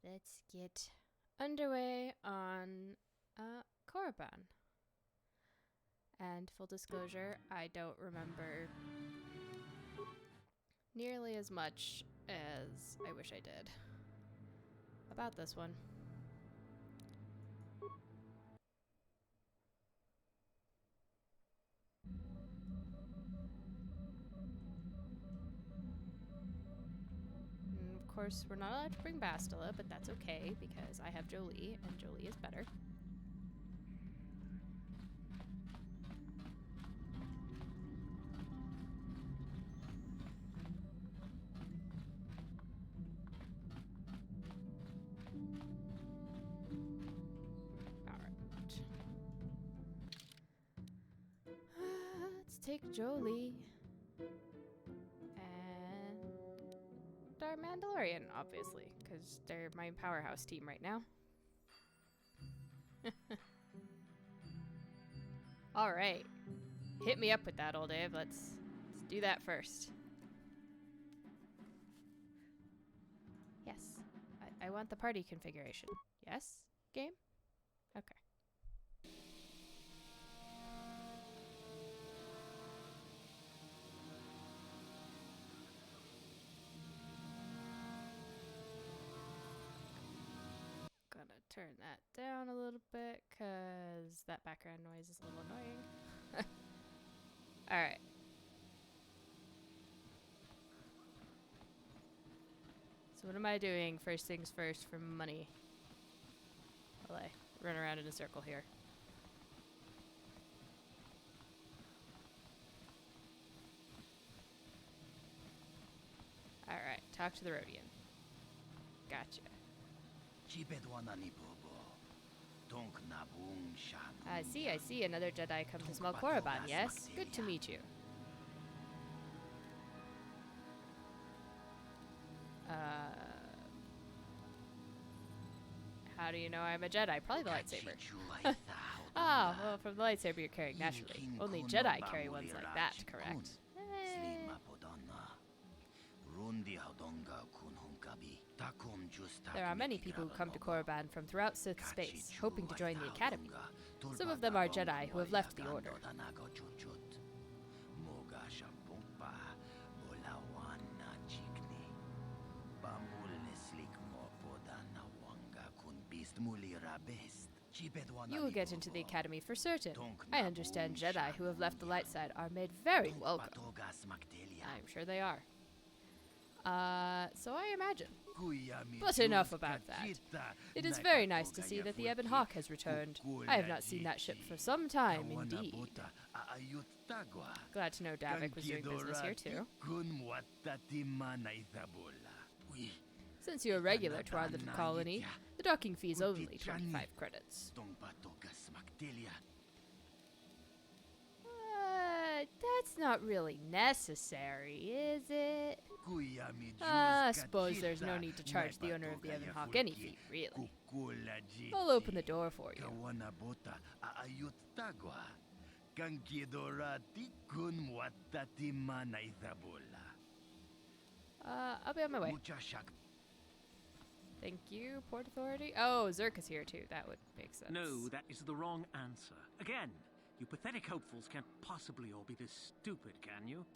let's get underway on Korriban. And full disclosure, I don't remember nearly as much as I wish I did about this one. And of course, we're not allowed to bring Bastila, but that's okay because I have Jolie, and Jolie is better. Let's take Jolie and our Mandalorian, obviously, because they're my powerhouse team right now. All right, hit me up with that, old Dave. Let's do that first. Yes, I want the party configuration. Yes, game? Okay. Gonna turn that down a little bit because that background noise is a little annoying. Alright. So what am I doing first things first for money? While I run around in a circle here. Alright, talk to the Rhodian. Gotcha. I see. Another Jedi come to smell Korriban, yes? Good to meet you. How do you know I'm a Jedi? Probably the lightsaber. Ah, well, from the lightsaber you're carrying, naturally. Only Jedi carry ones like that, correct? There are many people who come to Korriban from throughout Sith space, hoping to join the Academy. Some of them are Jedi who have left the Order. You will get into the Academy for certain. I understand Jedi who have left the light side are made very welcome. I'm sure they are. So I imagine. But enough about that. It is very nice to see that the Ebon Hawk has returned. I have not seen that ship for some time, indeed. Glad to know Davik was doing business here, too. Since you're a regular to our little colony, the docking fee is only 25 credits. That's not really necessary, is it? I suppose there's no need to charge the owner of the Ebon Hawk any fee, really. I'll open the door for you. I'll be on my way. Thank you, Port Authority. Oh, Zerk is here too. That would make sense. No, that is the wrong answer. Again, you pathetic hopefuls can't possibly all be this stupid, can you?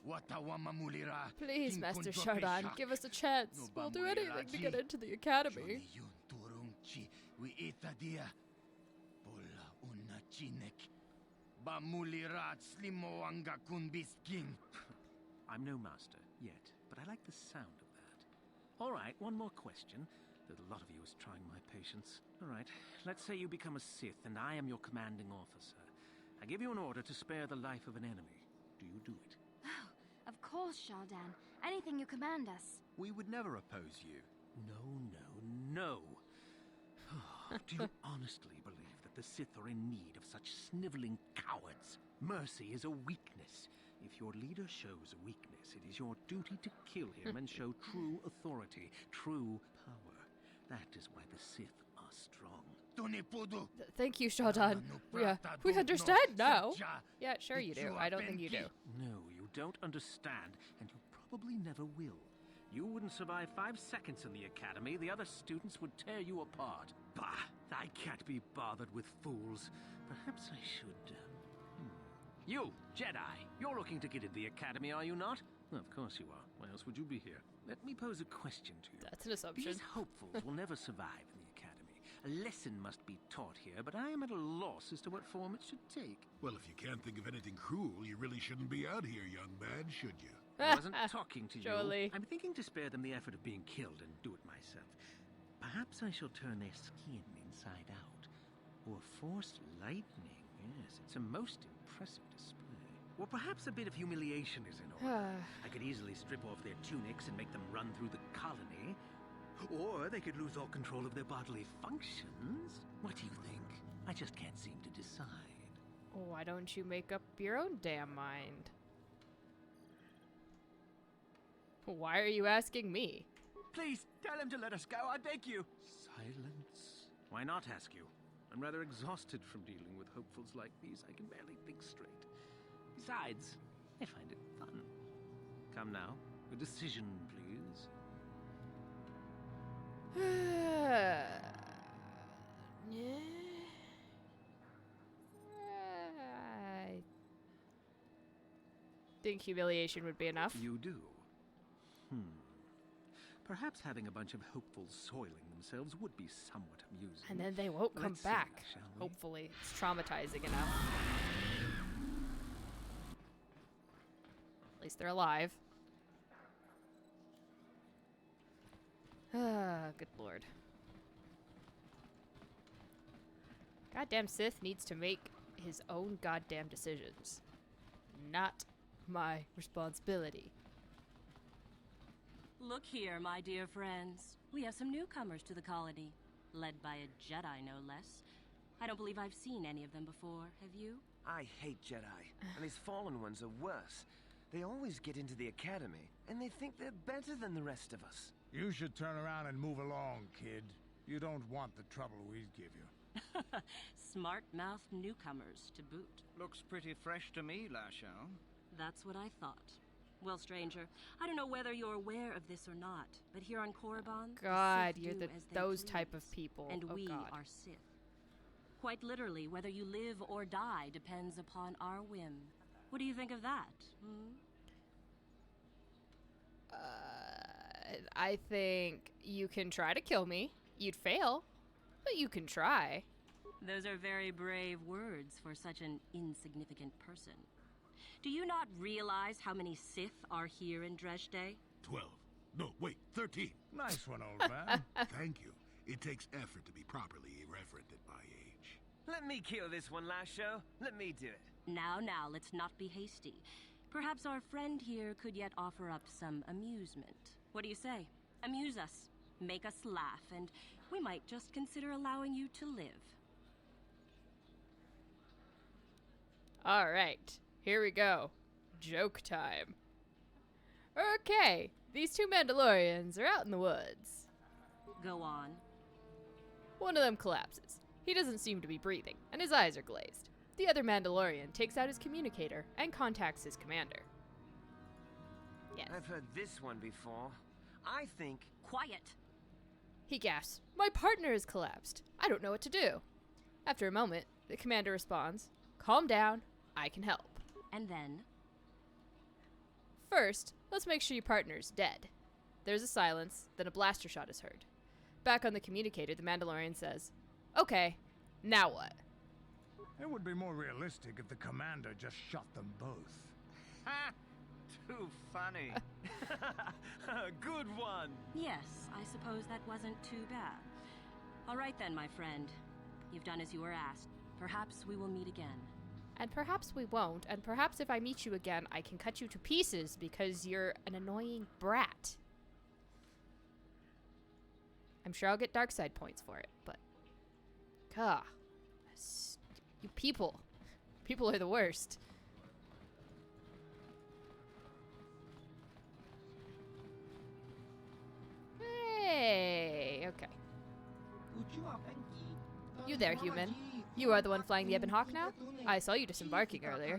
Please, Master Shardan, give us a chance. We'll do anything to get into the Academy. I'm no master, yet, but I like the sound of that. All right, one more question. Though a lot of you is trying my patience. All right, let's say you become a Sith and I am your commanding officer. I give you an order to spare the life of an enemy. Do you do it? Oh, of course, Shardan. Anything you command us. We would never oppose you. No. Do you honestly believe that the Sith are in need of such sniveling cowards? Mercy is a weakness. If your leader shows a weakness, it is your duty to kill him and show true authority, true power. That is why the Sith are strong. Thank you, Shardan. We understand now. Yeah, sure you do. I don't think you do. No, you don't understand, and you probably never will. You wouldn't survive 5 seconds in the academy. The other students would tear you apart. Bah! I can't be bothered with fools. Perhaps I should, You, Jedi, you're looking to get into the academy, are you not? Well, of course you are. Why else would you be here? Let me pose a question to you. That's an assumption. These hopefuls will never survive in the academy. A lesson must be taught here, but I am at a loss as to what form it should take. Well, if you can't think of anything cruel, you really shouldn't be out here, young man, should you? I wasn't talking to you. Surely. I'm thinking to spare them the effort of being killed and do it myself. Perhaps I shall turn their skin inside out. Or force lightning. Yes, it's a most impressive display. Or perhaps a bit of humiliation is in order. I could easily strip off their tunics and make them run through the colony. Or they could lose all control of their bodily functions. What do you think? I just can't seem to decide. Why don't you make up your own damn mind? Why are you asking me? Please, tell him to let us go, I beg you. Silence. Why not ask you? I'm rather exhausted from dealing with hopefuls like these. I can barely think straight. Besides, I find it fun. Come now, a decision, please. I think humiliation would be enough. You do? Perhaps having a bunch of hopefuls soiling themselves would be somewhat amusing. And then they won't come Let's see, back. shall we? Hopefully. It's traumatizing enough. At least they're alive. Ah, good lord. Goddamn Sith needs to make his own goddamn decisions. Not my responsibility. Look here, my dear friends. We have some newcomers to the colony, led by a Jedi, no less. I don't believe I've seen any of them before, have you? I hate Jedi, and these fallen ones are worse. They always get into the academy, and they think they're better than the rest of us. You should turn around and move along, kid. You don't want the trouble we'd give you. Smart-mouthed newcomers, to boot. Looks pretty fresh to me, Lashao. That's what I thought. Well, stranger, I don't know whether you're aware of this or not, but here on Korriban, God, the Sith you're do the as they those please, type of people. and Oh we God. are Sith. Quite literally, whether you live or die depends upon our whim. What do you think of that? I think you can try to kill me. You'd fail, but you can try. Those are very brave words for such an insignificant person. Do you not realize how many Sith are here in Dresde? 12. No, wait, 13. Nice one, old man. Thank you. It takes effort to be properly irreverent at my age. Let me kill this one, Lasho. Let me do it. Now, let's not be hasty. Perhaps our friend here could yet offer up some amusement. What do you say? Amuse us, make us laugh, and we might just consider allowing you to live. All right, here we go. Joke time. Okay, these two Mandalorians are out in the woods. Go on. One of them collapses. He doesn't seem to be breathing, and his eyes are glazed. The other Mandalorian takes out his communicator and contacts his commander. Yes. I've heard this one before. I think... Quiet! He gasps, "My partner has collapsed. I don't know what to do." After a moment, the commander responds, "Calm down. I can help." And then? First, let's make sure your partner's dead. There's a silence, then a blaster shot is heard. Back on the communicator, the Mandalorian says, "Okay, now what?" It would be more realistic if the commander just shot them both. Ha! Too funny. Good one! Yes, I suppose that wasn't too bad. All right then, my friend. You've done as you were asked. Perhaps we will meet again. And perhaps we won't, and perhaps if I meet you again, I can cut you to pieces because you're an annoying brat. I'm sure I'll get dark side points for it, but... Gah. You people. People are the worst. Hey, okay. You there, human. You are the one flying the Ebon Hawk now? I saw you disembarking earlier.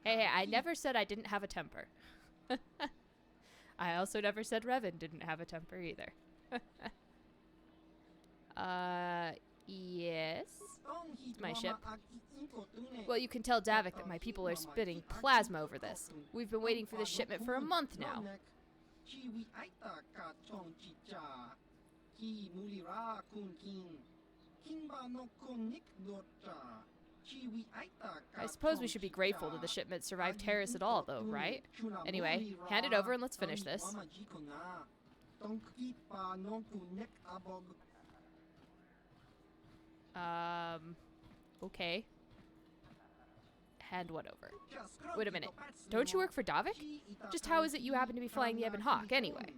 Hey, I never said I didn't have a temper. I also never said Revan didn't have a temper either. Yes? It's my ship. Well, you can tell Davik that my people are spitting plasma over this. We've been waiting for this shipment for a month now. I suppose we should be grateful that the shipment survived terrorists at all, though, right? Anyway, hand it over and let's finish this. Okay. Hand what over? Wait a minute. Don't you work for Davik? Just how is it you happen to be flying the Ebon Hawk, anyway?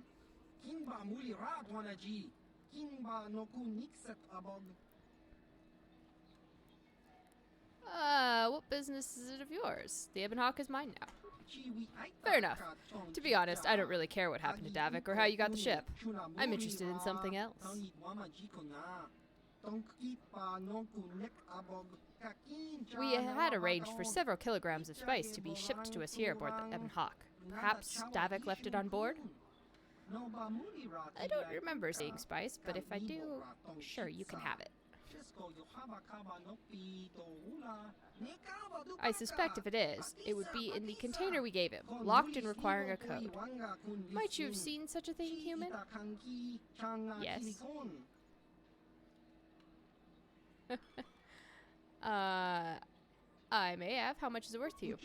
What business is it of yours? The Ebon Hawk is mine now. Fair enough. To be honest, I don't really care what happened to Davik or how you got the ship. I'm interested in something else. We had arranged for several kilograms of spice to be shipped to us here aboard the Ebon Hawk. Perhaps Davik left it on board? I don't remember seeing spice, but if I do, sure, you can have it. I suspect if it is, it would be in the container we gave him, locked and requiring a code. Might you have seen such a thing, human? Yes. I may have. How much is it worth to you?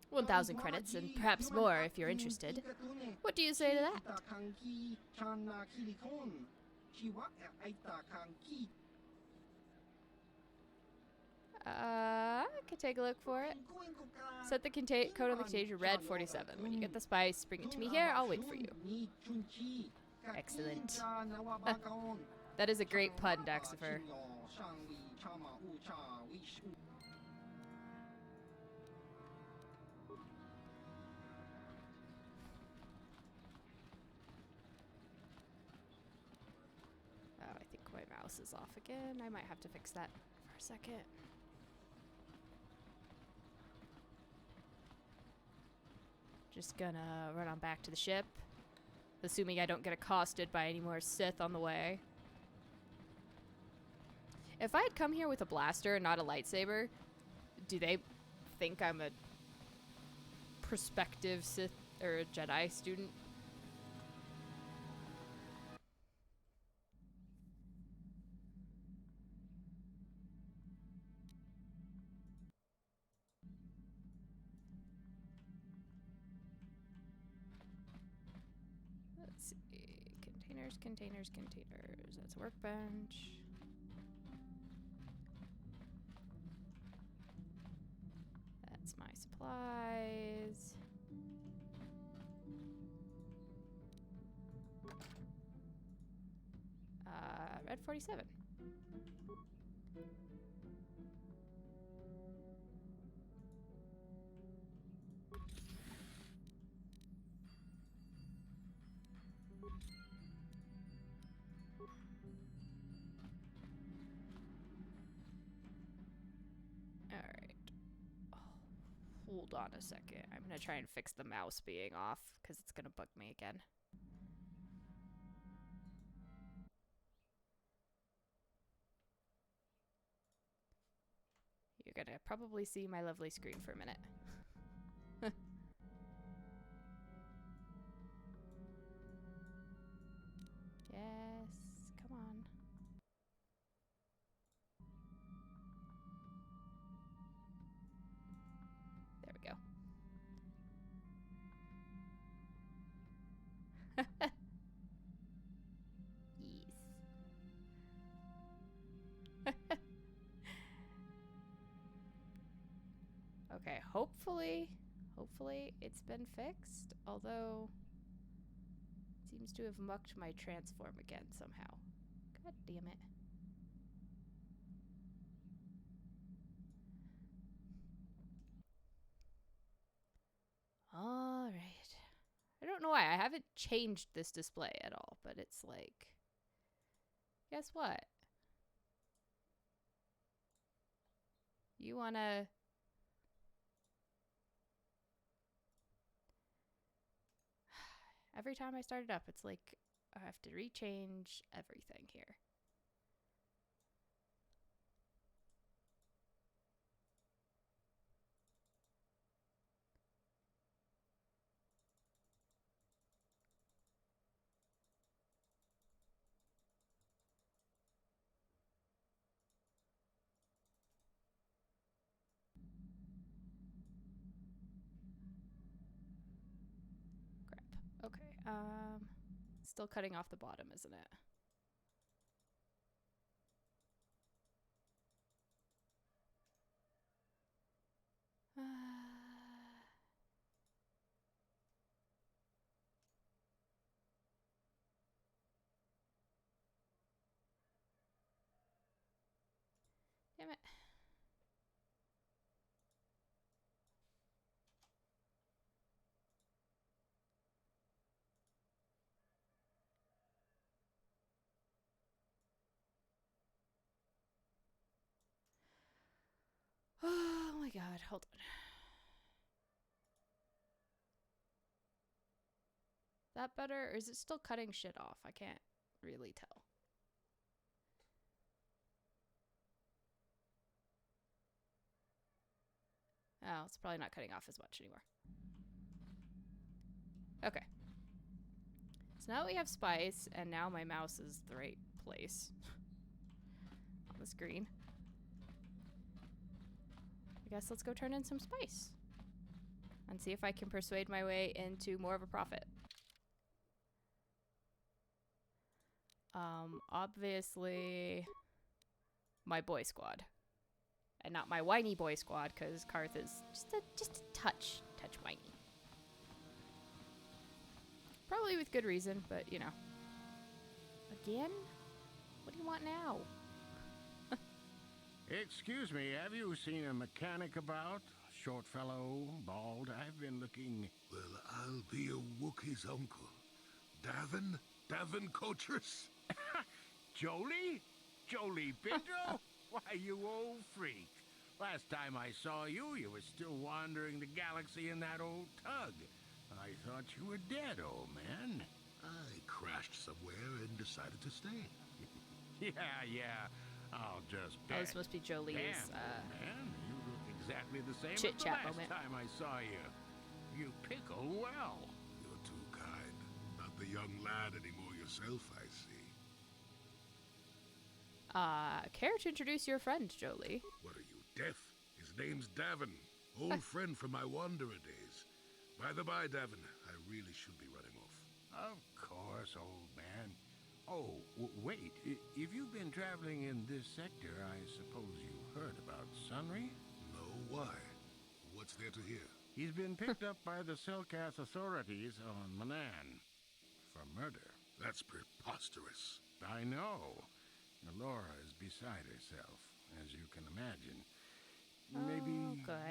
1,000 credits, and perhaps more if you're interested. What do you say to that? I could take a look for it. Set the code on the container red 47. When you get the spice, bring it to me here. I'll wait for you. Excellent. That is a great pun, Daxifer. Oh, I think my mouse is off again. I might have to fix that for a second. Just gonna run on back to the ship, assuming I don't get accosted by any more Sith on the way. If I had come here with a blaster and not a lightsaber, do they think I'm a prospective Sith or a Jedi student? Let's see. Containers. That's a workbench. That's my supplies. Red 47. Hold on a second. I'm gonna try and fix the mouse being off, because it's gonna bug me again. You're gonna probably see my lovely screen for a minute. Yes, come on. There we go. Yes. Okay, hopefully it's been fixed, although it seems to have mucked my transform again somehow. God damn it. All right. I don't know why. I haven't changed this display at all, but it's like, guess what? You wanna Every time I start it up, it's like I have to rechange everything here. Okay, still cutting off the bottom, isn't it? Damn it. Oh my god, hold on. That better? Or is it still cutting shit off? I can't really tell. Oh, it's probably not cutting off as much anymore. Okay. So now we have spice, and now my mouse is the right place on the screen. I guess let's go turn in some spice and see if I can persuade my way into more of a profit. Obviously, my boy squad. And not my whiny boy squad, because Karth is just a touch whiny. Probably with good reason, but you know. Again? What do you want now? Excuse me, have you seen a mechanic about? Short fellow, bald. I've been looking... Well, I'll be a Wookiee's uncle. Davin Coatrus? Jolie? Jolie Bindo? Why, you old freak. Last time I saw you, you were still wandering the galaxy in that old tug. I thought you were dead, old man. I crashed somewhere and decided to stay. Yeah. I'll just bet. Oh, this must be Jolie's, man, you look exactly the same as the chit-chat last moment. time I saw you. You pickle well. You're too kind. Not the young lad anymore yourself, I see. Care to introduce your friend, Jolie? What are you, deaf? His name's Davin. Old friend from my wanderer days. By the by, Davin, I really should be running off. Of course, old man. Oh, wait. If you've been traveling in this sector, I suppose you heard about Sunry? No, why? What's there to hear? He's been picked up by the Selkath authorities on Manan for murder. That's preposterous. I know. Laura is beside herself, as you can imagine. Maybe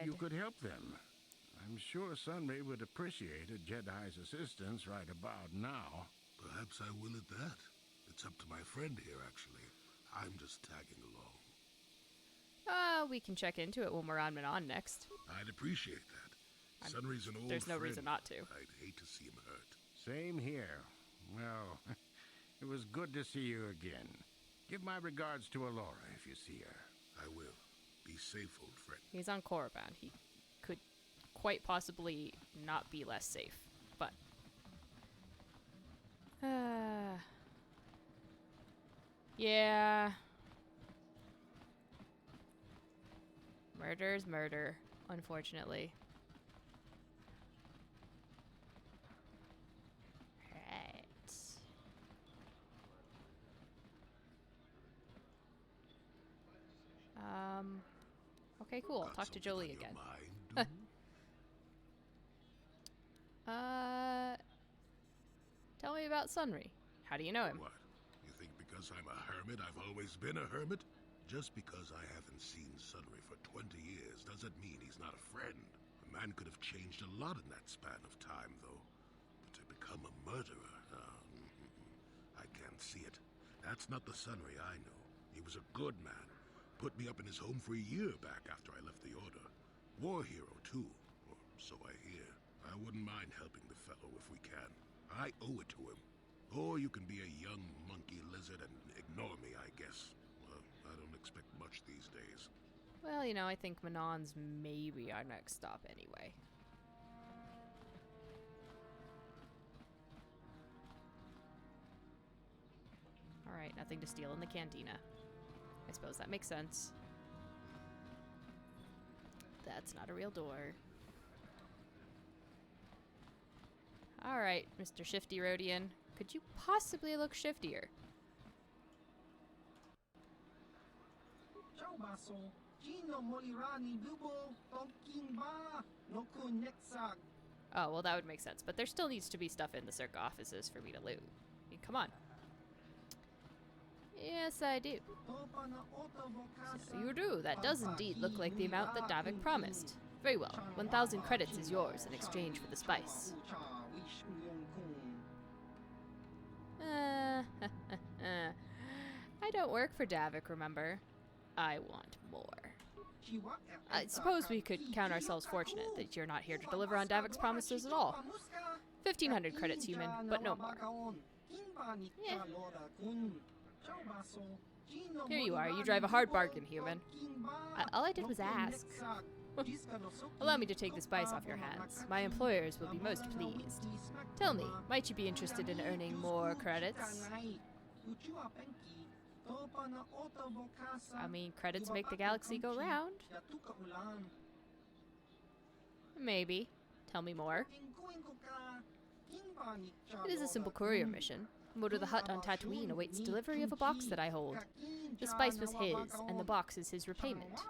you could help them. I'm sure Sunray would appreciate a Jedi's assistance right about now. Perhaps I will at that. It's up to my friend here, actually. I'm just tagging along. We can check into it when we're on Manon next. I'd appreciate that. Sunry's an old friend. There's no reason not to. I'd hate to see him hurt. Same here. Well, it was good to see you again. Give my regards to Alora if you see her. I will. Be safe, old friend. He's on Korriban. He could quite possibly not be less safe, but... yeah. Murder's murder, unfortunately. Okay, cool. I'll talk to Jolie again. Tell me about Sunry. How do you know him? What? You think because I'm a hermit, I've always been a hermit? Just because I haven't seen Sunry for 20 years doesn't mean he's not a friend. A man could have changed a lot in that span of time, though. But to become a murderer, I can't see it. That's not the Sunry I know. He was a good man. Put me up in his home for a year back after I left the Order. War hero, too. Or so I hear. I wouldn't mind helping the fellow if we can. I owe it to him. Or you can be a young monkey lizard and ignore me, I guess. Well, I don't expect much these days. Well, you know, I think Manon's may be our next stop anyway. Alright, nothing to steal in the cantina. I suppose that makes sense. That's not a real door. Alright, Mr. Shifty Rhodian. Could you possibly look shiftier? Oh, well that would make sense, but there still needs to be stuff in the Cirque offices for me to loot. I mean, come on. Yes, I do. So you do. That does indeed look like the amount that Davik promised. Very well. 1,000 credits is yours in exchange for the spice. I don't work for Davik, remember? I want more. I suppose we could count ourselves fortunate that you're not here to deliver on Davik's promises at all. 1,500 credits, human, but no more. Yeah. Here you are. You drive a hard bargain, human. All I did was ask. Allow me to take the spice off your hands. My employers will be most pleased. Tell me, might you be interested in earning more credits? I mean, credits make the galaxy go round. Maybe. Tell me more. It is a simple courier mission. Motor the hut on Tatooine awaits delivery of a box that I hold. The spice was his, and the box is his repayment.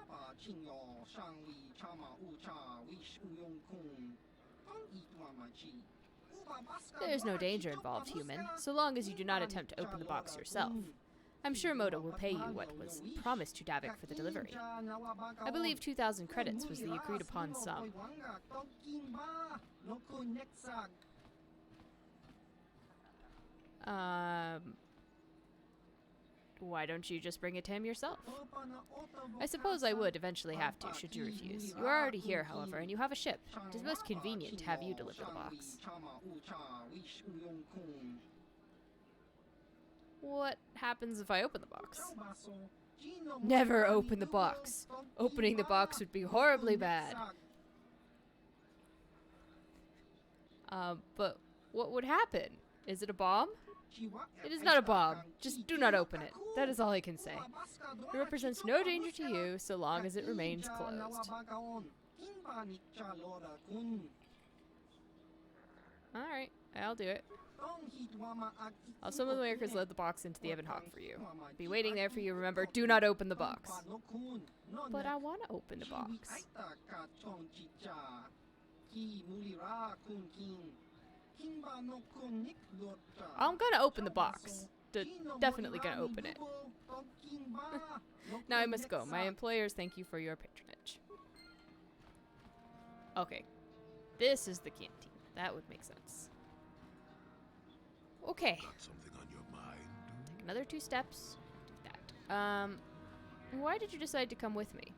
There is no danger involved, human, so long as you do not attempt to open the box yourself. I'm sure Moto will pay you what was promised to Davik for the delivery. I believe 2,000 credits was the agreed upon sum. Why don't you just bring it to him yourself? I suppose I would eventually have to, should you refuse. You are already here, however, and you have a ship. It is most convenient to have you deliver the box. What happens if I open the box? Never open the box. Opening the box would be horribly bad. But what would happen? Is it a bomb? It is not a bomb. Just do not open it. That is all I can say. It represents no danger to you so long as it remains closed. Alright, I'll do it. I'll summon the workers load the box into the Ebon Hawk for you. Be waiting there for you, remember. Do not open the box. But I want to open the box. I'm gonna open the box. Definitely gonna open it. Now I must go. My employers thank you for your patronage. Okay. This is the canteen. That would make sense. Okay. Got something on your mind? Take another 2 steps. Do that. Why did you decide to come with me?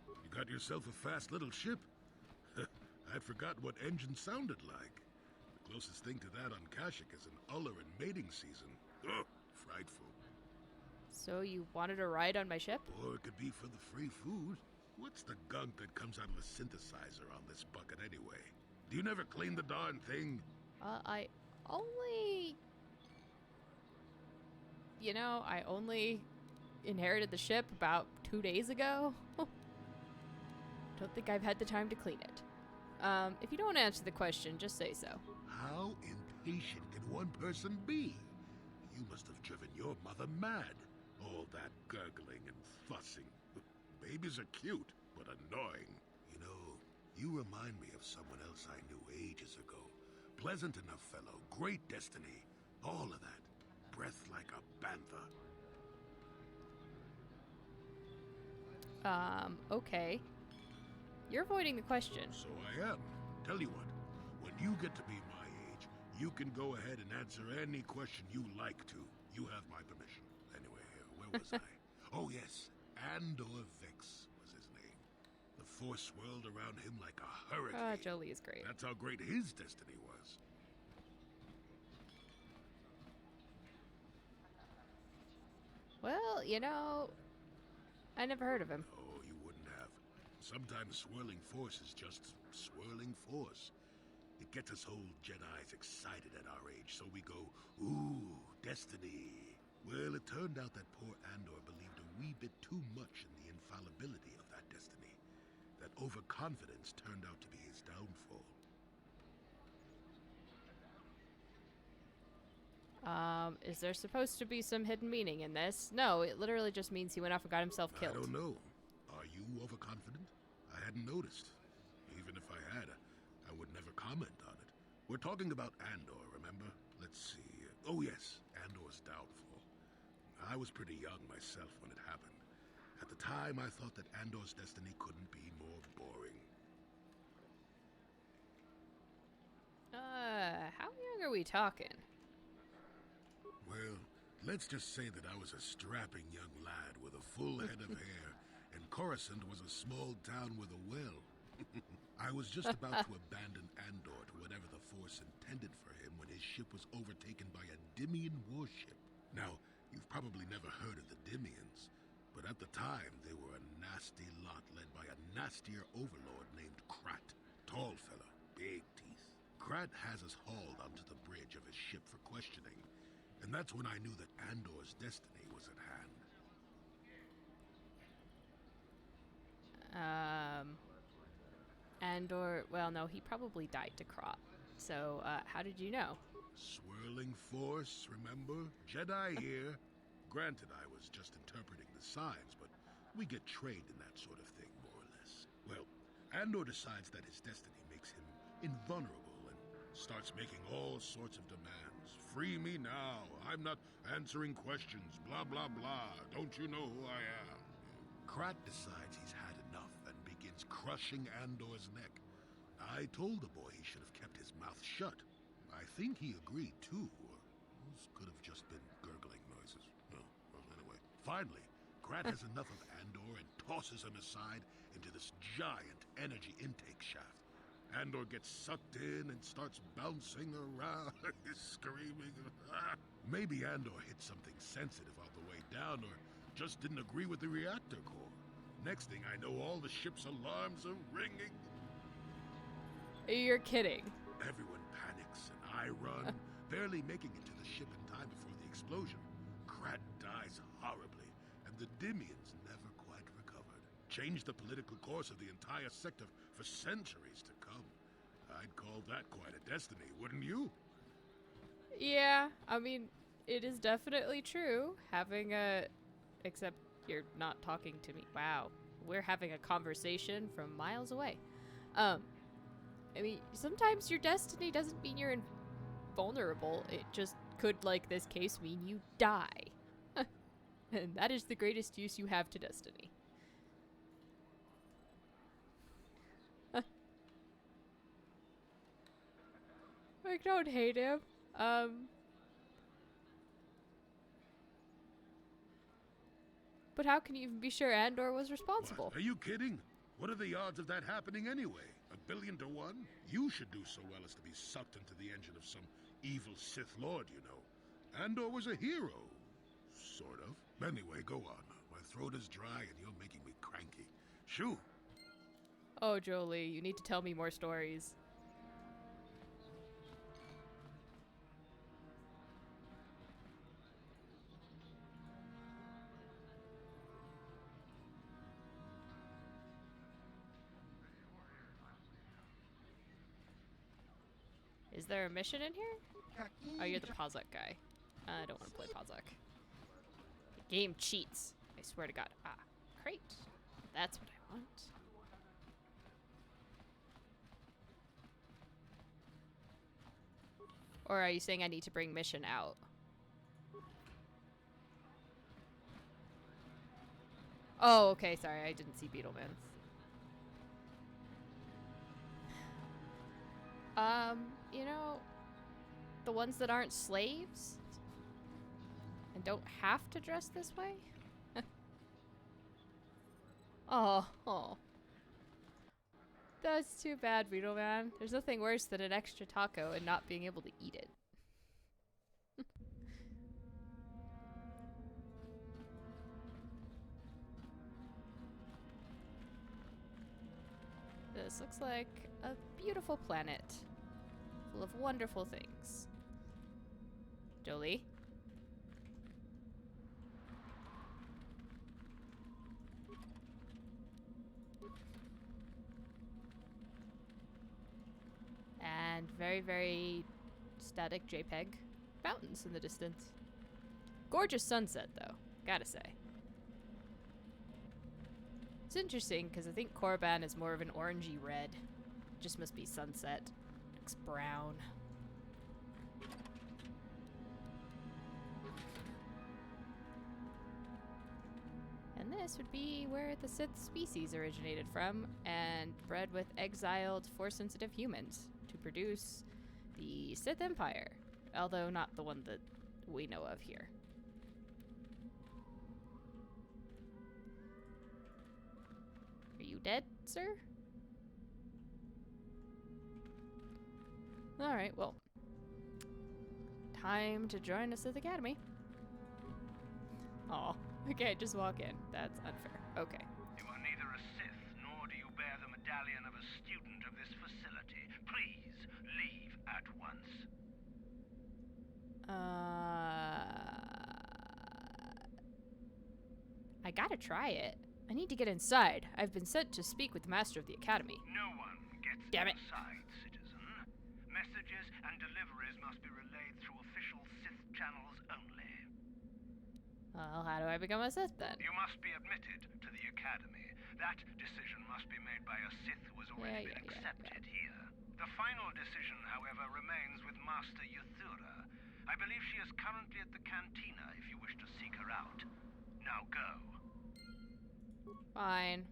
You got yourself a fast little ship. I'd forgotten what engine sounded like. The closest thing to that on Kashyyyk is an Uller in mating season. Ugh, frightful. So you wanted a ride on my ship? Or it could be for the free food. What's the gunk that comes out of the synthesizer on this bucket anyway? Do you never clean the darn thing? I only... You know, I only inherited the ship about 2 days ago. Don't think I've had the time to clean it. If you don't want to answer the question, just say so. How impatient can one person be? You must have driven your mother mad. All that gurgling and fussing. Babies are cute, but annoying. You know, you remind me of someone else I knew ages ago. Pleasant enough fellow, great destiny. All of that. Breath like a bantha. Okay. You're avoiding the question. So I am. Tell you what, when you get to be my age, you can go ahead and answer any question you like to. You have my permission. Anyway, where was I? Oh yes, Andor Vex was his name. The Force swirled around him like a hurricane. Jolie is great. That's how great his destiny was. Well, you know, I never heard of him. Oh, you wouldn't have. Sometimes swirling force is just swirling force. It gets us old Jedis excited at our age, so we go, ooh, destiny. Well, it turned out that poor Andor believed a wee bit too much in the infallibility of that destiny. That overconfidence turned out to be his downfall. Is there supposed to be some hidden meaning in this? No, it literally just means he went off and got himself killed. I don't know. Are you overconfident? I hadn't noticed. Even if I had, I would never comment on it. We're talking about Andor, remember? Let's see. Oh yes, Andor's downfall. I was pretty young myself when it happened. At the time, I thought that Andor's destiny couldn't be more boring. How young are we talking? Well, let's just say that I was a strapping young lad with a full head of hair, and Coruscant was a small town with a well. I was just about to abandon Andor to whatever the Force intended for him when his ship was overtaken by a Dimian warship. Now, you've probably never heard of the Dimians, but at the time they were a nasty lot led by a nastier overlord named Krat. Tall fella, big teeth. Krat has us hauled onto the bridge of his ship for questioning, and that's when I knew that Andor's destiny was at hand. Andor, well, no, he probably died to Krot. So, how did you know? Swirling force, remember? Jedi here. Granted, I was just interpreting the signs, but we get trained in that sort of thing, more or less. Well, Andor decides that his destiny makes him invulnerable and starts making all sorts of demands. Free me now. I'm not answering questions. Blah, blah, blah. Don't you know who I am? Krat decides he's had enough and begins crushing Andor's neck. I told the boy he should have kept his mouth shut. I think he agreed, too. Those could have just been gurgling noises. Oh, well, anyway. Finally, Krat has enough of Andor and tosses him aside into this giant energy intake shaft. Andor gets sucked in and starts bouncing around, screaming. Maybe Andor hit something sensitive on the way down, or just didn't agree with the reactor core. Next thing I know, all the ship's alarms are ringing. You're kidding. Everyone panics, and I run, barely making it to the ship in time before the explosion. Krat dies horribly, and the Dimians never quite recovered. Changed the political course of the entire sector for centuries to come. I'd call that quite a destiny, wouldn't you? Yeah, I mean, it is definitely true. Except you're not talking to me. Wow. We're having a conversation from miles away. I mean, sometimes your destiny doesn't mean you're invulnerable. It just could, like this case, mean you die. And that is the greatest use you have to destiny. I don't hate him. But how can you even be sure Andor was responsible? What? Are you kidding? What are the odds of that happening anyway? 1,000,000,000 to 1? You should do so well as to be sucked into the engine of some evil Sith Lord, you know. Andor was a hero. Sort of. Anyway, go on. My throat is dry and you're making me cranky. Shoo! Oh, Jolie, you need to tell me more stories. Is there a mission in here? Oh, you're the Pawzuk guy. I don't want to play Pawzuk. The game cheats. I swear to God. Ah, great. That's what I want. Or are you saying I need to bring mission out? Oh, okay, sorry. I didn't see Beetleman's. You know, the ones that aren't slaves and don't have to dress this way? Oh. That's too bad, Beetleman. There's nothing worse than an extra taco and not being able to eat it. This looks like a beautiful planet full of wonderful things. Jolie? And very, very static JPEG mountains in the distance. Gorgeous sunset, though, gotta say. It's interesting, because I think Korriban is more of an orangey red. Just must be sunset. Looks brown. And this would be where the Sith species originated from, and bred with exiled, Force-sensitive humans to produce the Sith Empire, although not the one that we know of here. Are you dead, sir? Alright, well. Time to join the Sith Academy. Aw, okay, just walk in. That's unfair. Okay. You are neither a Sith, nor do you bear the medallion of a student of this facility. Please, leave at once. I gotta try it. I need to get inside. I've been sent to speak with the Master of the Academy. No one gets inside, citizen. Messages and deliveries must be relayed through official Sith channels only. Well, how do I become a Sith then? You must be admitted to the Academy. That decision must be made by a Sith who has already been accepted here. The final decision, however, remains with Master Yuthura. I believe she is currently at the cantina if you wish to seek her out. Now go. Fine.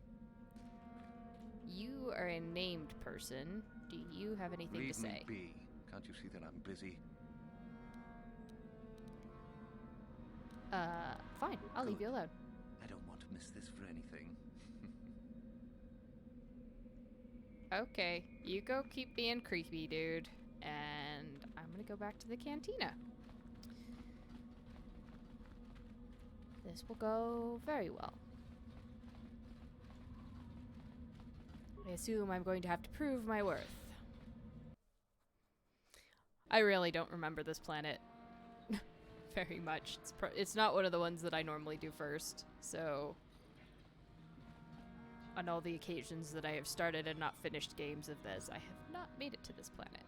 You are a named person. Do you have anything to say? Leave me be. Can't you see that I'm busy? Fine. I'll leave you alone. I don't want to miss this for anything. Okay. You go keep being creepy, dude. And I'm gonna go back to the cantina. This will go very well. I assume I'm going to have to prove my worth. I really don't remember this planet very much. It's not one of the ones that I normally do first, so on all the occasions that I have started and not finished games of this, I have not made it to this planet.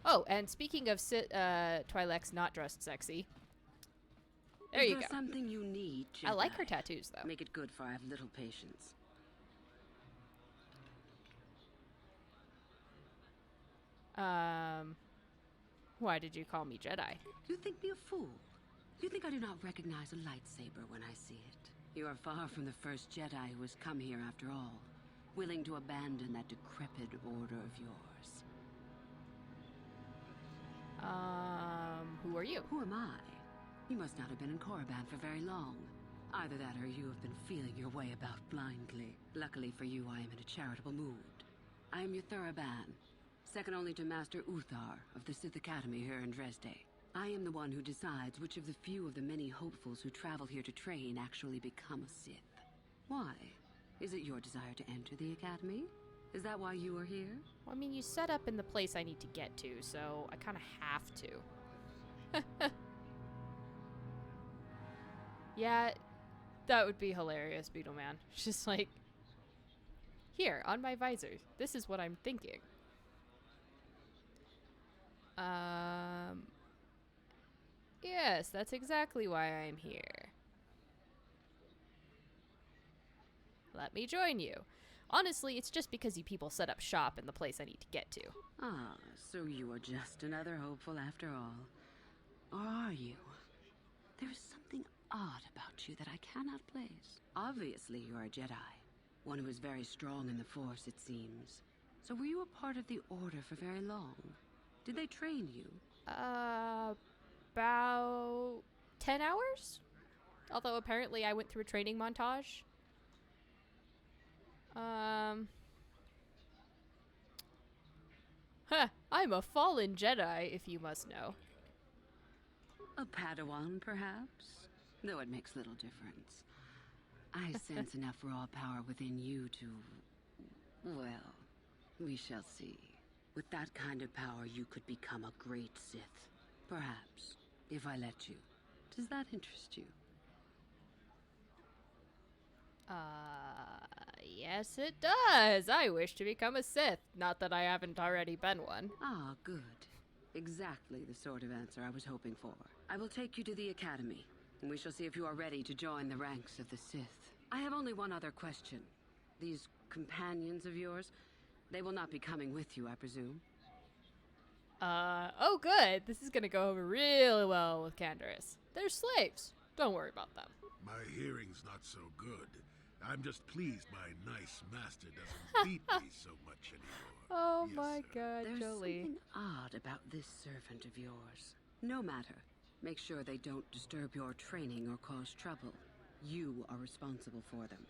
Oh, and speaking of Twi'leks not dressed sexy, there you go. Something you need, Jedi. I like her tattoos, though. Make it good, for I have little patience. Why did you call me Jedi? You think me a fool? You think I do not recognize a lightsaber when I see it? You are far from the first Jedi who has come here after all, willing to abandon that decrepit order of yours. Who are you? Who am I? You must not have been in Korriban for very long. Either that or you have been feeling your way about blindly. Luckily for you, I am in a charitable mood. I am Yuthura Ban, second only to Master Uthar of the Sith Academy here in Dresde. I am the one who decides which of the few of the many hopefuls who travel here to train actually become a Sith. Why? Is it your desire to enter the Academy? Is that why you are here? Well, I mean, you set up in the place I need to get to, so I kind of have to. Yeah, that would be hilarious, Beetleman. Just like, here, on my visor, this is what I'm thinking. Yes, that's exactly why I'm here. Let me join you. Honestly, it's just because you people set up shop in the place I need to get to. Ah, so you are just another hopeful after all. Or are you? There is something odd about you that I cannot place. Obviously, you are a Jedi. One who is very strong in the Force, it seems. So were you a part of the Order for very long? Did they train you? About 10 hours? Although apparently I went through a training montage. I'm a fallen Jedi, if you must know. A Padawan, perhaps? Though it makes little difference. I sense enough raw power within you to Well, we shall see. With that kind of power, you could become a great Sith. Perhaps, if I let you. Does that interest you? Yes it does. I wish to become a Sith. Not that I haven't already been one. Ah, good. Exactly the sort of answer I was hoping for. I will take you to the Academy, and we shall see if you are ready to join the ranks of the Sith. I have only one other question. These companions of yours, they will not be coming with you, I presume? Oh good. This is gonna go over really well with Canderous. They're slaves. Don't worry about them. My hearing's not so good. I'm just pleased my nice master doesn't beat me so much anymore. Oh yes, my god, There's Jolie. something odd about this servant of yours. No matter. Make sure they don't disturb your training or cause trouble. You are responsible for them.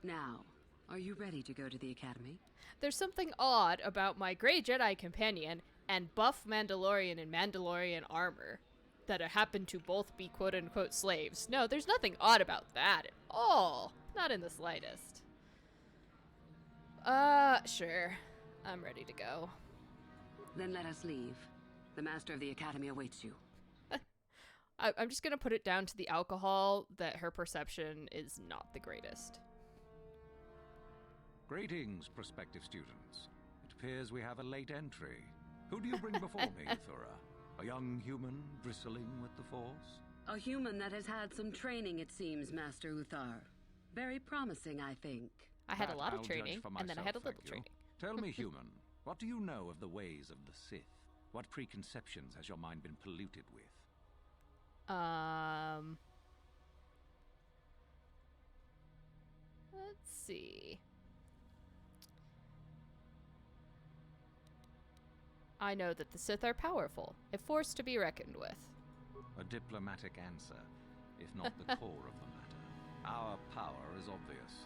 Now, are you ready to go to the Academy? There's something odd about my Grey Jedi companion and buff Mandalorian in Mandalorian armor that happen to both be quote-unquote slaves. No, there's nothing odd about that at all. Not in the slightest. Sure. I'm ready to go. Then let us leave. The Master of the Academy awaits you. I'm just gonna put it down to the alcohol that her perception is not the greatest. Greetings, prospective students. It appears we have a late entry. Who do you bring before me, Thura? A young human bristling with the Force? A human that has had some training, it seems, Master Uthar. Very promising, I think. I had a lot I'll of training, judge for and then I had a myself, little thank you. training. Tell me, human, what do you know of the ways of the Sith? What preconceptions has your mind been polluted with? Let's see. I know that the Sith are powerful, a force to be reckoned with. A diplomatic answer, if not the core of the matter. Our power is obvious.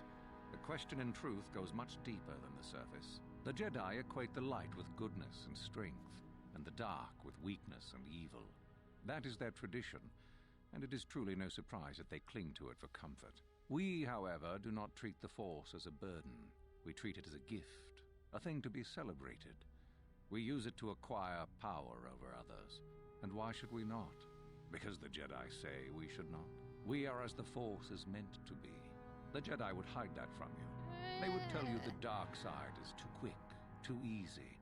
The question in truth goes much deeper than the surface. The Jedi equate the light with goodness and strength, and the dark with weakness and evil. That is their tradition, and it is truly no surprise that they cling to it for comfort. We, however, do not treat the Force as a burden. We treat it as a gift, a thing to be celebrated. We use it to acquire power over others. And why should we not? Because the Jedi say we should not. We are as the Force is meant to be. The Jedi would hide that from you. They would tell you the dark side is too quick, too easy,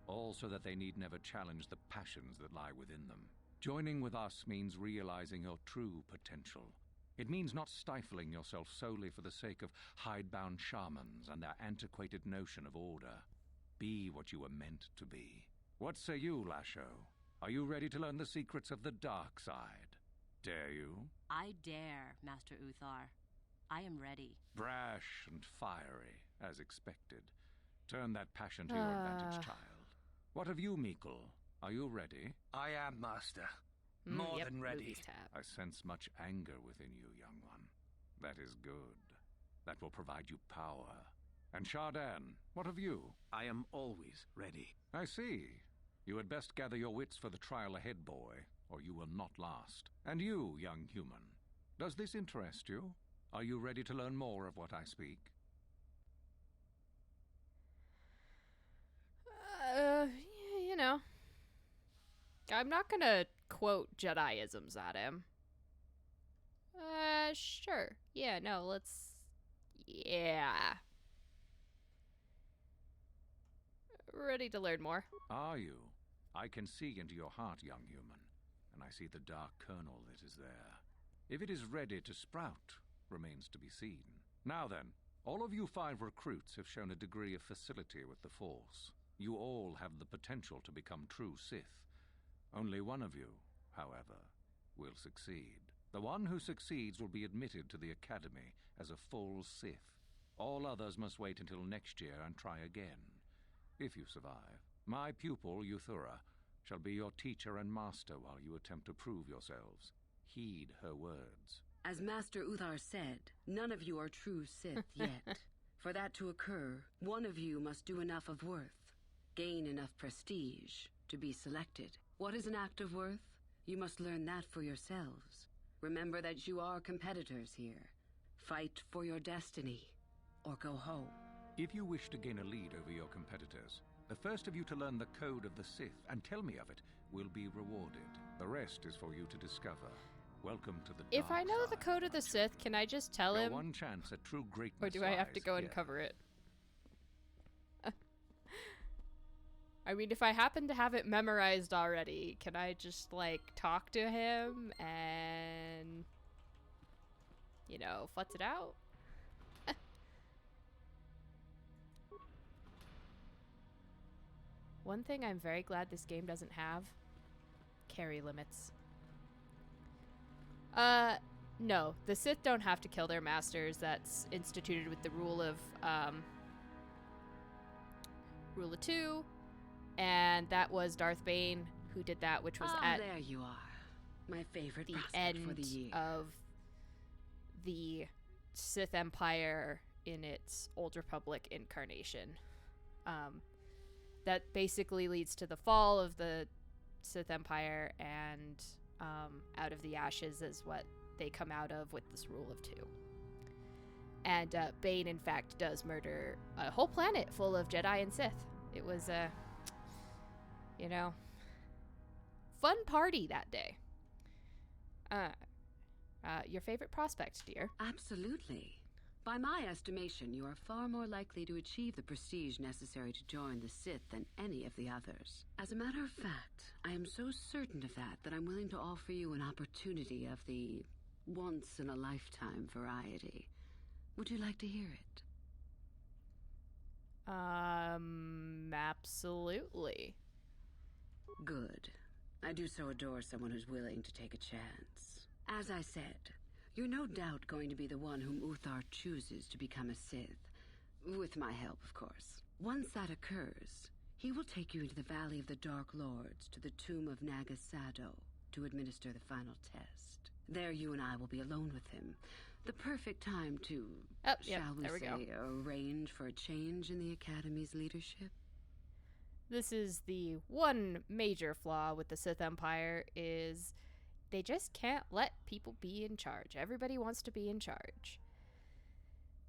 all so that they need never challenge the passions that lie within them. Joining with us means realizing your true potential. It means not stifling yourself solely for the sake of hidebound shamans and their antiquated notion of order. Be what you were meant to be. What say you, Lasho? Are you ready to learn the secrets of the dark side? Dare you? I dare, Master Uthar. I am ready. Brash and fiery, as expected. Turn that passion to your advantage, child. What of you, Meekle? Are you ready? I am, Master. More Yep, than ready. movies tab. I sense much anger within you, young one. That is good. That will provide you power. And Shardan, what of you? I am always ready. I see. You had best gather your wits for the trial ahead, boy, or you will not last. And you, young human, does this interest you? Are you ready to learn more of what I speak? You know. I'm not gonna quote Jedi-isms at him. Sure. Yeah, no, let's... Yeah. Ready to learn more. Are you? I can see into your heart, young human, and I see the dark kernel that is there. If it is ready to sprout, remains to be seen. Now then, all of you 5 recruits have shown a degree of facility with the Force. You all have the potential to become true Sith. Only one of you, however, will succeed. The one who succeeds will be admitted to the Academy as a full Sith. All others must wait until next year and try again. If you survive, my pupil, Uthura, shall be your teacher and master while you attempt to prove yourselves. Heed her words. As Master Uthar said, none of you are true Sith yet. For that to occur, one of you must do enough of worth, gain enough prestige to be selected. What is an act of worth? You must learn that for yourselves. Remember that you are competitors here. Fight for your destiny, or go home. If you wish to gain a lead over your competitors, the first of you to learn the code of the Sith and tell me of it will be rewarded. The rest is for you to discover. Welcome to the If dark I know the side, code of the Sith, can I just tell Your him? one chance at true greatness Or do I have to lies go and here. cover it? I mean, if I happen to have it memorized already, can I just, like, talk to him and, you know, futz it out? One thing I'm very glad this game doesn't have: carry limits. No. The Sith don't have to kill their masters. That's instituted with the rule of 2. And that was Darth Bane who did that, which was at there you are. My favorite the prospect end for the year. of the Sith Empire in its Old Republic incarnation. That basically leads to the fall of the Sith Empire, and out of the ashes is what they come out of with this rule of 2. And Bane, in fact, does murder a whole planet full of Jedi and Sith. It was a, you know, fun party that day. Your favorite prospect, dear? Absolutely. By my estimation, you are far more likely to achieve the prestige necessary to join the Sith than any of the others. As a matter of fact, I am so certain of that I'm willing to offer you an opportunity of the once-in-a-lifetime variety. Would you like to hear it? Absolutely. Good. I do so adore someone who's willing to take a chance. As I said, you're no doubt going to be the one whom Uthar chooses to become a Sith. With my help, of course. Once that occurs, he will take you into the Valley of the Dark Lords to the tomb of Naga Sado to administer the final test. There you and I will be alone with him. The perfect time to, shall we say, arrange for a change in the Academy's leadership. This is the one major flaw with the Sith Empire, is they just can't let people be in charge. Everybody wants to be in charge.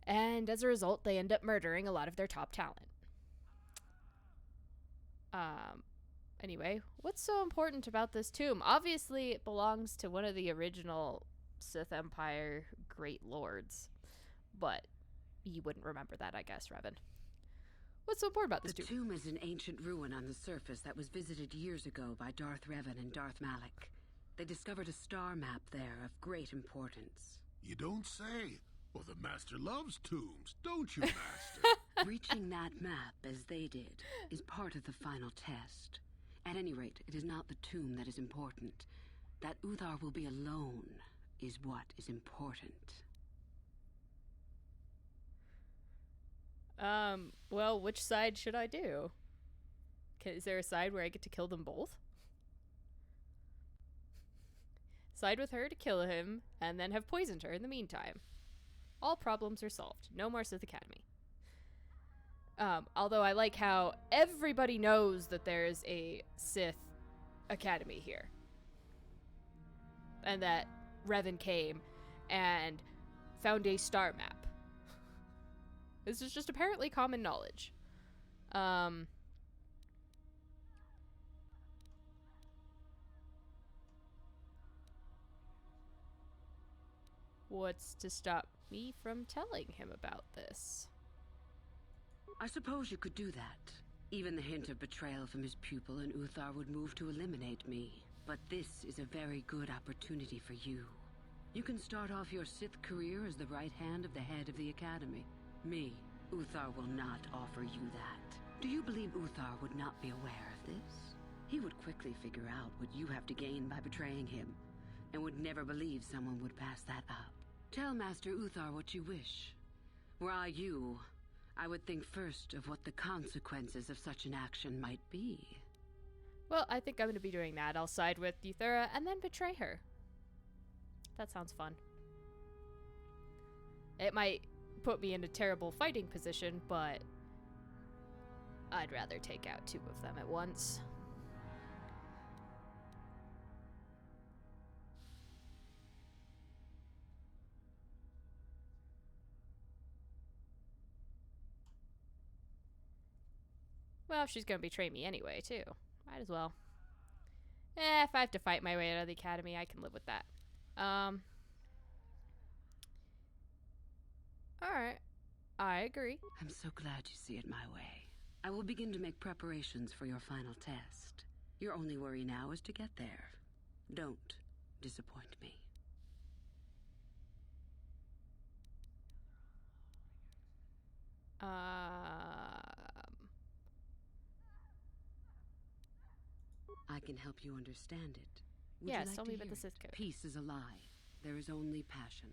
And as a result, they end up murdering a lot of their top talent. Anyway, what's so important about this tomb? Obviously, it belongs to one of the original Sith Empire Great Lords. But you wouldn't remember that, I guess, Revan. What's so important about this tomb? The tomb is an ancient ruin on the surface that was visited years ago by Darth Revan and Darth Malak. They discovered a star map there of great importance. You don't say. Well, the Master loves tombs, don't you, Master? Reaching that map, as they did, is part of the final test. At any rate, it is not the tomb that is important. That Uthar will be alone is what is important. Well, which side should I do? Is there a side where I get to kill them both? Side with her to kill him, and then have poisoned her in the meantime. All problems are solved. No more Sith Academy. Although I like how everybody knows that there's a Sith Academy here. And that Revan came and found a star map. This is just apparently common knowledge. What's to stop me from telling him about this? I suppose you could do that. Even the hint of betrayal from his pupil and Uthar would move to eliminate me. But this is a very good opportunity for you. You can start off your Sith career as the right hand of the head of the Academy. Me, Uthar will not offer you that. Do you believe Uthar would not be aware of this? He would quickly figure out what you have to gain by betraying him, and would never believe someone would pass that up. Tell Master Uthar what you wish. Were I you, I would think first of what the consequences of such an action might be. Well, I think I'm going to be doing that. I'll side with Euthura and then betray her. That sounds fun. It might put me in a terrible fighting position, but I'd rather take out 2 of them at once. Well, she's gonna betray me anyway, too. Might as well. If I have to fight my way out of the academy, I can live with that. Alright. I agree. I'm so glad you see it my way. I will begin to make preparations for your final test. Your only worry now is to get there. Don't disappoint me. I can help you understand it. Would you like tell to me about hear the Sith it? code. Peace is a lie. There is only passion.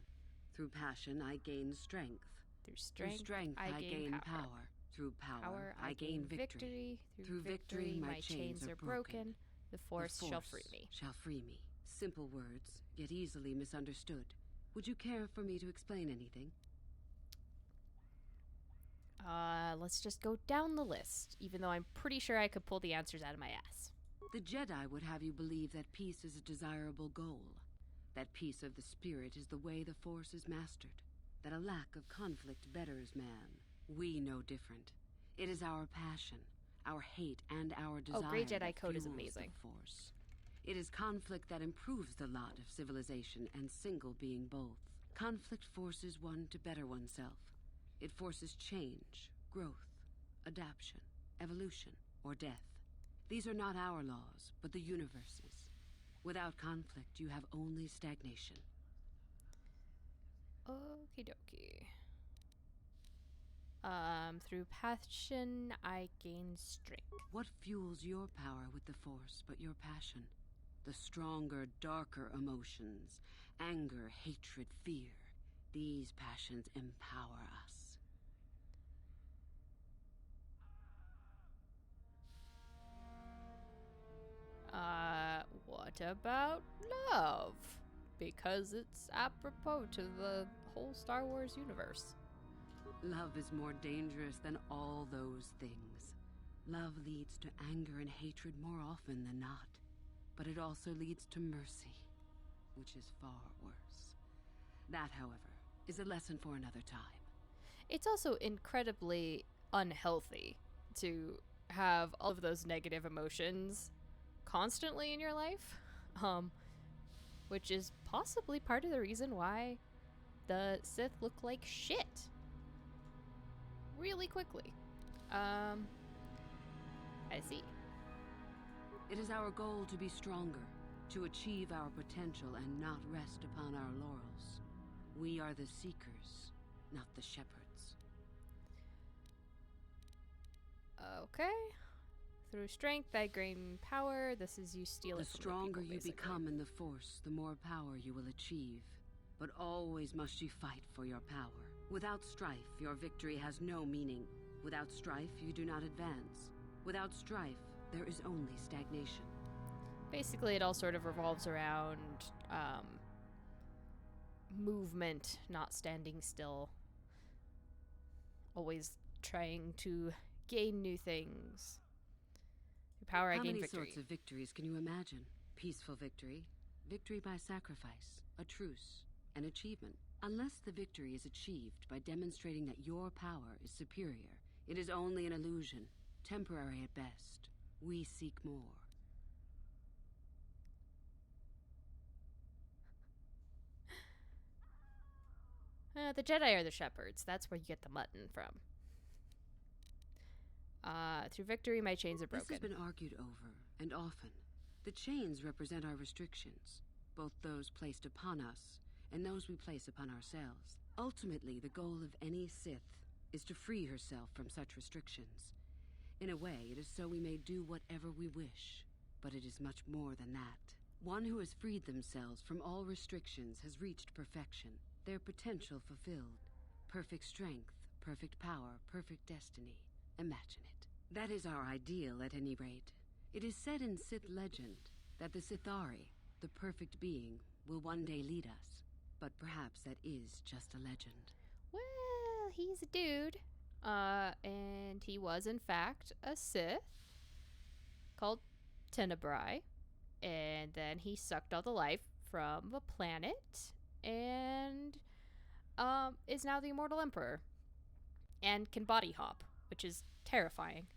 Through passion, I gain strength. Through strength, I gain power. Through power, I gain victory. Through victory, my chains are broken. The Force shall free me. Shall free me. Simple words, yet easily misunderstood. Would you care for me to explain anything? Let's just go down the list, even though I'm pretty sure I could pull the answers out of my ass. The Jedi would have you believe that peace is a desirable goal. That peace of the spirit is the way the Force is mastered. That a lack of conflict betters man. We know different. It is our passion, our hate, and our desire Grey Jedi that Code is fuels amazing. the Force. It is conflict that improves the lot of civilization and single being both. Conflict forces one to better oneself. It forces change, growth, adaptation, evolution, or death. These are not our laws, but the universe's. Without conflict, you have only stagnation. Okie dokie. Through passion, I gain strength. What fuels your power with the Force but your passion? The stronger, darker emotions. Anger, hatred, fear. These passions empower us. What about love? Because it's apropos to the whole Star Wars universe. Love is more dangerous than all those things. Love leads to anger and hatred more often than not. But it also leads to mercy, which is far worse. That, however, is a lesson for another time. It's also incredibly unhealthy to have all of those negative emotions constantly in your life, which is possibly part of the reason why the Sith look like shit really quickly. I see. It is our goal to be stronger, to achieve our potential and not rest upon our laurels. We are the seekers, not the shepherds. Okay. Through strength, I gain power. This is you steal it The from stronger the people, you basically. become in the Force, the more power you will achieve. But always must you fight for your power. Without strife, your victory has no meaning. Without strife, you do not advance. Without strife, there is only stagnation. Basically, it all sort of revolves around movement, not standing still. Always trying to gain new things. Through power, I gain victory. How many sorts of victories can you imagine? Peaceful victory, victory by sacrifice, a truce, an achievement. Unless the victory is achieved by demonstrating that your power is superior, it is only an illusion, temporary at best. We seek more. The Jedi are the shepherds. That's where you get the mutton from. Through victory, my chains are broken. This has been argued over, and often. The chains represent our restrictions, both those placed upon us and those we place upon ourselves. Ultimately, the goal of any Sith is to free herself from such restrictions. In a way, it is so we may do whatever we wish, but it is much more than that. One who has freed themselves from all restrictions has reached perfection, their potential fulfilled. Perfect strength, perfect power, perfect destiny. Imagine it. That is our ideal, at any rate. It is said in Sith legend that the Sithari, the perfect being, will one day lead us. But perhaps that is just a legend. Well, he's a dude. And he was, in fact, a Sith called Tenebrae. And then he sucked all the life from a planet and is now the Immortal Emperor and can body hop, which is terrifying.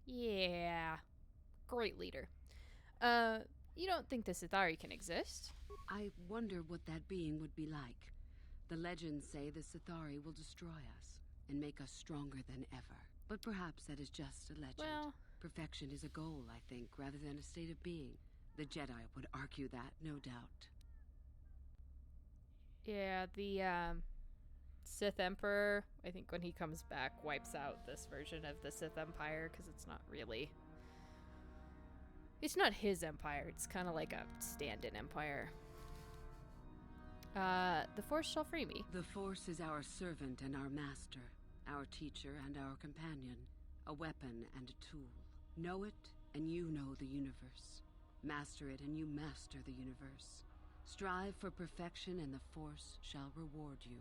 Yeah. Great leader. You don't think the Sithari can exist? I wonder what that being would be like. The legends say the Sithari will destroy us and make us stronger than ever. But perhaps that is just a legend. Well, perfection is a goal, I think, rather than a state of being. The Jedi would argue that, no doubt. yeah, the Sith Emperor, I think when he comes back, wipes out this version of the Sith Empire because it's not really... It's not his empire, it's kind of like a stand-in empire. The Force shall free me. The Force is our servant and our master, our teacher and our companion, a weapon and a tool. Know it, and you know the universe. Master it, and you master the universe. Strive for perfection, and the Force shall reward you.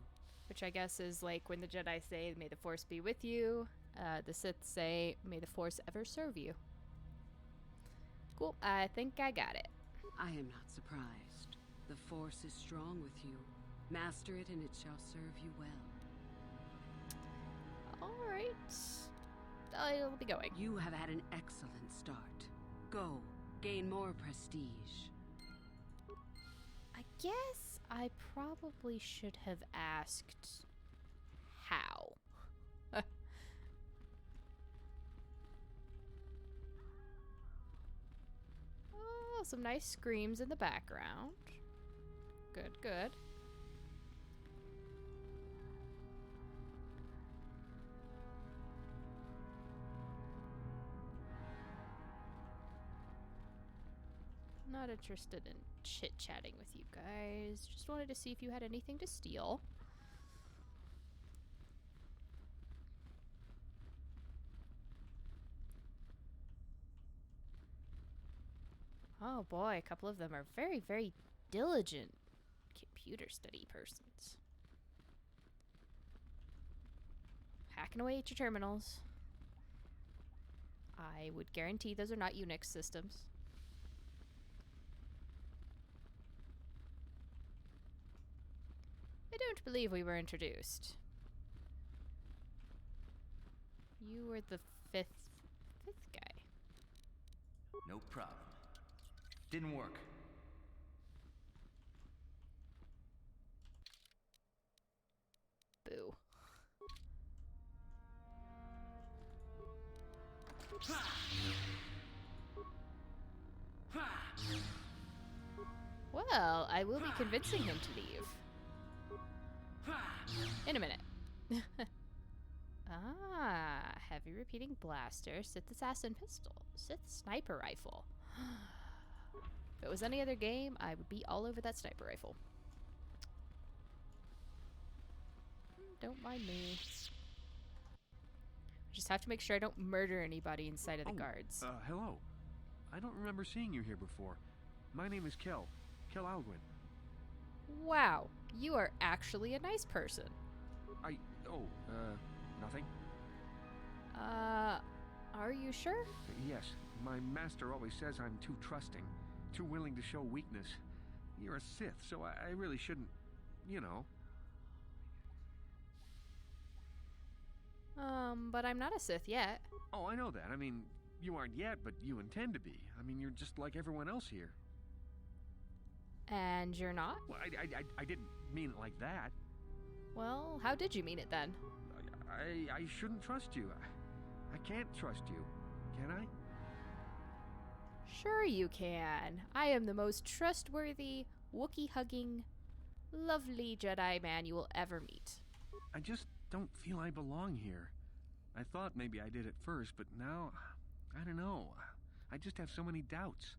Which I guess is like when the Jedi say, may the Force be with you, the Sith say, may the Force ever serve you. Cool, I think I got it. I am not surprised. The Force is strong with you. Master it, and it shall serve you well. Alright. I'll be going. You have had an excellent start. Go, gain more prestige. I guess I probably should have asked how. Oh, some nice screams in the background. Good, good. Not interested in chit-chatting with you guys. Just wanted to see if you had anything to steal. Oh boy, a couple of them are very, very diligent computer study persons. Hacking away at your terminals. I would guarantee those are not Unix systems. I don't believe we were introduced. You were the fifth guy. No problem. Didn't work. Boo. Well, I will be convincing him to leave. In a minute. Ah, heavy repeating blaster, Sith assassin pistol, Sith sniper rifle. If it was any other game, I would be all over that sniper rifle. Don't mind me. Just have to make sure I don't murder anybody inside of the guards. Hello. I don't remember seeing you here before. My name is Kel Algwin. Wow, you are actually a nice person. Nothing? Are you sure? Yes, my master always says I'm too trusting, too willing to show weakness. You're a Sith, so I really shouldn't, you know. But I'm not a Sith yet. Oh, I know that. I mean, you aren't yet, but you intend to be. I mean, you're just like everyone else here. And you're not? Well, I didn't mean it like that. Well, how did you mean it then? I shouldn't trust you. I can't trust you. Can I? Sure you can. I am the most trustworthy, Wookiee-hugging, lovely Jedi man you will ever meet. I just don't feel I belong here. I thought maybe I did at first, but now, I don't know. I just have so many doubts.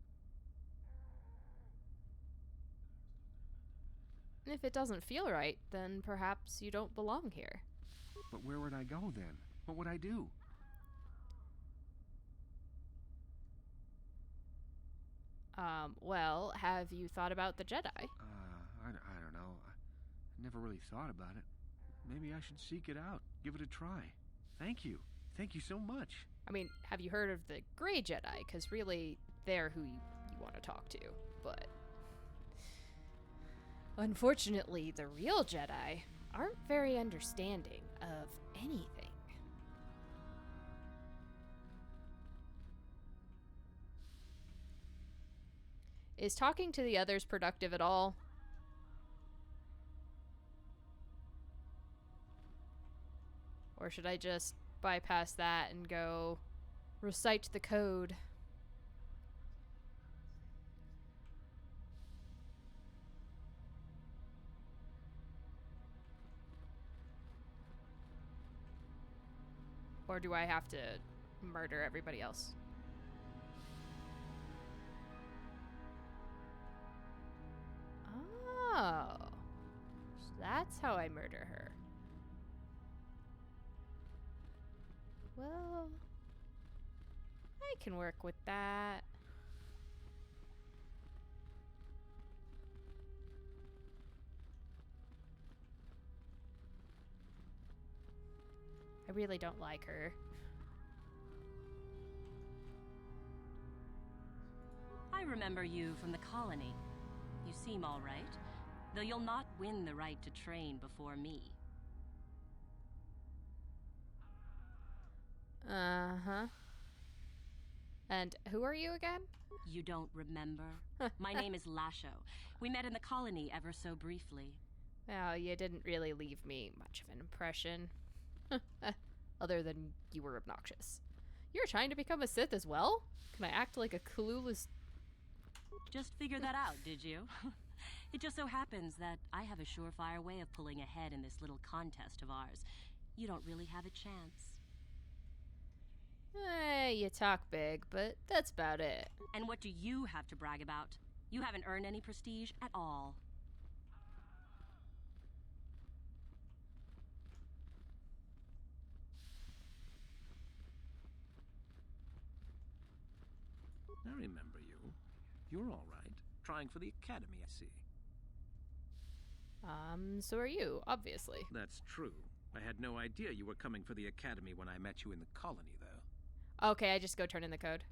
If it doesn't feel right, then perhaps you don't belong here. But where would I go then? What would I do? Well, have you thought about the Jedi? I don't know. I never really thought about it. Maybe I should seek it out, give it a try. Thank you. Thank you so much. I mean, have you heard of the Grey Jedi? Because really, they're who you want to talk to. But unfortunately, the real Jedi aren't very understanding of anything. Is talking to the others productive at all? Or should I just bypass that and go recite the code? Or do I have to murder everybody else? Oh. So that's how I murder her. Well, I can work with that. I really don't like her. I remember you from the colony. You seem all right, though you'll not win the right to train before me. Uh-huh. And who are you again? You don't remember? My name is Lasho. We met in the colony ever so briefly. Well, you didn't really leave me much of an impression. Other than you were obnoxious. You're trying to become a Sith as well? Can I act like a clueless... Just figured that out, did you? It just so happens that I have a surefire way of pulling ahead in this little contest of ours. You don't really have a chance. You talk big, but that's about it. And what do you have to brag about? You haven't earned any prestige at all. I remember you. You're all right. Trying for the academy, I see. So are you, obviously. That's true. I had no idea you were coming for the academy when I met you in the colony, though. Okay, I just go turn in the code.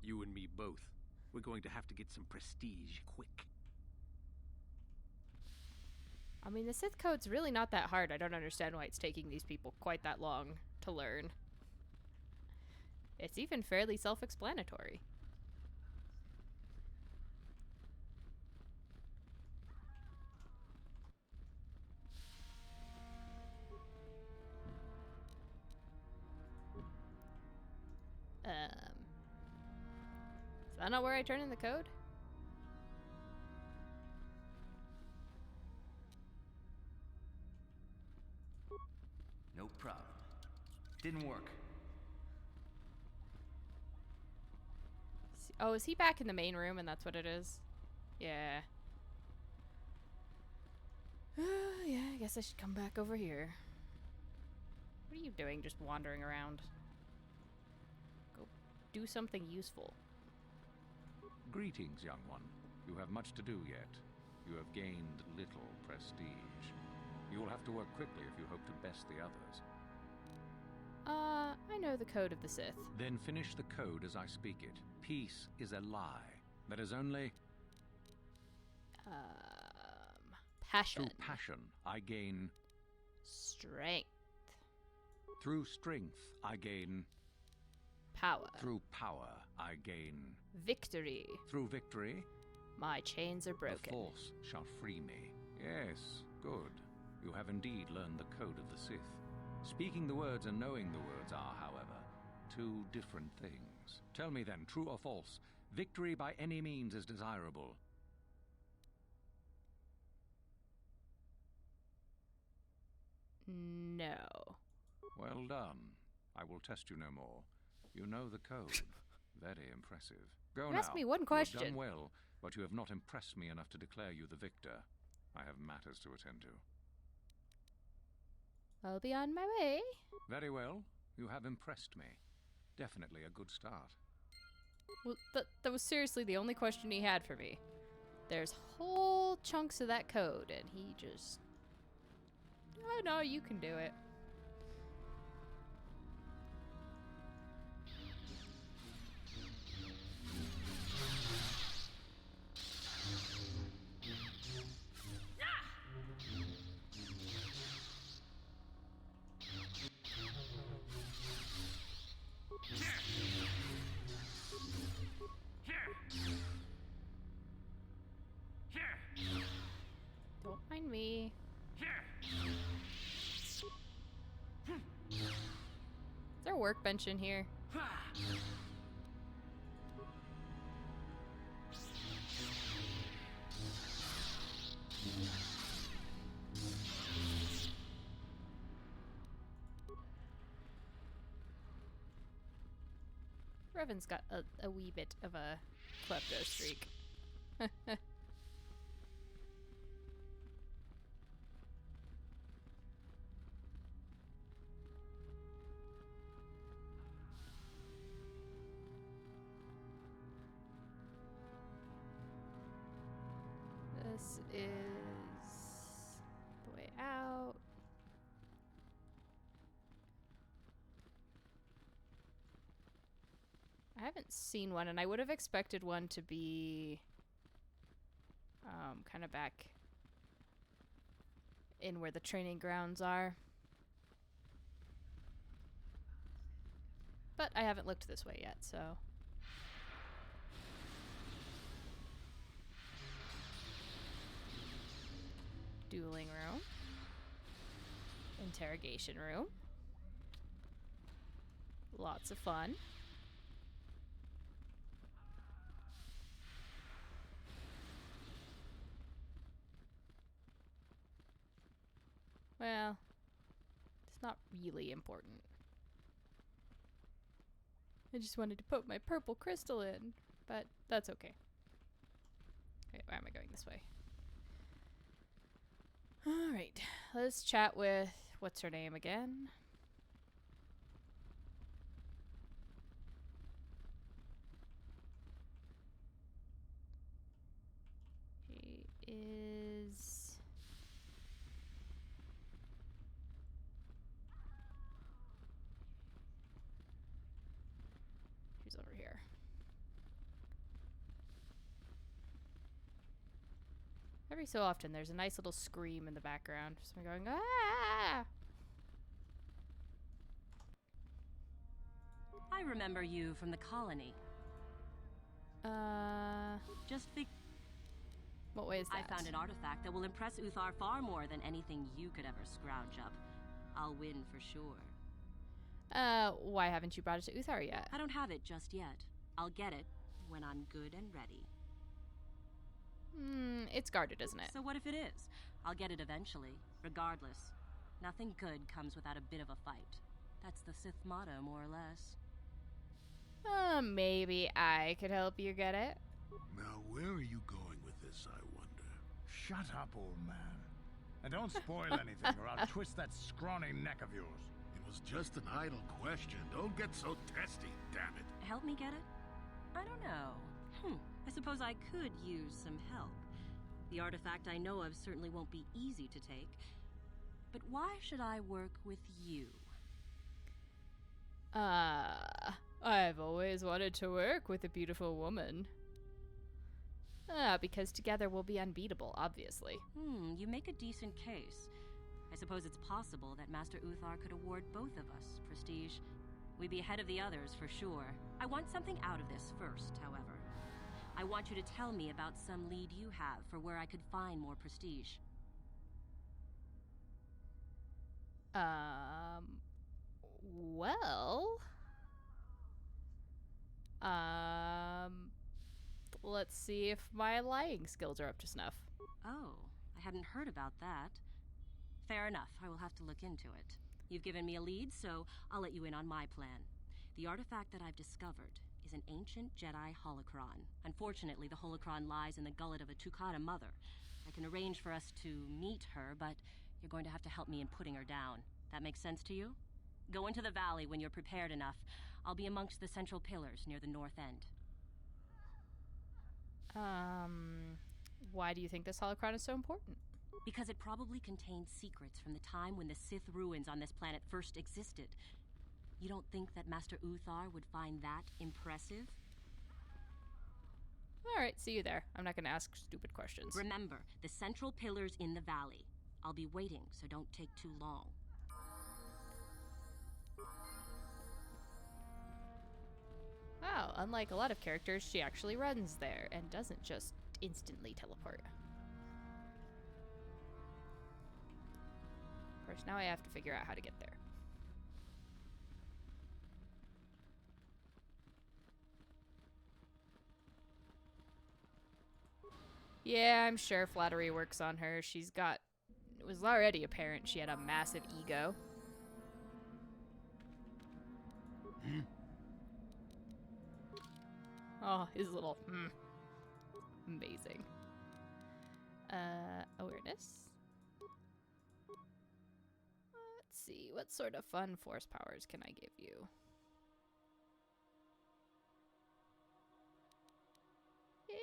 You and me both. We're going to have to get some prestige quick. I mean, the Sith code's really not that hard. I don't understand why it's taking these people quite that long to learn. It's even fairly self-explanatory. Is that not where I turn in the code? No problem. Didn't work. Oh, is he back in the main room and that's what it is? Yeah. Yeah, I guess I should come back over here. What are you doing just wandering around? Go do something useful. Greetings, young one. You have much to do yet. You have gained little prestige. You will have to work quickly if you hope to best the others. I know the code of the Sith. Then finish the code as I speak it. Peace is a lie. That is only... Passion. Through passion, I gain... Strength. Through strength, I gain... Power. Through power, I gain... Victory. Through victory... My chains are broken. The Force shall free me. Yes, good. You have indeed learned the code of the Sith. Speaking the words and knowing the words are, however, two different things. Tell me then, true or false, victory by any means is desirable. No. Well done. I will test you no more. You know the code. Very impressive. Go now. Ask me one question. You have done well, but you have not impressed me enough to declare you the victor. I have matters to attend to. I'll be on my way. Very well. You have impressed me. Definitely a good start. Well, that was seriously the only question he had for me. There's whole chunks of that code, and he just... Oh, no, you can do it. me. Is there a workbench in here? Revan's got a wee bit of a klepto streak. This is the way out. I haven't seen one, and I would have expected one to be kind of back in where the training grounds are. But I haven't looked this way yet, so... Dueling room. Interrogation room. Lots of fun. Well, it's not really important. I just wanted to put my purple crystal in, but that's okay. Okay, why am I going this way? Alright, let's chat with, what's her name again? She is... She's over here. Every so often there's a nice little scream in the background. Just me going, ah! I remember you from the colony. What way is that? I found an artifact that will impress Uthar far more than anything you could ever scrounge up. I'll win for sure. Why haven't you brought it to Uthar yet? I don't have it just yet. I'll get it when I'm good and ready. It's guarded, isn't it? So what if it is? I'll get it eventually, regardless. Nothing good comes without a bit of a fight. That's the Sith motto, more or less. Maybe I could help you get it. Now, where are you going with this, I wonder? Shut up, old man. And don't spoil anything, or I'll twist that scrawny neck of yours. It was just an idle question. Don't get so testy, damn it. Help me get it? I don't know. I suppose I could use some help. The artifact I know of certainly won't be easy to take. But why should I work with you? I've always wanted to work with a beautiful woman. Because together we'll be unbeatable, obviously. You make a decent case. I suppose it's possible that Master Uthar could award both of us prestige. We'd be ahead of the others for sure. I want something out of this first, however. I want you to tell me about some lead you have for where I could find more prestige. Well... let's see if my lying skills are up to snuff. Oh, I hadn't heard about that. Fair enough, I will have to look into it. You've given me a lead, so I'll let you in on my plan. The artifact that I've discovered is an ancient Jedi holocron. Unfortunately, the holocron lies in the gullet of a Tukata mother. I can arrange for us to meet her, but you're going to have to help me in putting her down. That makes sense to you? Go into the valley when you're prepared enough. I'll be amongst the central pillars near the north end. Why do you think this holocron is so important? Because it probably contains secrets from the time when the Sith ruins on this planet first existed. You don't think that Master Uthar would find that impressive? Alright, see you there. I'm not going to ask stupid questions. Remember, the central pillars in the valley. I'll be waiting, so don't take too long. Wow, unlike a lot of characters, she actually runs there and doesn't just instantly teleport. course, now I have to figure out how to get there. Yeah, I'm sure flattery works on her. She's got... It was already apparent she had a massive ego. Oh, his little... Amazing. Awareness. Let's see, what sort of fun force powers can I give you? Yeah.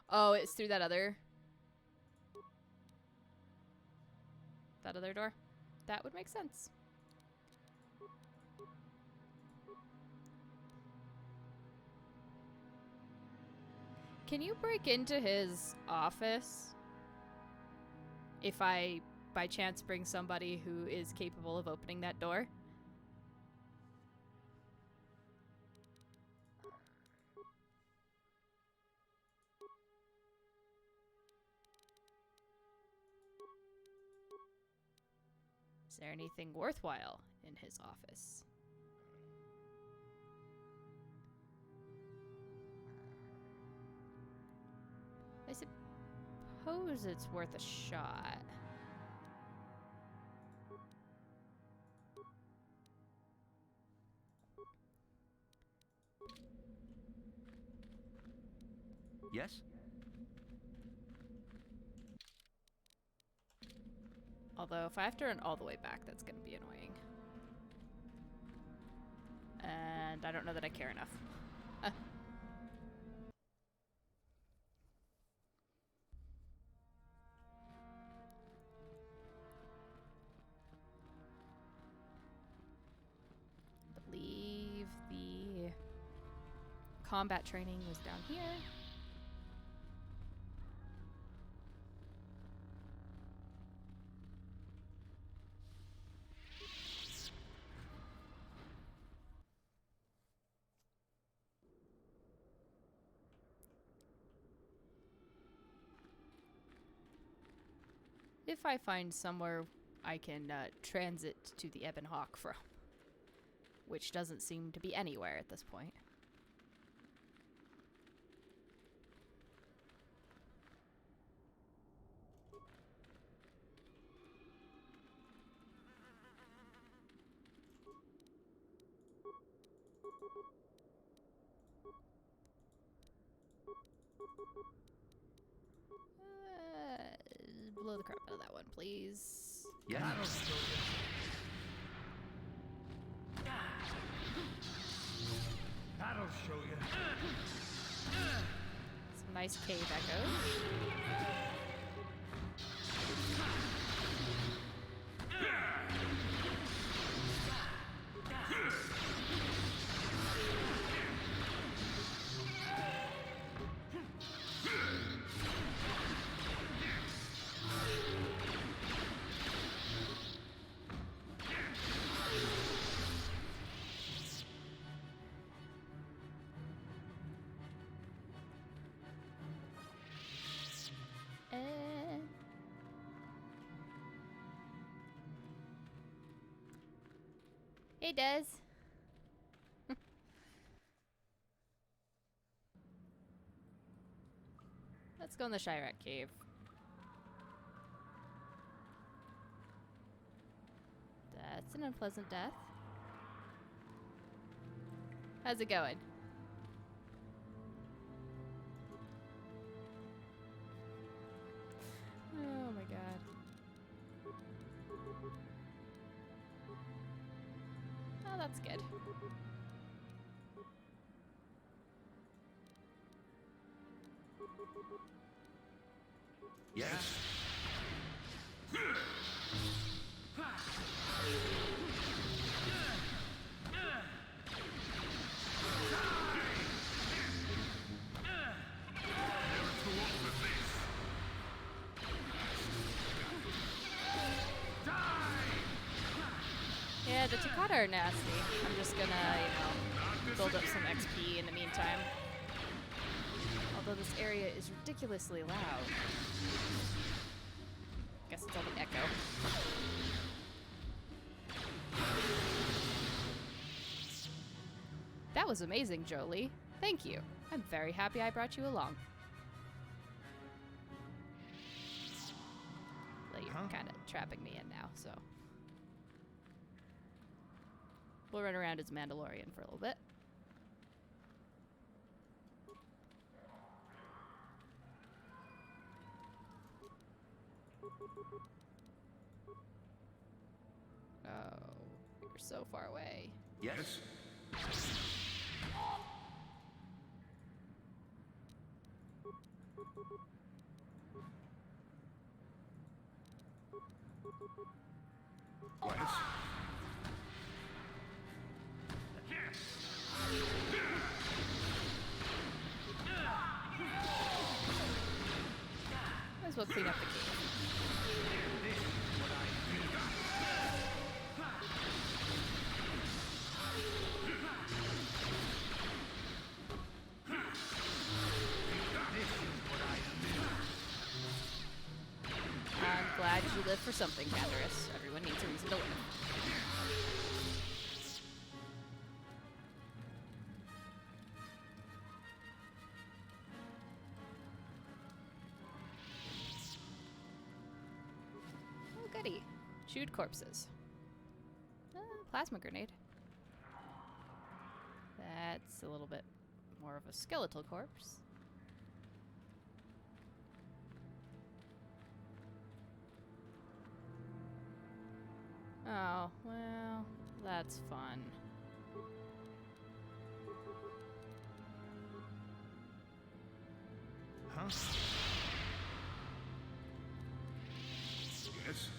Oh, it's through that other door? That would make sense. Can you break into his office if I, by chance, bring somebody who is capable of opening that door? Is there anything worthwhile in his office? I suppose it's worth a shot. Yes? Although, if I have to run all the way back, that's going to be annoying. And I don't know that I care enough. I believe the combat training was down here. If I find somewhere I can transit to the Ebon Hawk from, which doesn't seem to be anywhere at this point. Blow the crap out of that one, please. Yeah. That'll show you. Some nice cave echoes. Hey, Des. Let's go in the Chirac Cave. That's an unpleasant death. How's it going? Oh my god. Oh, that's good. Yes. Yeah, the Takata are nasty. I'm just gonna, build up some XP in the meantime. Although though this area is ridiculously loud. Guess it's all the echo. That was amazing, Jolie. Thank you. I'm very happy I brought you along. Well, you're kind of trapping me in now, so. We'll run around as Mandalorian for a little bit. Oh, you're so far away. Yes? Yes? Might as well clean up the cave. I'm glad you live for something, Candaris. Everyone needs a reason to live. Oh, goody. Chewed corpses. Plasma grenade. That's a little bit more of a skeletal corpse. Oh, well, that's fun. Huh? Yes?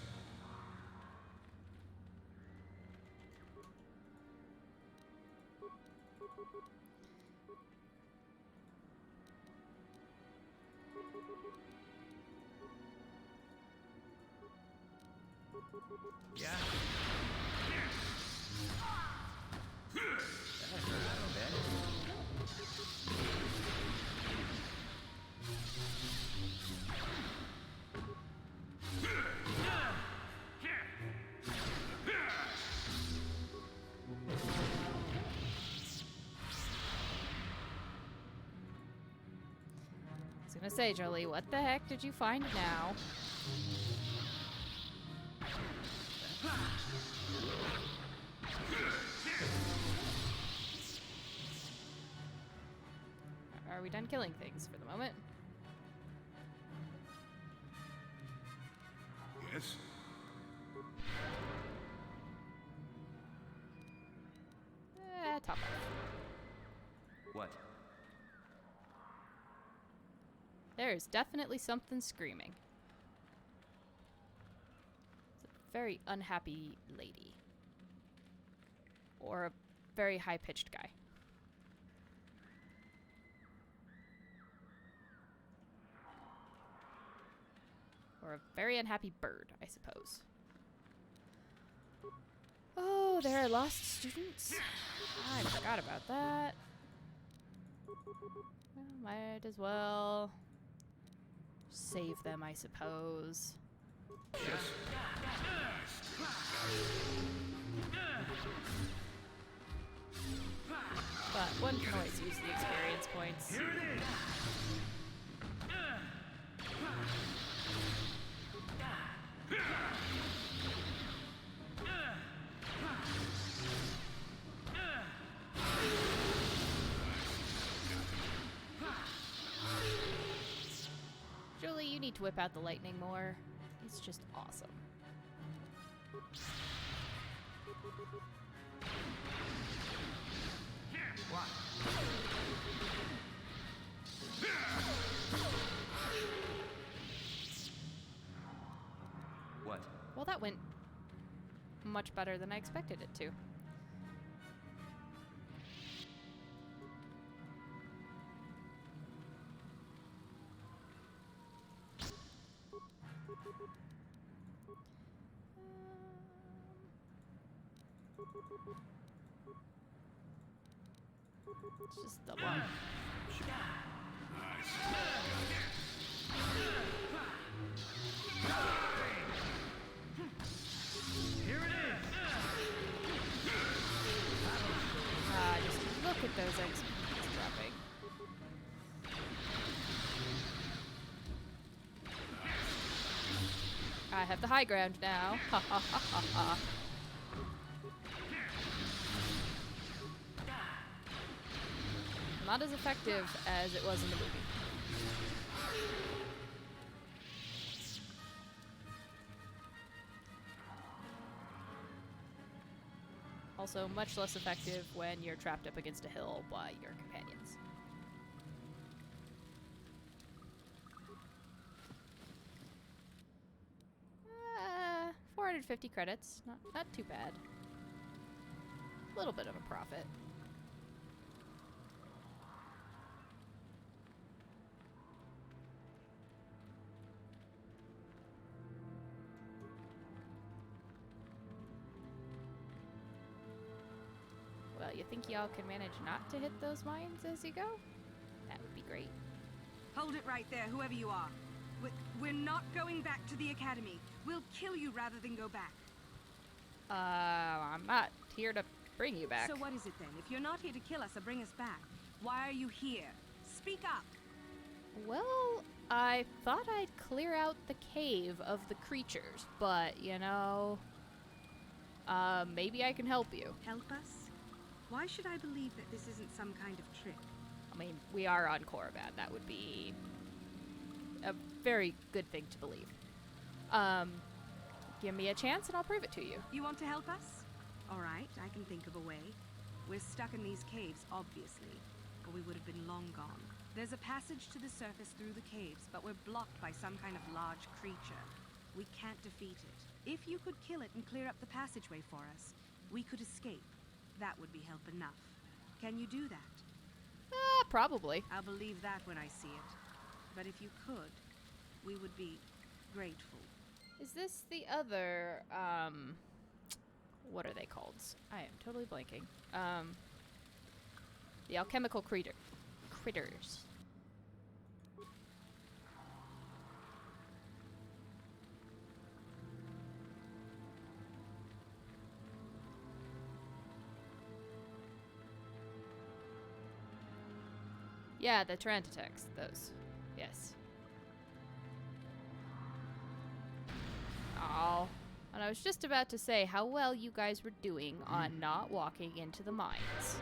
Yeah. I was gonna say, Jolie, what the heck did you find now? Are we done killing things for the moment? Yes? Top off. What? There's definitely something screaming. It's a very unhappy lady. Or a very high-pitched guy. Or a very unhappy bird, I suppose. Oh, there are lost students. I forgot about that. Well, might as well save them, I suppose. Yes? But one can always use the experience points. Here it is. Julie, you need to whip out the lightning more. It's just awesome. What? What? Well, that went much better than I expected it to. It's just double. Nice. have the high ground now. Ha ha ha ha ha. Not as effective as it was in the movie. Also, much less effective when you're trapped up against a hill by your companions. 450 credits. Not too bad. A little bit of a profit. Well, you think y'all can manage not to hit those mines as you go? That would be great. Hold it right there, whoever you are. We're not going back to the academy. We'll kill you rather than go back. I'm not here to bring you back. So what is it then? If you're not here to kill us or bring us back, why are you here? Speak up! Well, I thought I'd clear out the cave of the creatures, but, you know... maybe I can help you. Help us? Why should I believe that this isn't some kind of trick? I mean, we are on Korriban. That would be a very good thing to believe. Give me a chance and I'll prove it to you. You want to help us? Alright, I can think of a way. We're stuck in these caves, obviously, or we would have been long gone. There's a passage to the surface through the caves, but we're blocked by some kind of large creature. We can't defeat it. If you could kill it and clear up the passageway for us, we could escape. That would be help enough. Can you do that? Probably. I'll believe that when I see it. But if you could, we would be grateful. Is this the other, what are they called? I am totally blanking. The alchemical critters. Yeah, the Tarantatex, those. Yes. Oh, and I was just about to say how well you guys were doing on not walking into the mines.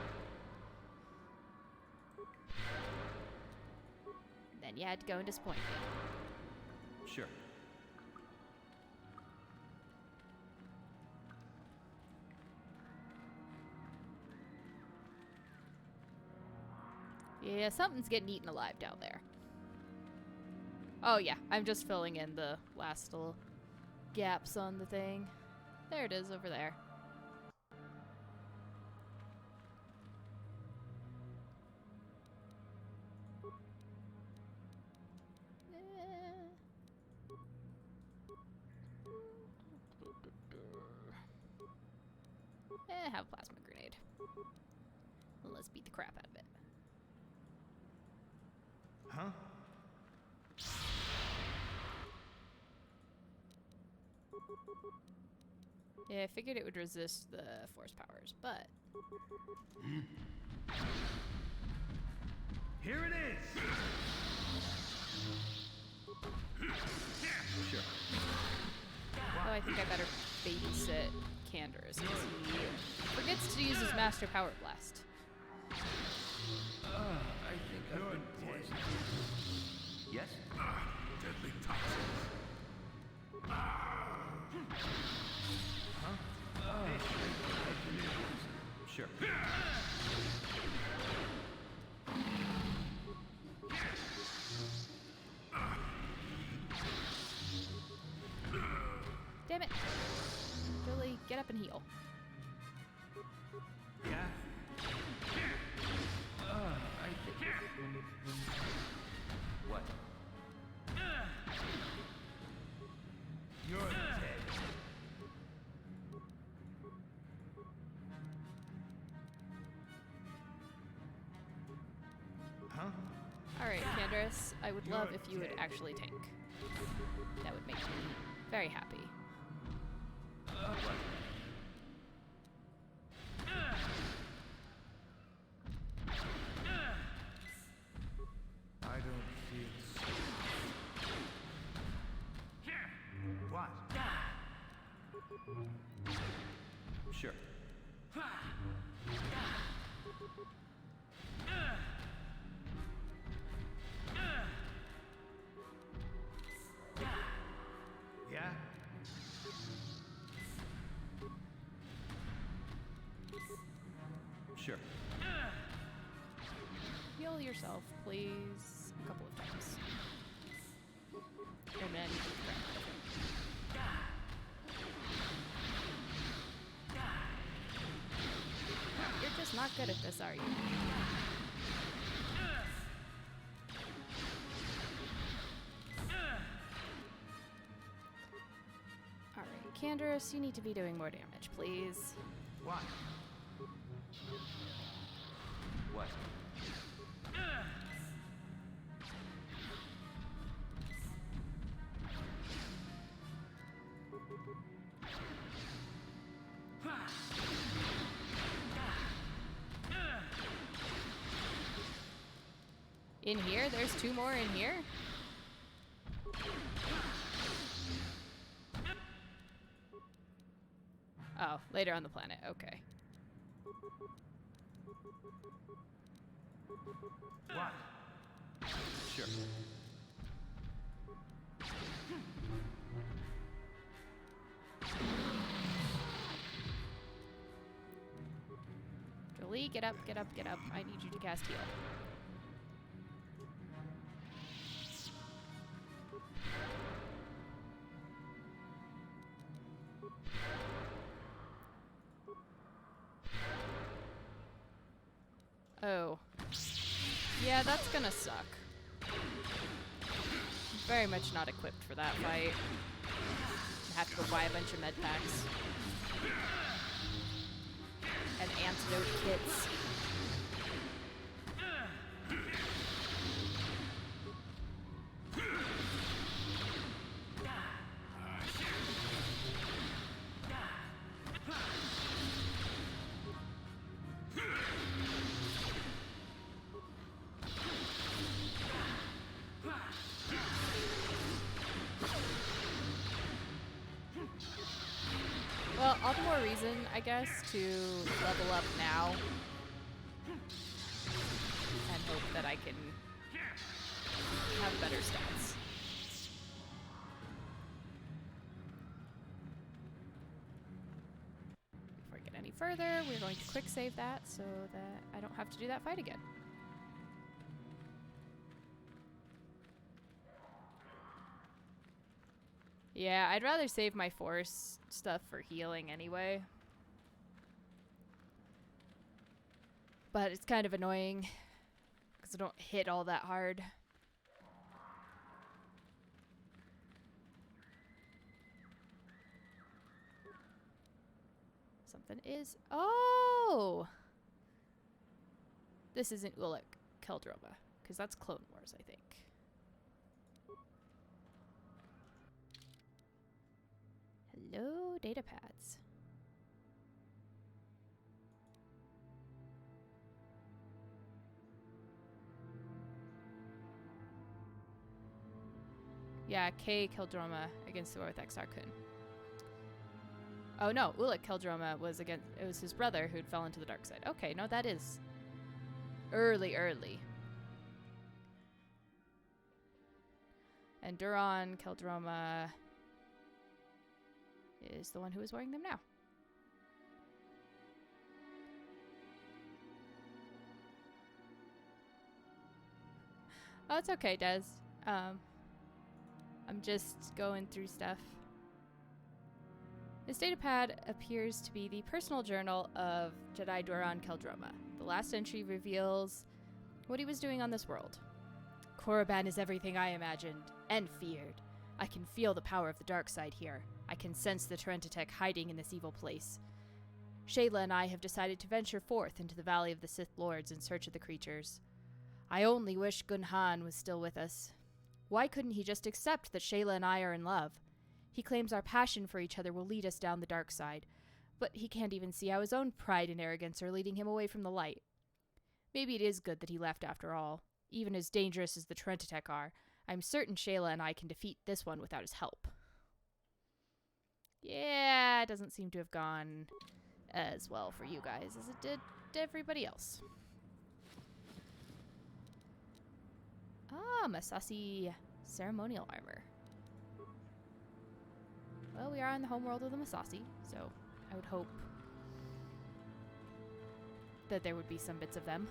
Then you had to go and disappoint me. Sure. Yeah, something's getting eaten alive down there. Oh yeah, I'm just filling in the last little gaps on the thing. There it is over there. Have a plasma grenade. Let's beat the crap out of it. Huh? Yeah, I figured it would resist the force powers, but... Here it is! Sure. Oh, I think I better babysit Canderous, because he forgets to use his Master Power Blast. I think I've been poisoned. Yes? Deadly toxins. Sure. Damn it. Really, get up and heal. Yeah? I think... What? You're dead. Huh? Alright, Canderous, I would love if you would actually tank. That would make me very happy. I don't feel safe. What? Sure. Yeah? Sure. Heal yourself, please. A couple of times. And then you're just not good at this, are you? Alright, Candaris, you need to be doing more damage, please. What? What? In here? There's two more in here? Oh, later on the planet. Okay. What? Sure. Jolie, get up, get up, get up. I need you to cast heal. Oh. Yeah, that's gonna suck. Very much not equipped for that fight. I have to go buy a bunch of med packs. And antidote kits. Well, all the more reason, I guess, to level up now. And hope that I can have better stats. Before I get any further, we're going to quick save that so that I don't have to do that fight again. Yeah, I'd rather save my force stuff for healing anyway. But it's kind of annoying because I don't hit all that hard. Something is... Oh! This isn't Ulick Keldroma, because that's Clone Wars, I think. Hello, data pads. Yeah, K Keldroma against the war with Exar Kun. Oh no, Ulick Keldroma was against, it was his brother who'd fell into the dark side. Okay, no, that is early. And Duran Keldroma is the one who is wearing them now. Oh, it's okay, Des. I'm just going through stuff. This datapad appears to be the personal journal of Jedi Duran Keldroma. The last entry reveals what he was doing on this world. Korriban is everything I imagined and feared. I can feel the power of the dark side here. I can sense the Terentatek hiding in this evil place. Shayla and I have decided to venture forth into the Valley of the Sith Lords in search of the creatures. I only wish Gunhan was still with us. Why couldn't he just accept that Shayla and I are in love? He claims our passion for each other will lead us down the dark side, but he can't even see how his own pride and arrogance are leading him away from the light. Maybe it is good that he left after all. Even as dangerous as the Terentatek are, I'm certain Shayla and I can defeat this one without his help. Yeah, it doesn't seem to have gone as well for you guys as it did to everybody else. Ah, Masashi ceremonial armor. Well, we are in the homeworld of the Masashi, so I would hope that there would be some bits of them.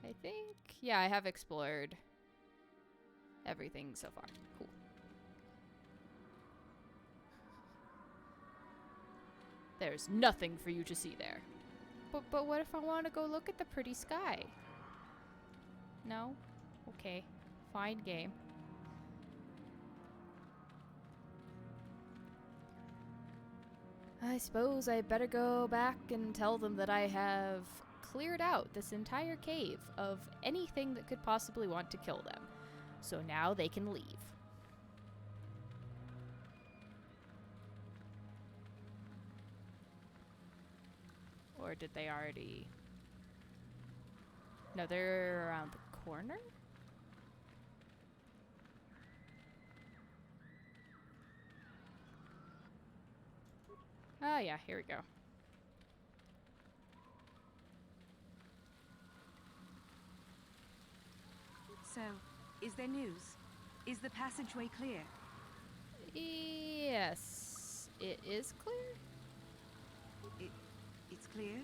I think, yeah, I have explored everything so far. Cool. There's nothing for you to see there. But what if I want to go look at the pretty sky? No? Okay. Fine game. I suppose I better go back and tell them that I have cleared out this entire cave of anything that could possibly want to kill them. So now they can leave. Or did they already... No, they're around the corner? Oh yeah, here we go. So, is there news? Is the passageway clear? Yes, it is clear. It's clear?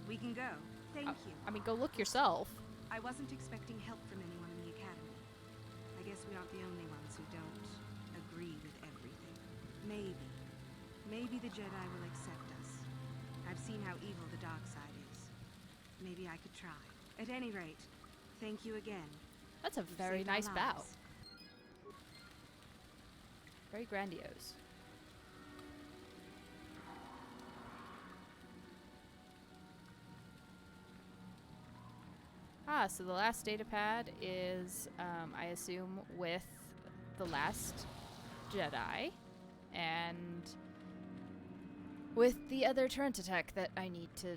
We can go. Thank you. I mean, go look yourself. I wasn't expecting help from anyone in the academy. I guess we aren't the only ones who don't agree with everything. Maybe the Jedi will accept us. I've seen how evil the dark side is. Maybe I could try. At any rate, thank you again. That's a very nice bow. Very grandiose. Ah, so the last data pad is, I assume, with the last Jedi, and with the other turret attack that I need to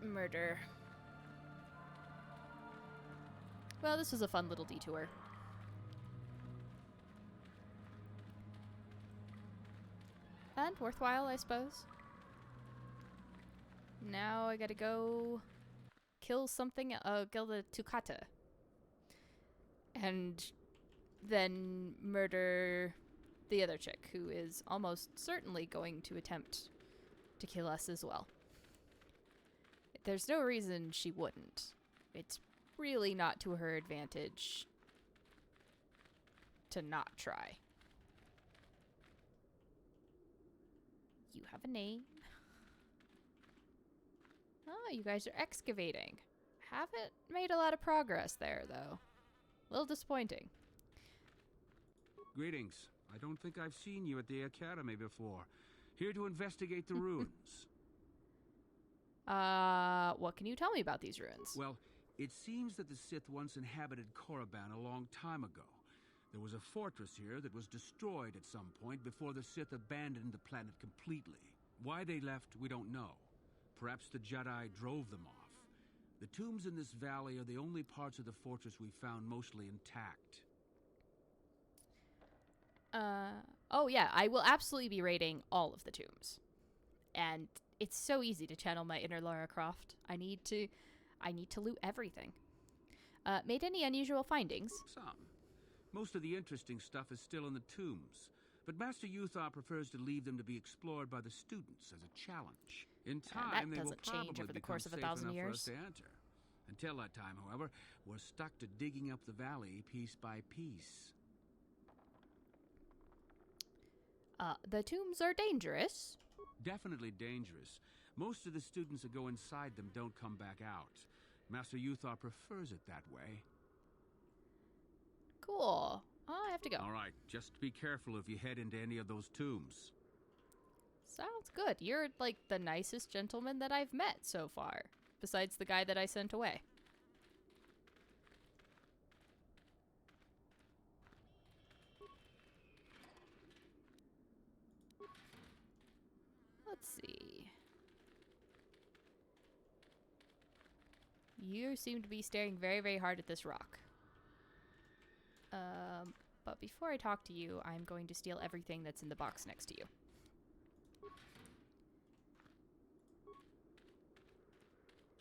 murder. Well, this was a fun little detour. And worthwhile, I suppose. Now I gotta go kill something, kill the Tukata. And then murder the other chick, who is almost certainly going to attempt to kill us as well. There's no reason she wouldn't. It's really not to her advantage to not try. You have a name. Oh, you guys are excavating. Haven't made a lot of progress there, though. A little disappointing. Greetings. I don't think I've seen you at the Academy before. Here to investigate the ruins. What can you tell me about these ruins? Well, it seems that the Sith once inhabited Korriban a long time ago. There was a fortress here that was destroyed at some point before the Sith abandoned the planet completely. Why they left, we don't know. Perhaps the Jedi drove them off. The tombs in this valley are the only parts of the fortress we found mostly intact. Oh yeah, I will absolutely be raiding all of the tombs. And it's so easy to channel my inner Lara Croft. I need to loot everything. Made any unusual findings? Some. Most of the interesting stuff is still in the tombs, but Master Yuthar prefers to leave them to be explored by the students as a challenge. In time, they will change over the course of 1,000 years. For us to enter. Until that time, however, we're stuck to digging up the valley piece by piece. The tombs are dangerous. Definitely dangerous. Most of the students that go inside them don't come back out. Master Yuthar prefers it that way. Cool. I have to go. All right, just be careful if you head into any of those tombs. Sounds good. You're, like, the nicest gentleman that I've met so far, besides the guy that I sent away. Let's see. You seem to be staring very, very hard at this rock. But before I talk to you, I'm going to steal everything that's in the box next to you.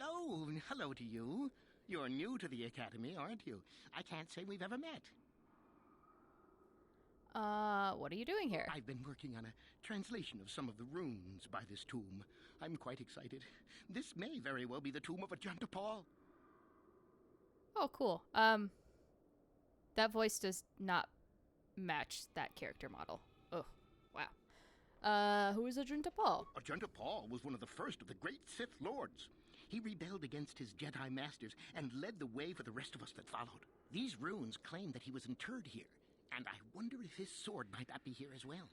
Oh, hello to you. You're new to the Academy, aren't you? I can't say we've ever met. What are you doing here? I've been working on a translation of some of the runes by this tomb. I'm quite excited. This may very well be the tomb of a Paul. Oh, cool. That voice does not match that character model. Oh, wow. Who is Ajunta Paul? Ajunta Paul was one of the first of the great Sith Lords. He rebelled against his Jedi masters and led the way for the rest of us that followed. These runes claim that he was interred here, and I wonder if his sword might not be here as well.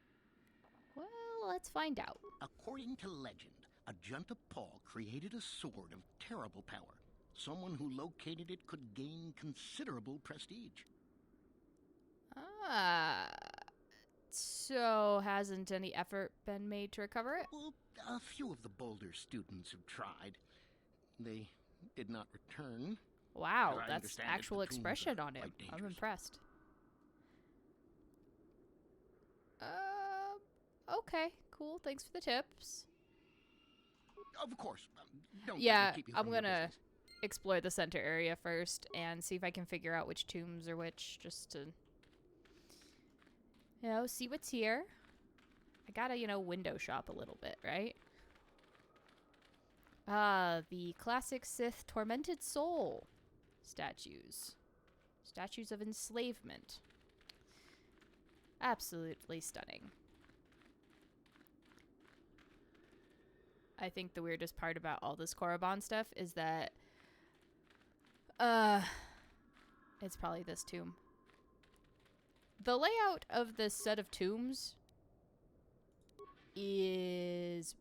Well, let's find out. According to legend, Ajunta Paul created a sword of terrible power. Someone who located it could gain considerable prestige. So hasn't any effort been made to recover it? Well, a few of the bolder students have tried. They did not return. Wow, that's actual expression on it. I'm impressed. Okay, cool. Thanks for the tips. Of course. Yeah, I'm gonna explore the center area first and see if I can figure out which tombs are which, just to, see what's here. I gotta, window shop a little bit, right? The classic Sith Tormented Soul statues. Statues of enslavement. Absolutely stunning. I think the weirdest part about all this Korriban stuff is that it's probably this tomb. The layout of this set of tombs is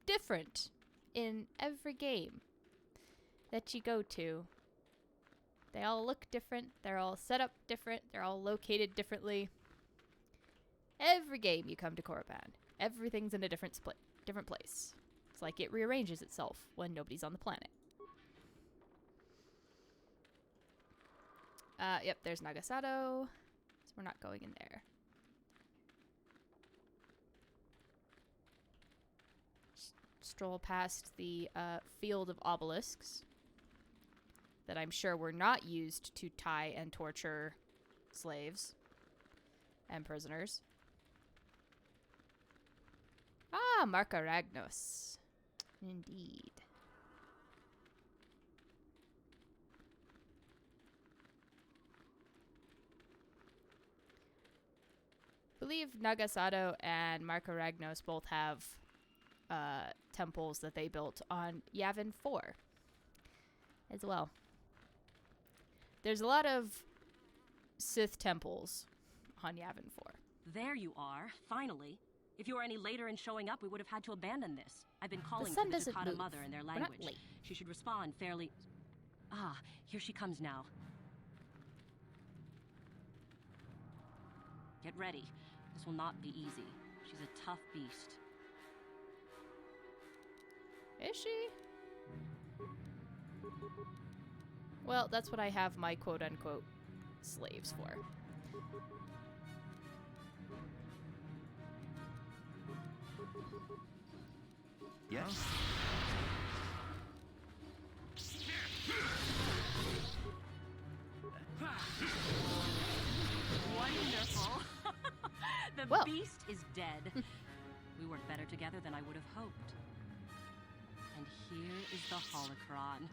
different in every game that you go to. They all look different, they're all set up different, they're all located differently. Every game you come to Korriban, everything's in a different place. It's like it rearranges itself when nobody's on the planet. Yep, there's Nagasato, so we're not going in there. Stroll past the field of obelisks that I'm sure were not used to tie and torture slaves and prisoners. Ah, Marca Ragnos. Indeed. I believe Nagasato and Marca Ragnos both have temples that they built on Yavin 4 as well. There's a lot of Sith temples on Yavin 4. There you are, finally. If you were any later in showing up, we would have had to abandon this. I've been calling for the Takata mother in their language. She should respond fairly... Ah, here she comes now. Get ready. This will not be easy. She's a tough beast. Is she? Well, that's what I have my quote-unquote slaves for. Yes? Wonderful. The beast is dead. We work better together than I would have hoped. And here is the holocron.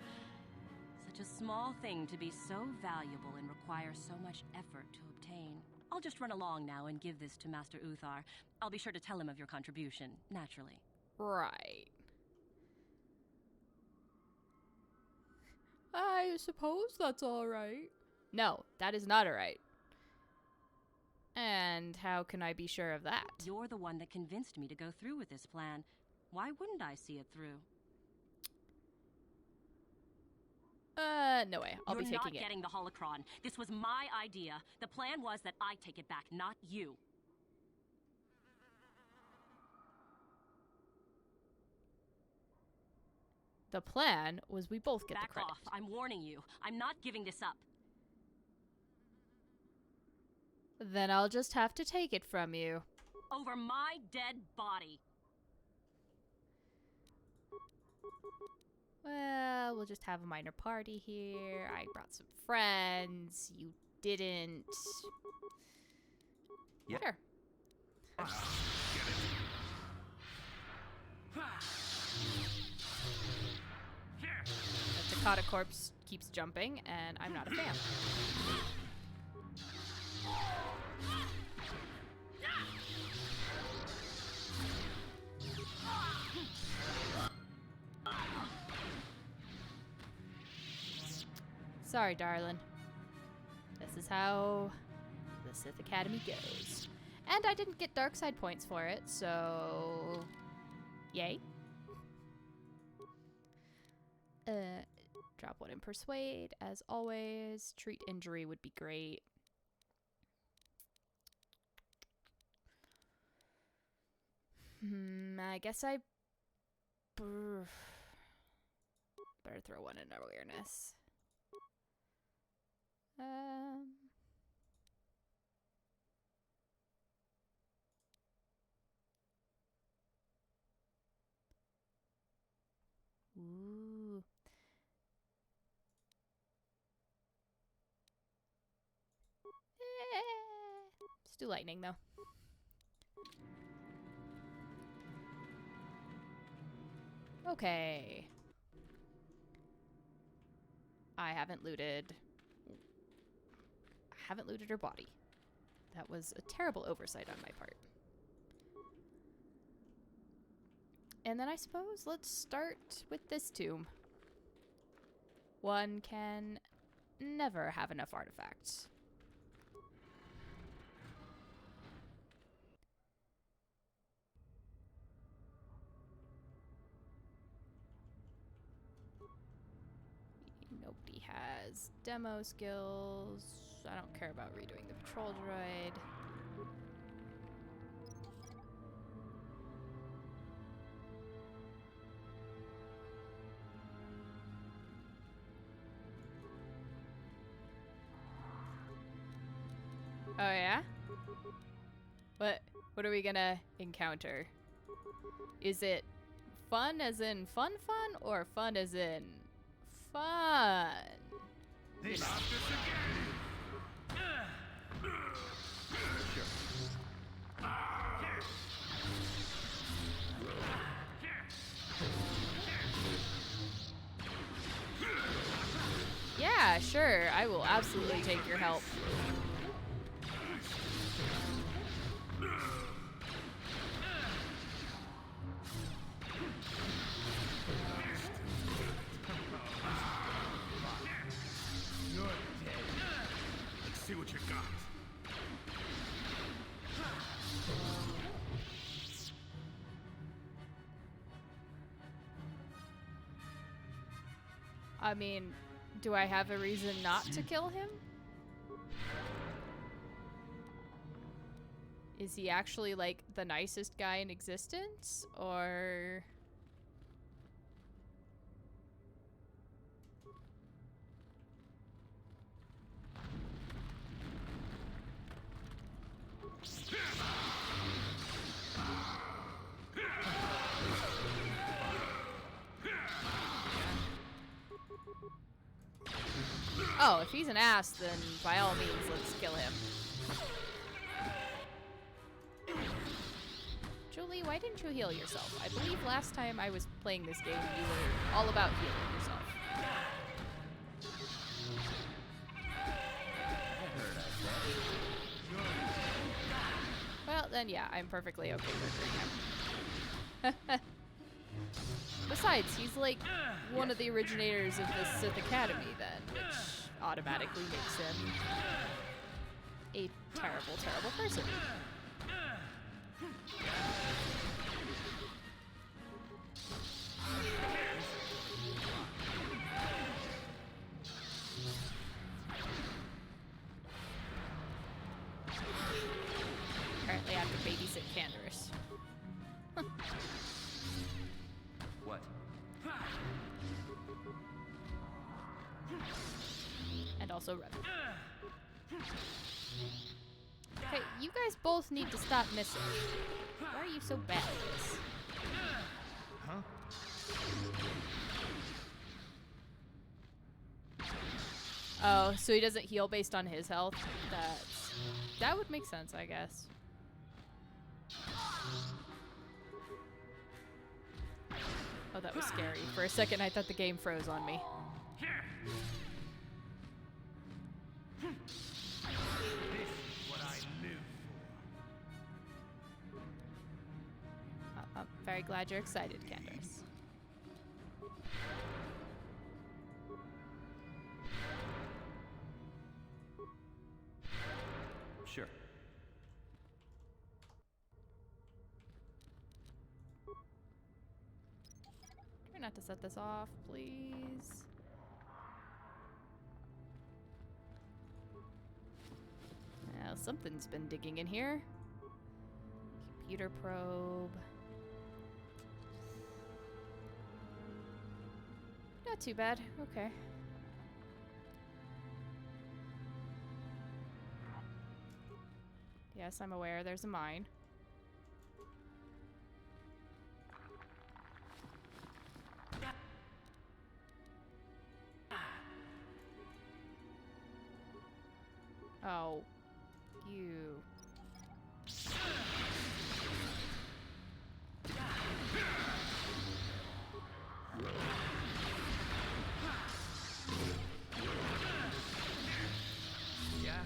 Such a small thing to be so valuable and require so much effort to obtain. I'll just run along now and give this to Master Uthar. I'll be sure to tell him of your contribution, naturally. Right. I suppose that's alright. No, that is not alright. And how can I be sure of that? You're the one that convinced me to go through with this plan. Why wouldn't I see it through? No way. I'll be taking it. You're not getting the holocron. This was my idea. The plan was that I take it back, not you. The plan was we both get the credit. Back off. I'm warning you. I'm not giving this up. Then I'll just have to take it from you. Over my dead body. Well, we'll just have a minor party here. I brought some friends. You didn't. Yep. Sure. The Takata corpse keeps jumping, and I'm not a fan. Sorry, darling. This is how the Sith Academy goes. And I didn't get dark side points for it, so yay. Drop one in Persuade, as always. Treat injury would be great. I guess I better throw one in awareness. Ooh. Let's do lightning, though. Okay. I haven't looted her body. That was a terrible oversight on my part. And then I suppose let's start with this tomb. One can never have enough artifacts. Nobody has demo skills. I don't care about redoing the patrol droid. Oh yeah? What are we gonna encounter? Is it fun as in fun or fun as in fun? They stopped us again. Yeah, sure. I will absolutely take your help. See what you got. I mean, do I have a reason not to kill him? Is he actually, like, the nicest guy in existence? Or... Oh, if he's an ass, then by all means, let's kill him. Julie, why didn't you heal yourself? I believe last time I was playing this game, you were all about healing yourself. Well, then yeah, I'm perfectly okay murdering him. Besides, he's like one of the originators of the Sith Academy then, which automatically makes him a terrible, terrible person. Apparently I have to babysit Canderous. What? also run. Okay, you guys both need to stop missing. Why are you so bad at this? Huh? Oh, so he doesn't heal based on his health? That would make sense, I guess. Oh, that was scary. For a second, I thought the game froze on me. What I live I'm very glad you're excited, Candace. Sure. Try not to set this off, please. Well, something's been digging in here. Computer probe. Not too bad. Okay. Yes, I'm aware there's a mine. Oh, you. Yeah.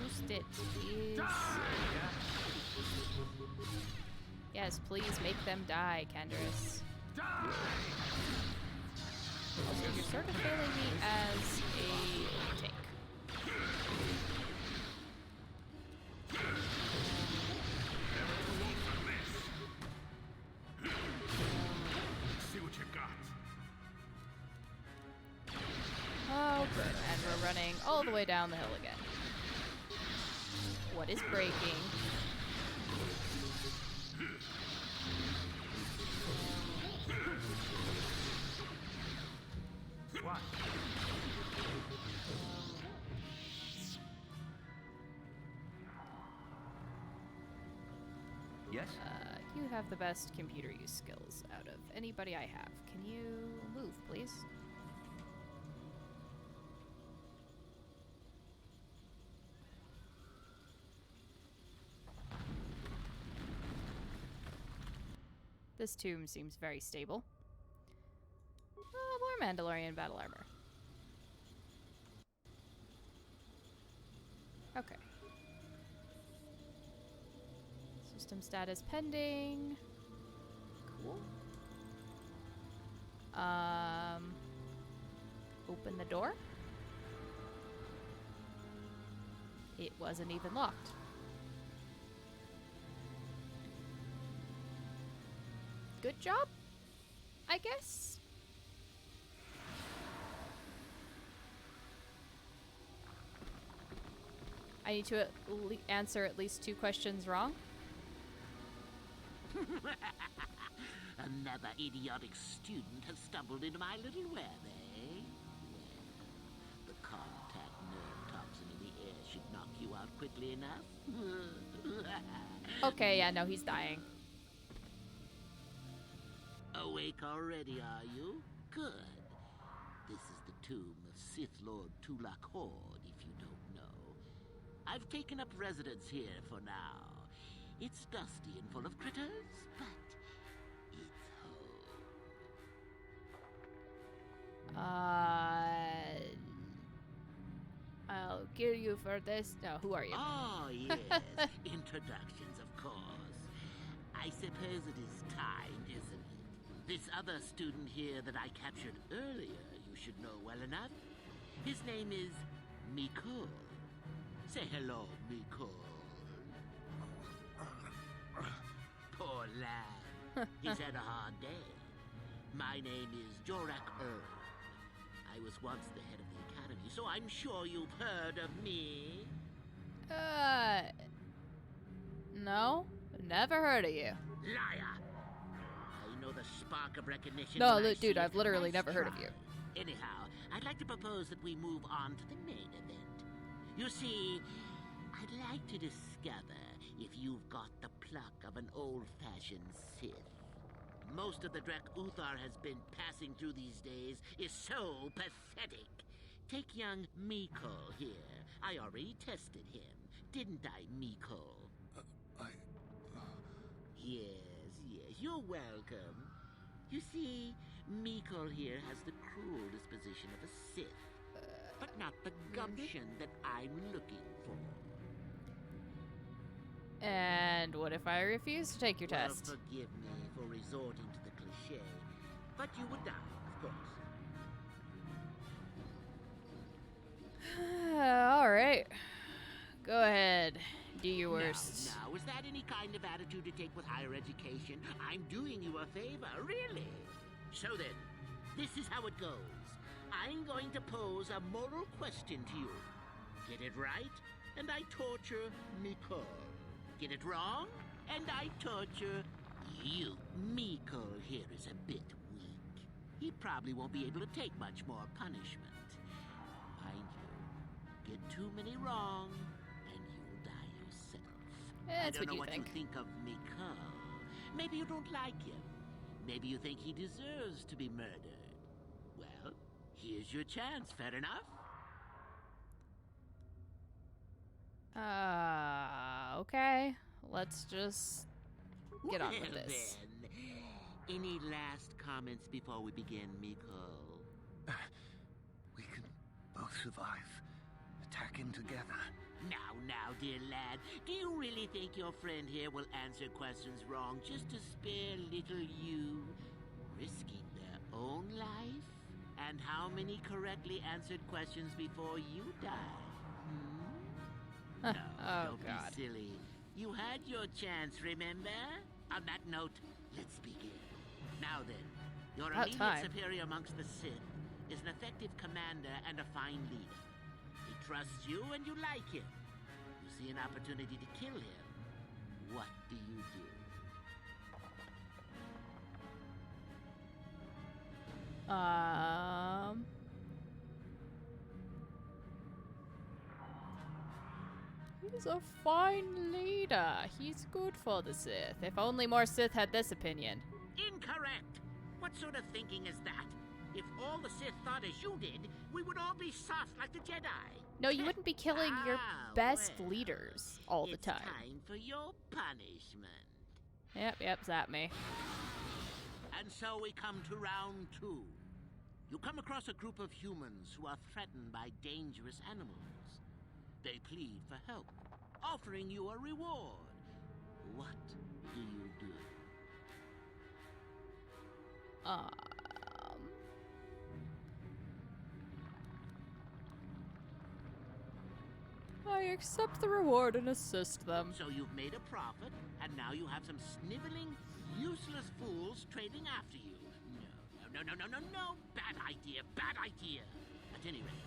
Boost it, please. Yes, please make them die, Candace. Also, you're sort of failing me as a tank. See what you got. Oh, good. And we're running all the way down the hill again. What is breaking? What? Yes? You have the best computer use skills out of anybody I have. Can you move, please? This tomb seems very stable. Oh, more Mandalorian battle armor. Okay. System status pending. Cool. Open the door. It wasn't even locked. Good job, I guess. I need to answer at least 2 questions wrong. Another idiotic student has stumbled into my little web, eh? Well, the contact nerve toxin in the air should knock you out quickly enough. Okay, yeah, no, he's dying. Awake already, are you? Good. This is the tomb of Sith Lord Tulak Horde, if you don't know. I've taken up residence here for now. It's dusty and full of critters, but it's home. I'll kill you for this. No, who are you? Oh, yes. Introductions, of course. I suppose it is time, isn't it? This other student here that I captured earlier, you should know well enough. His name is Mikul. Say hello, Mikul. Poor lad. He's had a hard day. My name is Jorak Earl. I was once the head of the academy, so I'm sure you've heard of me. No. Never heard of you. Liar! I know the spark of recognition. No, when I dude, see I've it. literally Nice never heard of try. you. Anyhow, I'd like to propose that we move on to the main event. You see, I'd like to discover if you've got the pluck of an old-fashioned Sith. Most of the Drek Uthar has been passing through these days is so pathetic. Take young Mikol here. I already tested him, didn't I, Mikol? Yes, you're welcome. You see, Mikol here has the cruel disposition of a Sith, but not the gumption that I'm looking for. And what if I refuse to take your test? Well, forgive me for resorting to the cliché, but you would die, of course. Alright. Go ahead. Do your worst. Now, is that any kind of attitude to take with higher education? I'm doing you a favor, really. So then, this is how it goes. I'm going to pose a moral question to you. Get it right, and I torture Mikol. Get it wrong, and I torture you. Mikol here is a bit weak. He probably won't be able to take much more punishment. Mind you, get too many wrong, and you'll die yourself. That's I don't know what you think. you think of Mikol. Maybe you don't like him. Maybe you think he deserves to be murdered. Well, here's your chance, fair enough? Okay. Let's just get on with this. Then, any last comments before we begin, Mikol? We can both survive. Attacking together. Now, dear lad, do you really think your friend here will answer questions wrong just to spare little you, risking their own life? And how many correctly answered questions before you die? No, don't be silly. You had your chance, remember? On that note, let's begin. Now then, your immediate superior amongst the Sith is an effective commander and a fine leader. He trusts you and you like him. You see an opportunity to kill him. What do you do? He's a fine leader. He's good for the Sith. If only more Sith had this opinion. Incorrect! What sort of thinking is that? If all the Sith thought as you did, we would all be soft like the Jedi. No, you wouldn't be killing your best leaders all the time. It's time for your punishment. Yep, zap me. And so we come to round 2. You come across a group of humans who are threatened by dangerous animals. They plead for help, offering you a reward. What do you do? I accept the reward and assist them. So you've made a profit, and now you have some sniveling, useless fools trading after you. No. Bad idea. At any rate,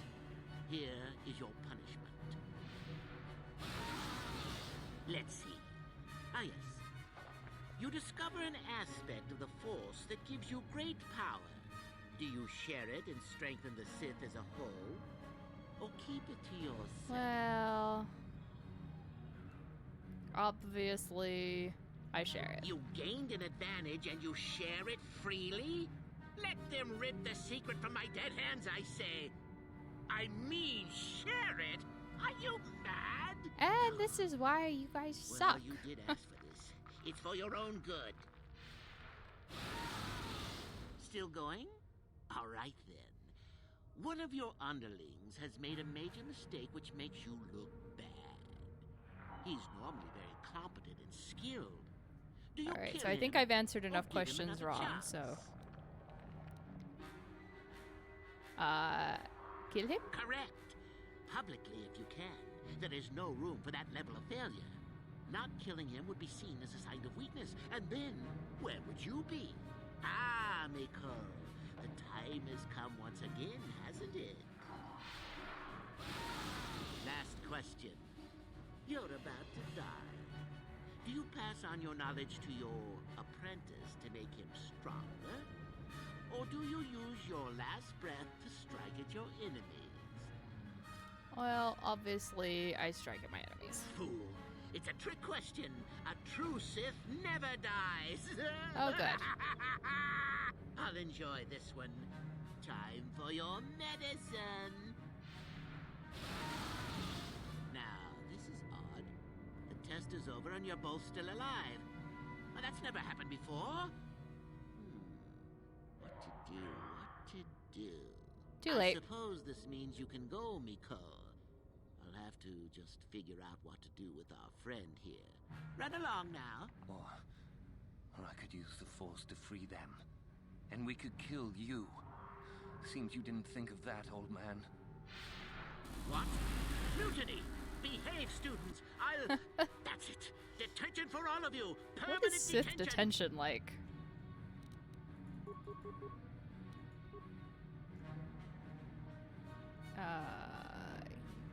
here is your punishment. Let's see. Yes. You discover an aspect of the Force that gives you great power. Do you share it and strengthen the Sith as a whole? Or keep it to yourself? Well, obviously, I share it. You gained an advantage and you share it freely? Let them rip the secret from my dead hands, I say. I mean, share it? Are you mad? And this is why you guys suck. Well, you did ask for this. It's for your own good. Still going? All right, then. One of your underlings has made a major mistake which makes you look bad. He's normally very competent and skilled. Do you Alright, kill so I think him I've answered or enough give him questions another wrong, chance? so... kill him? Correct. Publicly, if you can. There is no room for that level of failure. Not killing him would be seen as a sign of weakness. And then, where would you be? Ah, Mikol. The time has come once again, hasn't it? Last question. You're about to die. Do you pass on your knowledge to your apprentice? apprentice to make him stronger? Or do you use your last breath to strike at your enemies? Well, obviously, I strike at my enemies. Fool. It's a trick question. A true Sith never dies. Oh, good. I'll enjoy this one. Time for your medicine. Now, this is odd. The test is over and you're both still alive. Well, that's never happened before. What to do? Too late. I suppose this means you can go, Miko. I'll have to just figure out what to do with our friend here. Run along now. Or I could use the Force to free them. And we could kill you. Seems you didn't think of that, old man. What? Mutiny! Behave, students! I'll... That's it! Detention for all of you! Permanent What is Sith detention like?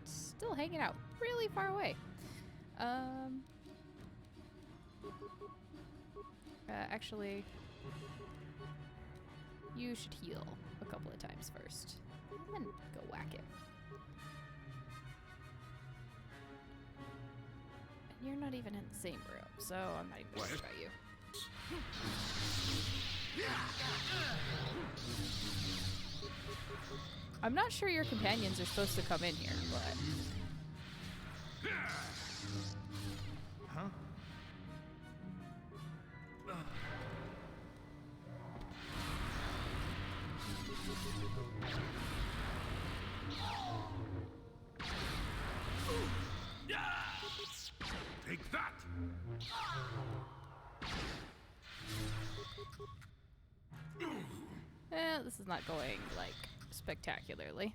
Still hanging out really far away. Actually, you should heal a couple of times first, and then go whack it. And you're not even in the same room, so I'm not even worried about you. I'm not sure your companions are supposed to come in here, but... Huh? Take that! This is not going, like, spectacularly.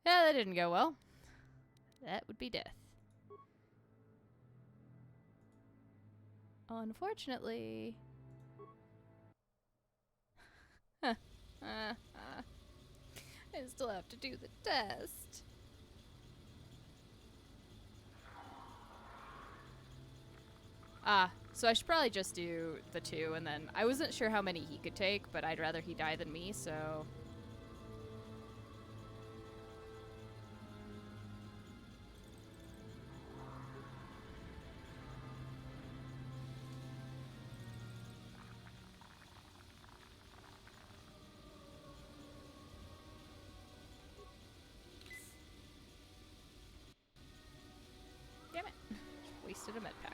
Yeah, that didn't go well. That would be death. Unfortunately... I still have to do the test. So I should probably just do the 2, and then I wasn't sure how many he could take, but I'd rather he die than me, so... Damn it. Wasted a med pack.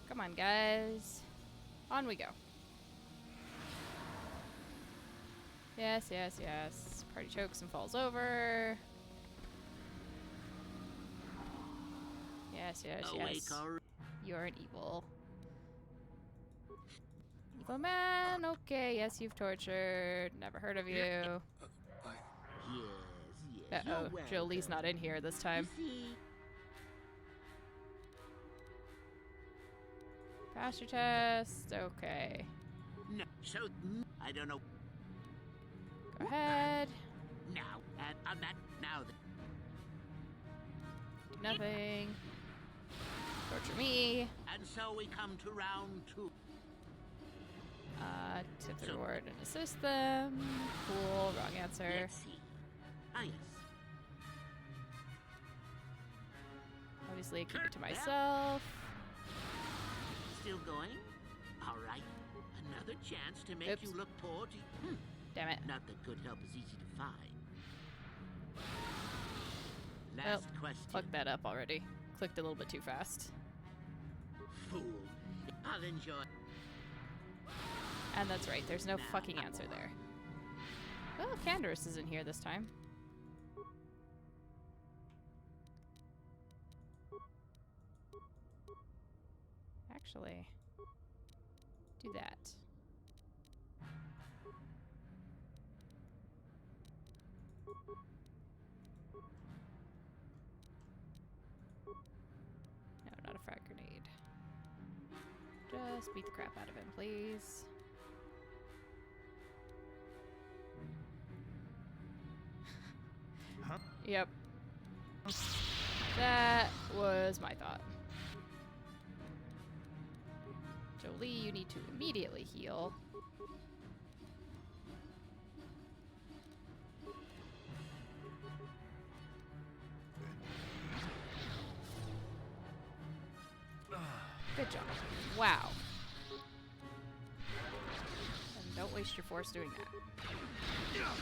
Come on, guys. On we go. Yes, yes, yes. Party chokes and falls over. Yes, yes, yes. You're an evil. Evil man. Okay, yes, you've tortured. Never heard of you. Uh-oh, Jolie's not in here this time. Pass your test. Okay. No, so I don't know. Go ahead. Now, and I'm not now. Do nothing. Torture me. And so we come to round 2. Tip the reward and assist them. Cool. Wrong answer. Let's see. Ah, yes. Obviously, keep it to myself. Still going? All right. Another chance to make you look poor to... Damn it. Not that good help is easy to find. Last question. Fucked that up already. Clicked a little bit too fast. Fool. I'll enjoy. And that's right. There's no fucking answer there. Oh, Canderous isn't here this time. Actually, do that. No, not a frag grenade. Just beat the crap out of him, please. Yep. That was my thought. Jolie, you need to immediately heal. Good job. Wow. And don't waste your force doing that. Alright.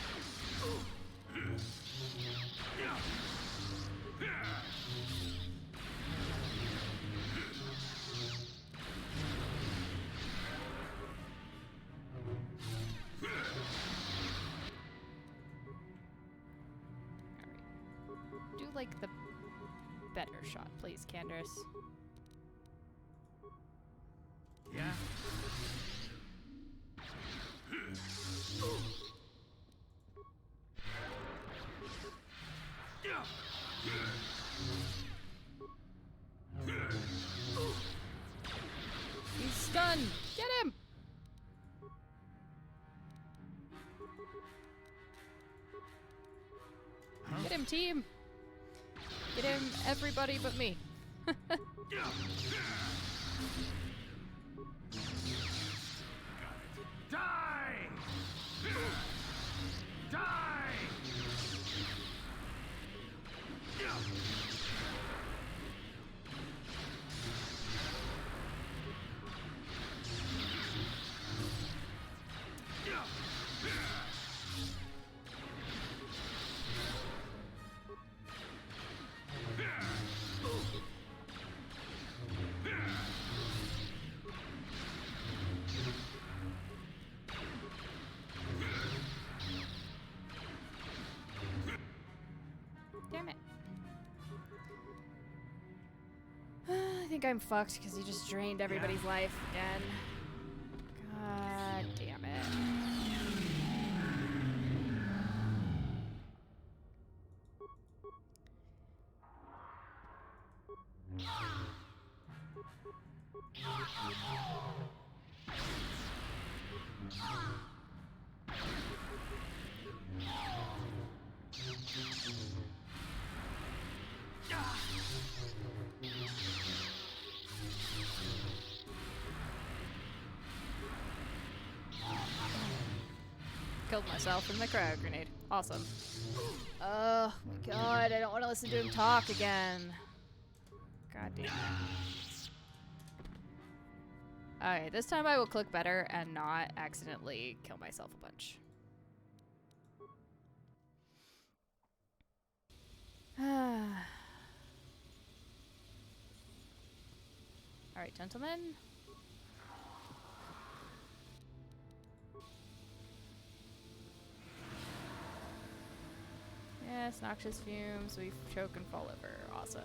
Do like the better shot, please, Candace. Yeah? He's stunned! Get him! Huh? Get him, team! Get him, everybody but me. Die! Die! Damn it. I think I'm fucked because he just drained everybody's life again. God damn it. Killed myself in the cryo grenade. Awesome. Oh my god, I don't want to listen to him talk again. God damn it. Alright, this time I will click better and not accidentally kill myself a bunch. Alright, gentlemen. Yes, noxious fumes. We choke and fall over. Awesome.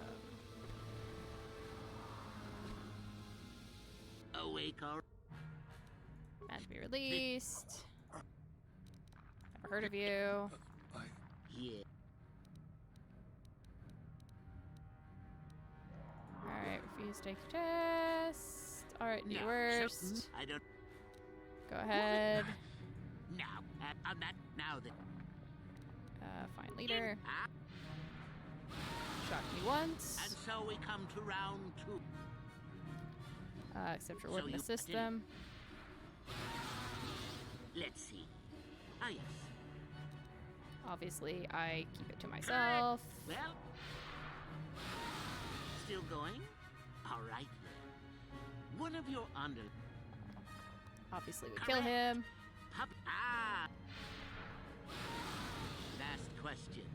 Awake, all Man to be released. Never heard of you. Yeah. Alright, refuse to take your test. Alright, new worst. I don't. Go ahead. Now, on that, now then. Find leader. Shock me once. And so we come to round 2. Except for weapon system. Let's see. Ah, yes. Obviously, I keep it to myself. Well, still going? All right then. One of your under. Obviously, we kill him. Last question.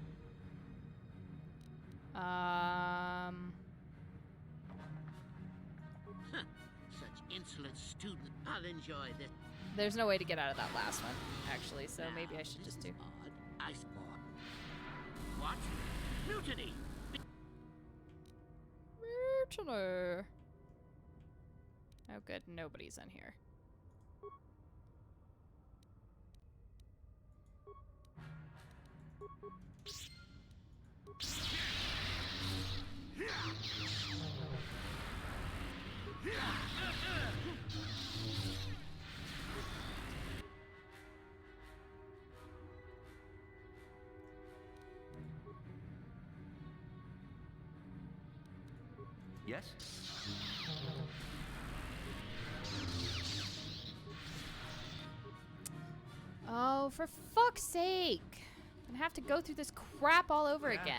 Such insolent student. I'll enjoy this. There's no way to get out of that last one, actually, so maybe I should just do. Odd. I spawn. What? Mutiny! Mutiny! Oh, good. Nobody's in here. Yes? Oh, for fuck's sake. I'm gonna have to go through this crap all over again.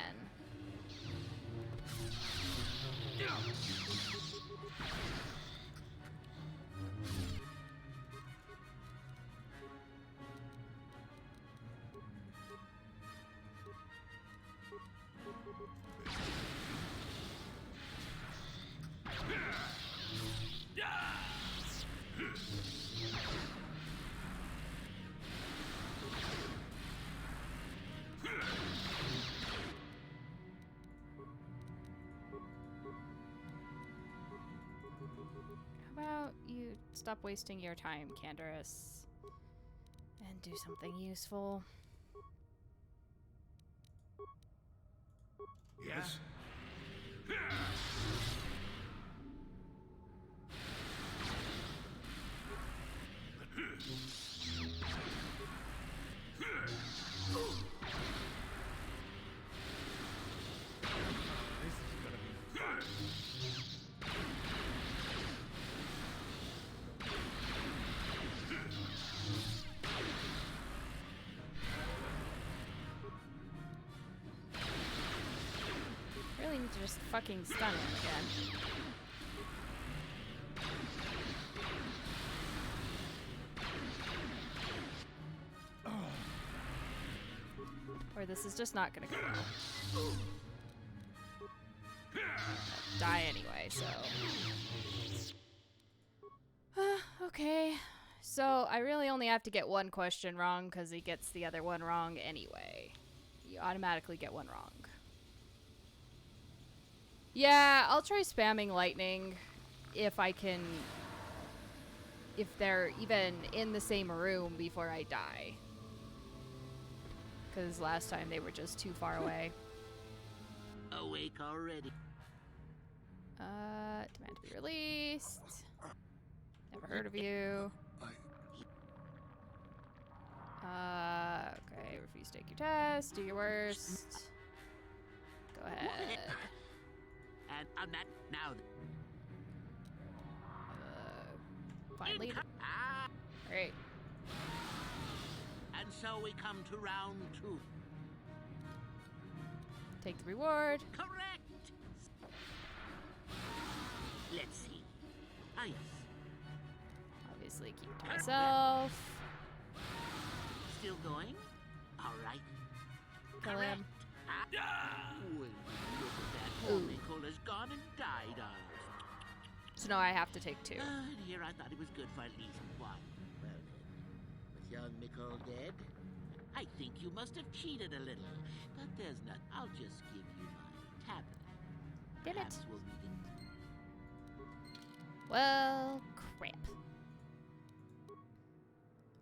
How about you stop wasting your time, Canderous, and do something useful? Yes? Really need to just fucking stun him again. Or this is just not gonna go well. Die anyway, so. Okay. So I really only have to get one question wrong because he gets the other one wrong anyway. You automatically get one wrong. Yeah, I'll try spamming lightning if I can. If they're even in the same room before I die. Because last time they were just too far away. Awake already. Demand to be released. Never heard of you. Okay, refuse to take your test. Do your worst. Go ahead. And I'm not now. Fine leader. Great. And so we come to round 2. Take the reward. Correct. Let's see. Ah, yes. Obviously, keep it to myself. Still going? All right. Kill him. Well, look at that. Poor Nicola's gone and died of. So now I have to take 2. And here I thought it was good for at least 1. Well then, with young Nicole dead, I think you must have cheated a little. But there's none. I'll just give you my tablet. Damn Perhaps it. we'll need it. Well, crap.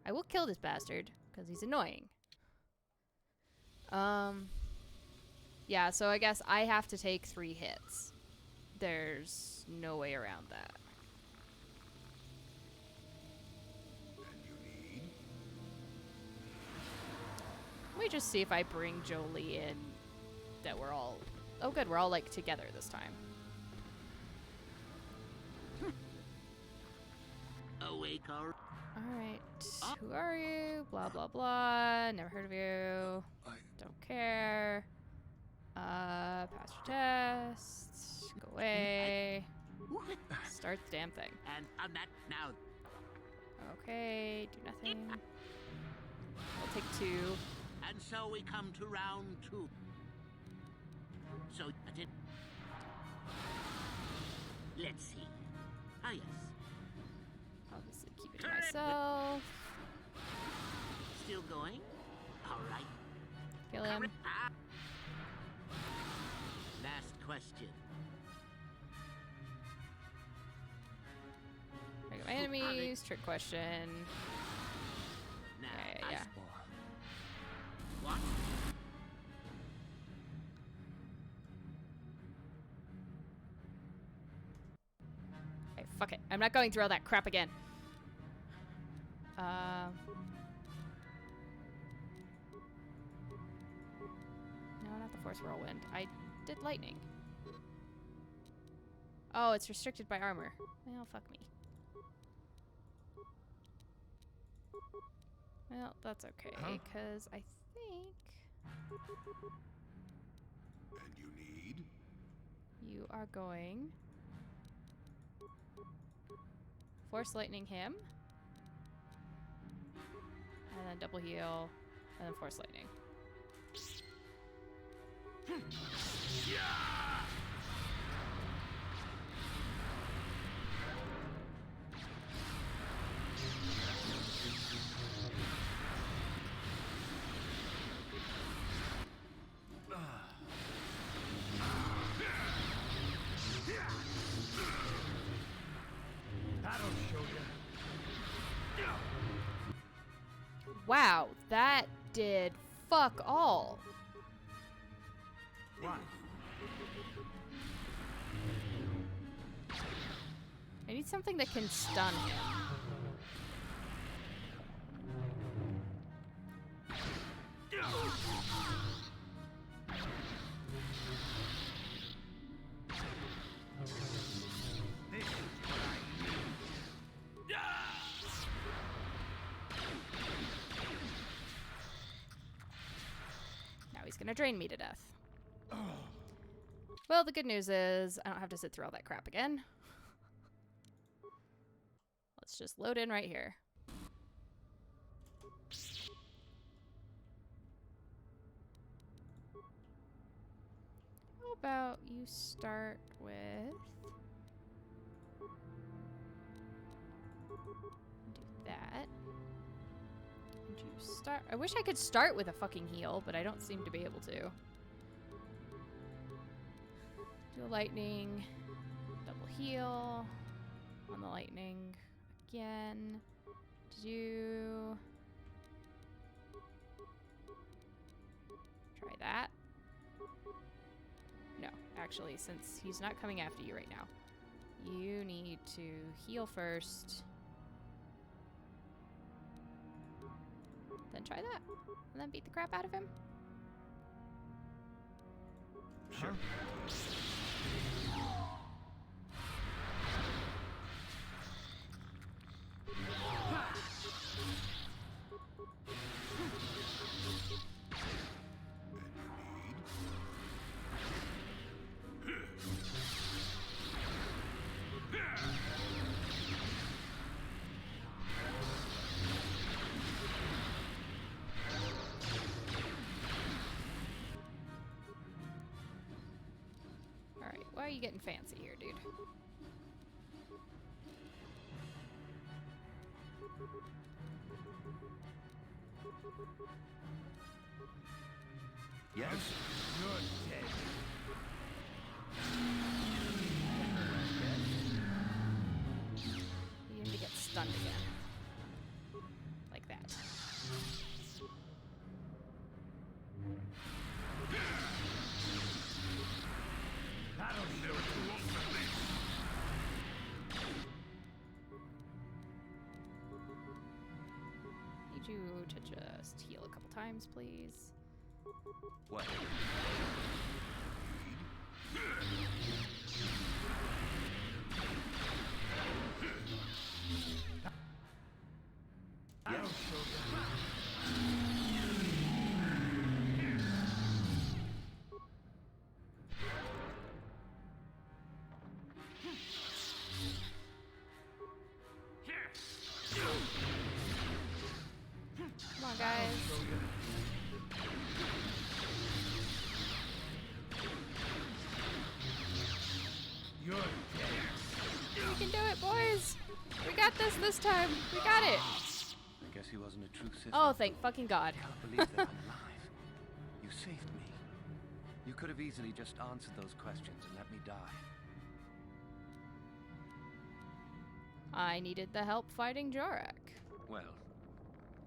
I will kill this bastard, because he's annoying. Yeah, so I guess I have to take 3 hits. There's no way around that. Let me just see if I bring Jolie in. That we're all... Oh good, we're all like together this time. Awake already. Alright, who are you? Blah blah blah, never heard of you. Don't care. Pass your test. Go away. Start the damn thing. And I'm not now. Okay, do nothing. I'll take 2. And so we come to round 2. So I did. Let's see. Ah yes. Obviously keep it to myself. Still going? All right. Kill him. Last question. I got my enemies. Trick question. Now, Yeah. What? Okay, fuck it. I'm not going through all that crap again. No, not the Force Whirlwind. I did lightning. Oh, it's restricted by armor. Well, fuck me. Well, that's okay, because I think... And you need? You are going... Force Lightning him. And then double heal. And then Force Lightning. Wow, that did fuck all. What? I need something that can stun him. Now he's gonna drain me to death. Well, the good news is I don't have to sit through all that crap again. Let's just load in right here. How about you start with... do that. And you start... I wish I could start with a fucking heal, but I don't seem to be able to. Do a lightning. Double heal. On the lightning. Again. Do... try that. No, actually, since he's not coming after you right now, you need to heal first. Then try that. And then beat the crap out of him. Sure. Alright, why are you getting fancy here, dude? Yes? You're dead. You need to get stunned again. Like that. That'll do it. Need you to just heal a couple times, please. What? Yes. Come on, guys. You're dead. We can do it, boys! We got this time! We got it! I guess he wasn't a true Sith. Oh, thank fucking God. I can't believe that I'm alive. You saved me. You could have easily just answered those questions and let me die. I needed the help fighting Jorak. Well,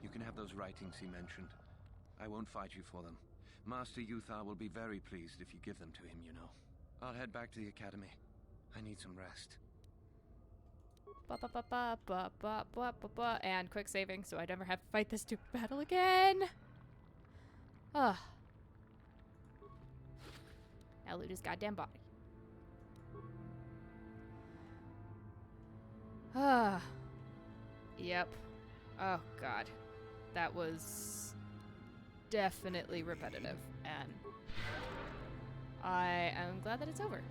you can have those writings he mentioned. I won't fight you for them. Master Yuthar will be very pleased if you give them to him, you know. I'll head back to the academy. I need some rest. And quick saving so I never have to fight this stupid battle again. Ugh. Now loot his goddamn body. Ah. Yep. Oh, God. That was definitely repetitive, and I am glad that it's over.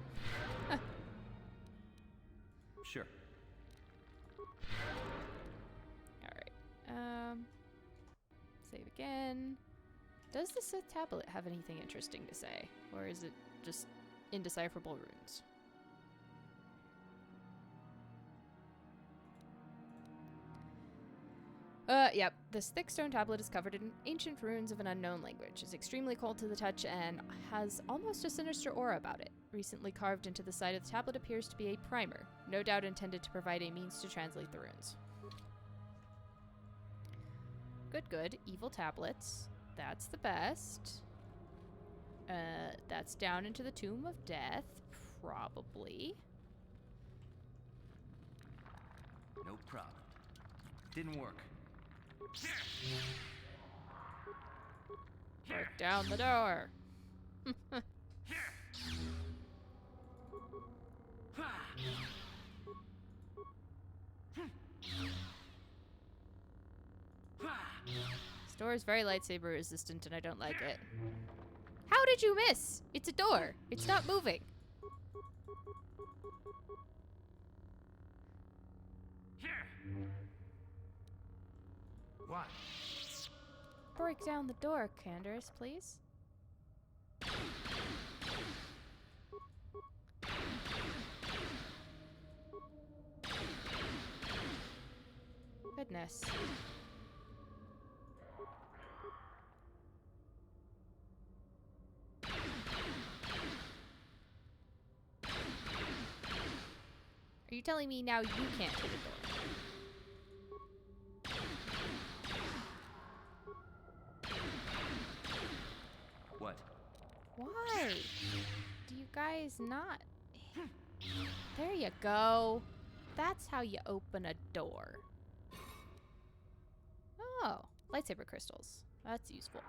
Sure. Alright. Save again. Does the Sith tablet have anything interesting to say? Or is it just indecipherable runes? Yep. This thick stone tablet is covered in ancient runes of an unknown language. It's extremely cold to the touch and has almost a sinister aura about it. Recently carved into the side of the tablet appears to be a primer, no doubt intended to provide a means to translate the runes. Good, good. Evil tablets. That's the best. That's down into the Tomb of Death, probably. No problem. Didn't work. Break down the door. This door is very lightsaber resistant and I don't like it. How did you miss? It's a door. It's not moving. What? Break down the door, Candace, please. Goodness. Are you telling me now you can't hit a door? What? Why? Do you guys not? There you go. That's how you open a door. Oh, lightsaber crystals. That's useful.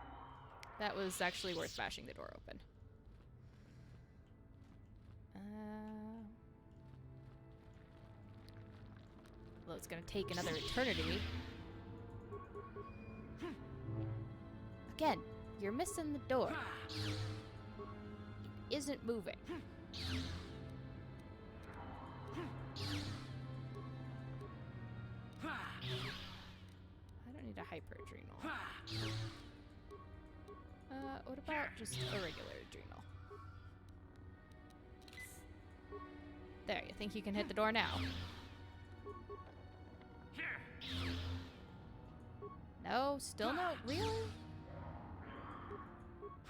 That was actually worth bashing the door open. Well, it's gonna take another eternity. Again, you're missing the door. It isn't moving. I don't need a hyper adrenal. What about just a regular adrenal? There, you think you can hit the door now? No, still no? Really?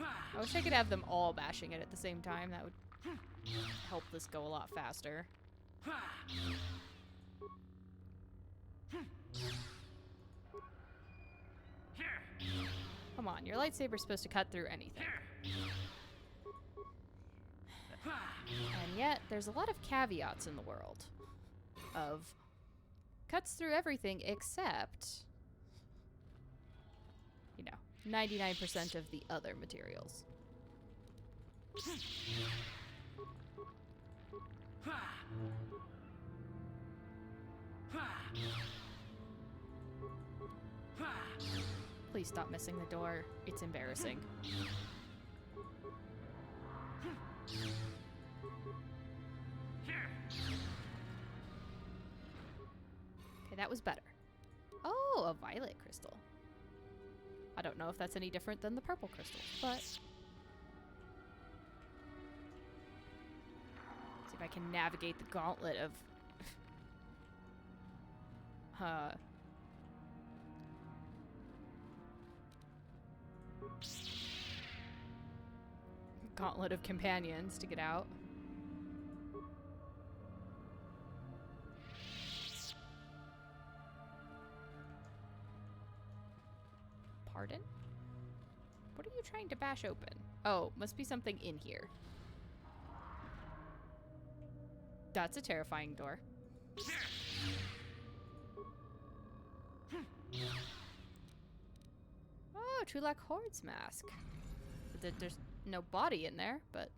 I wish I could have them all bashing it at the same time. That would help this go a lot faster. Come on, your lightsaber's supposed to cut through anything. And yet, there's a lot of caveats in the world. Of cuts through everything except, you know, 99% of the other materials. Please stop missing the door. It's embarrassing. Okay, that was better. Oh, a violet crystal. I don't know if that's any different than the purple crystal, but see if I can navigate the gauntlet of gauntlet of companions to get out. Pardon? What are you trying to bash open? Oh, must be something in here. That's a terrifying door. Oh, Tulak Horde's mask. There's no body in there, but,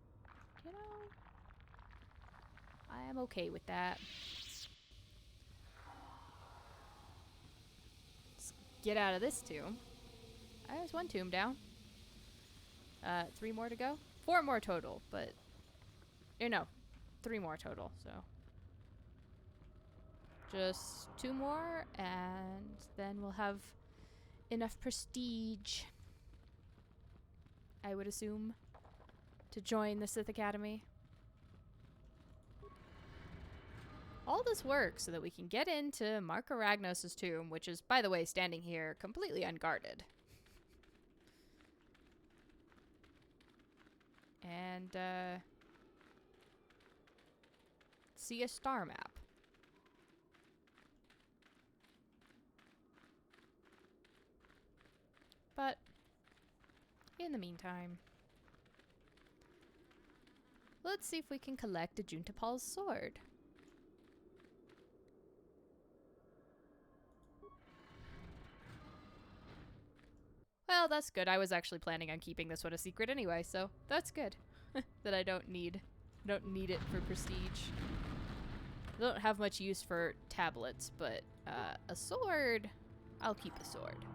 you know, I am okay with that. get out of this tomb. There's one tomb down. 3 more to go? 4 more total, but... no, 3 more total, so... Just 2 more, and then we'll have enough prestige, I would assume, to join the Sith Academy. All this works so that we can get into Mark Aragnos' tomb, which is, by the way, standing here completely unguarded. And, see a star map. But, in the meantime, let's see if we can collect a Juntapal's sword. Well, that's good. I was actually planning on keeping this one a secret anyway, so that's good. That I don't need it for prestige. I don't have much use for tablets, but a sword, I'll keep a sword.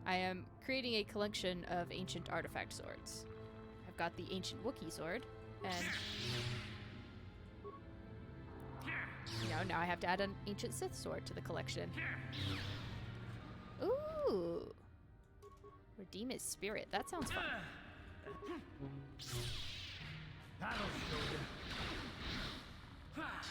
I am creating a collection of ancient artifact swords. I've got the ancient Wookiee sword, and now I have to add an ancient Sith sword to the collection. Ooh. Redeem his spirit. That sounds fun. That'll show you. Nice.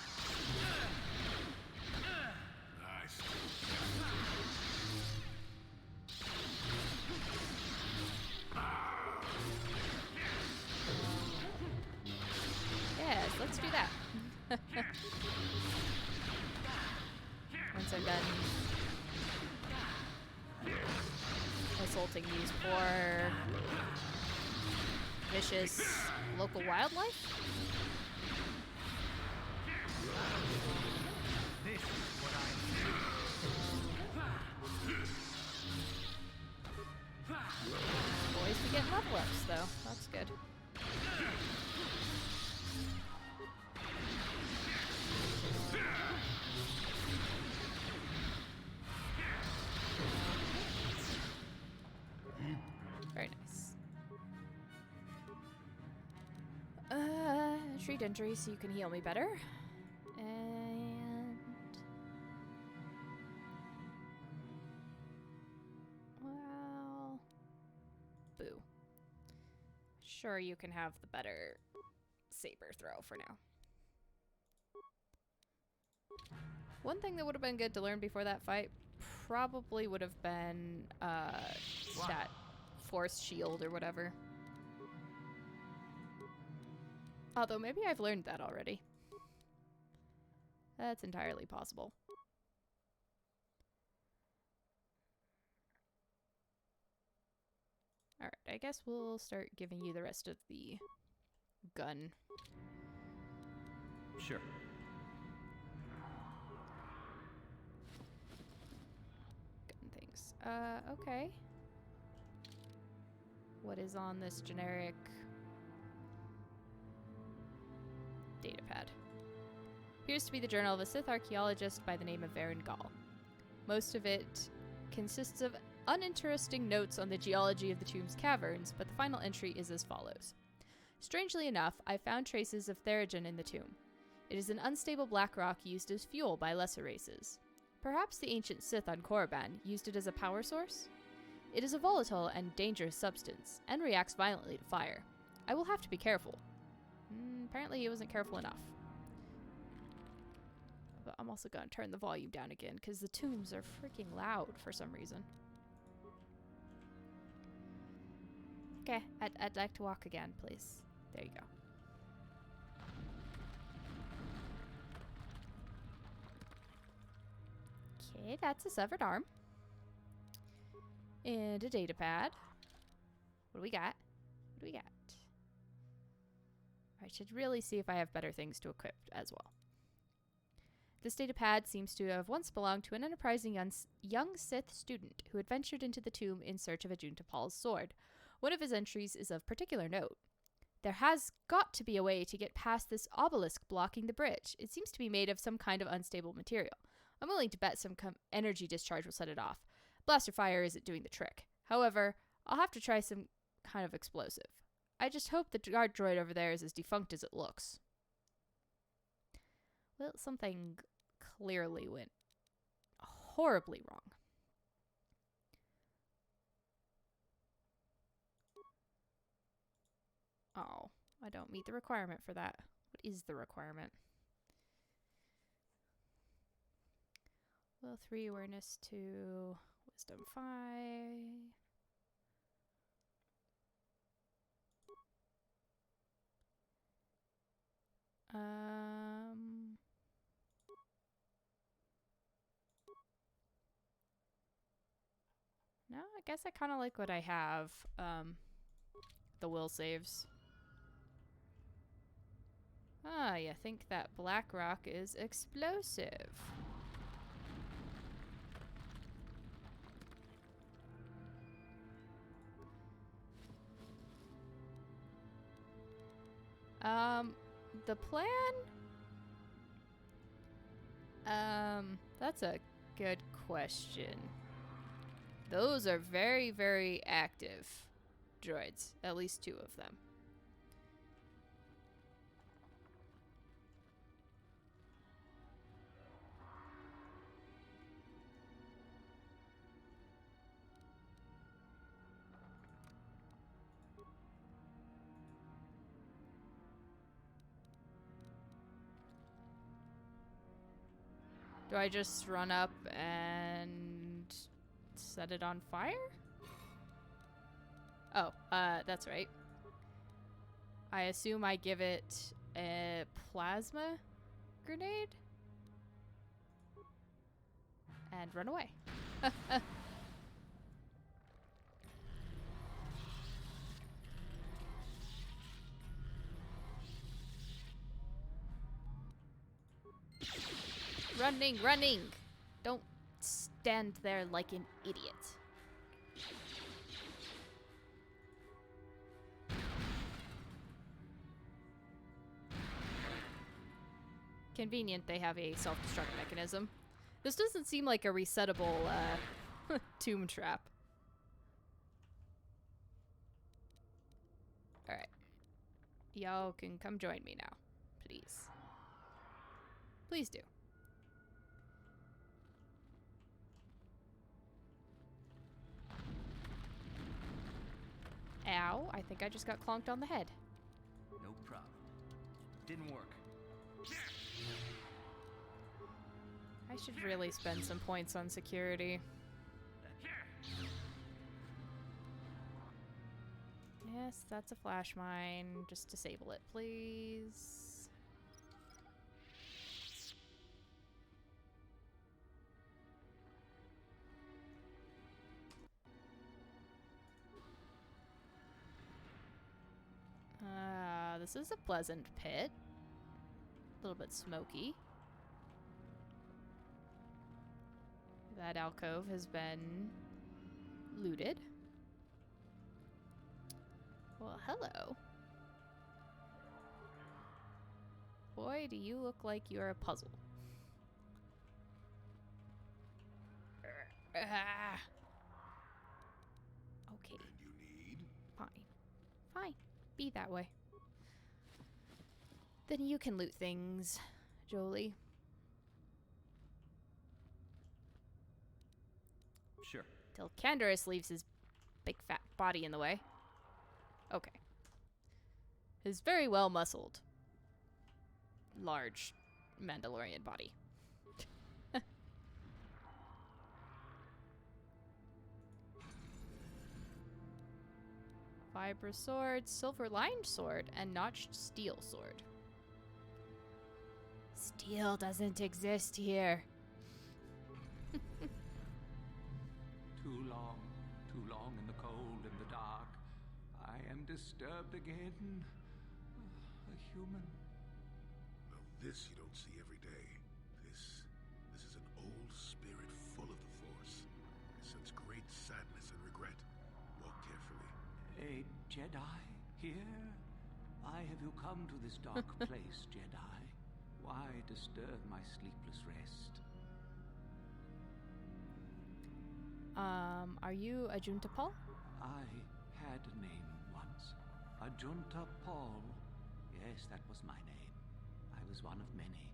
Yes, let's do that. Once I'm done assaulting these poor, vicious local wildlife. This is what I Boys be getting level ups though. That's good. Very nice. Treat injuries so you can heal me better. And... well... boo. Sure, you can have the better saber throw for now. One thing that would have been good to learn before that fight probably would have been that force shield or whatever. Although maybe I've learned that already. That's entirely possible. Alright, I guess we'll start giving you the rest of the gun. Sure. Gun things. Okay. What is on this generic datapad? Appears to be the journal of a Sith archaeologist by the name of Varen Gall. Most of it consists of uninteresting notes on the geology of the tomb's caverns, but the final entry is as follows. Strangely enough, I found traces of Theragen in the tomb. It is an unstable black rock used as fuel by lesser races. Perhaps the ancient Sith on Korriban used it as a power source? It is a volatile and dangerous substance, and reacts violently to fire. I will have to be careful. Apparently he wasn't careful enough. But I'm also going to turn the volume down again, because the tombs are freaking loud for some reason. Okay, I'd like to walk again, please. There you go. Okay, that's a severed arm. And a data pad. What do we got? What do we got? I should really see if I have better things to equip as well. This data pad seems to have once belonged to an enterprising young Sith student who had ventured into the tomb in search of a Juntapal's sword. One of his entries is of particular note. There has got to be a way to get past this obelisk blocking the bridge. It seems to be made of some kind of unstable material. I'm willing to bet some energy discharge will set it off. Blaster fire isn't doing the trick. However, I'll have to try some kind of explosive. I just hope the guard droid over there is as defunct as it looks. Well, something clearly went horribly wrong. Oh, I don't meet the requirement for that. What is the requirement? Will 3, awareness 2, wisdom 5. No, I guess I kind of like what I have. The will saves. Ah, you think that black rock is explosive. The plan? That's a good question. Those are very, very active droids. At least 2 of them. Do I just run up and set it on fire? Oh, that's right. I assume I give it a plasma grenade? And run away. Running, running! Don't stand there like an idiot. Convenient they have a self-destruct mechanism. This doesn't seem like a resettable tomb trap. Alright. Y'all can come join me now. Please. Please do. Ow, I think I just got clonked on the head. No problem. Didn't work. I should really spend some points on security. Yes, that's a flash mine. Just disable it, please. This is a pleasant pit. A little bit smoky. That alcove has been looted. Well, hello. Boy, do you look like you're a puzzle. Okay. And you need? Fine. Fine. Be that way. Then you can loot things, Jolie. Sure. Till Canderous leaves his big fat body in the way. Okay. His very well muscled, large Mandalorian body. Vibra sword, silver lined sword, and notched steel sword. Steel doesn't exist here. Too long in the cold and the dark. I am disturbed again. A human. Well, this you don't see every day. This is an old spirit full of the Force. I sense great sadness and regret. Walk carefully. A Jedi here? Why have you come to this dark place, Jedi? Why disturb my sleepless rest? Are you a Juntapal? I had a name once. Ajunta Paul. Yes, that was my name. I was one of many.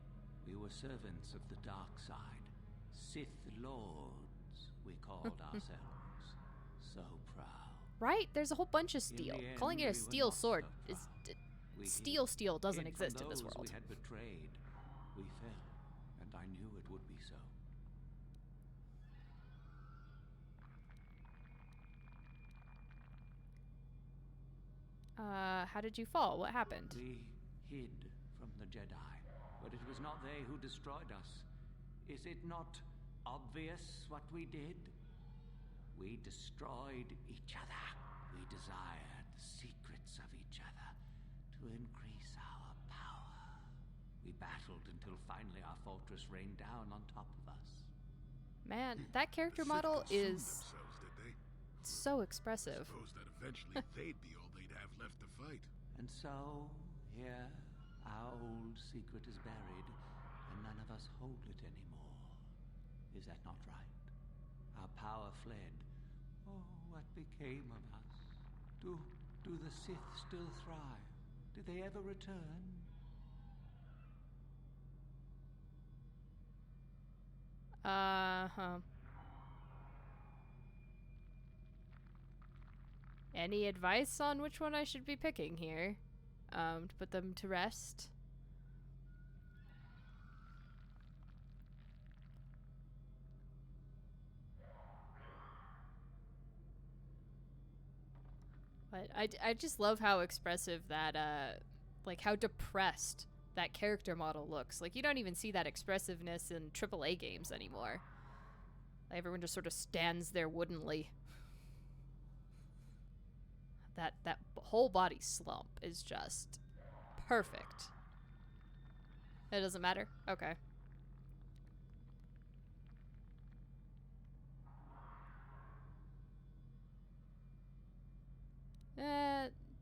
We were servants of the dark side. Sith Lords, we called ourselves. So proud. Right? There's a whole bunch of steel. Calling it a steel sword is... Steel doesn't exist in this world. We had betrayed. We fell, and I knew it would be so. How did you fall? What happened? We hid from the Jedi, but it was not they who destroyed us. Is it not obvious what we did? We destroyed each other. We desired the secrets of each other to increase our power. We battled until finally our fortress rained down on top of us. Man, that character model is so expressive. I suppose that eventually they'd be all they'd have left to fight. And so, here, our old secret is buried, and none of us hold it anymore. Is that not right? Our power fled. Oh, what became of us? Do the Sith still thrive? Do they ever return? Any advice on which one I should be picking here? To put them to rest? But I just love how expressive that, like how depressed that character model looks. Like you don't even see that expressiveness in AAA games anymore. Like, everyone just sort of stands there woodenly. That whole body slump is just perfect. It doesn't matter? Okay.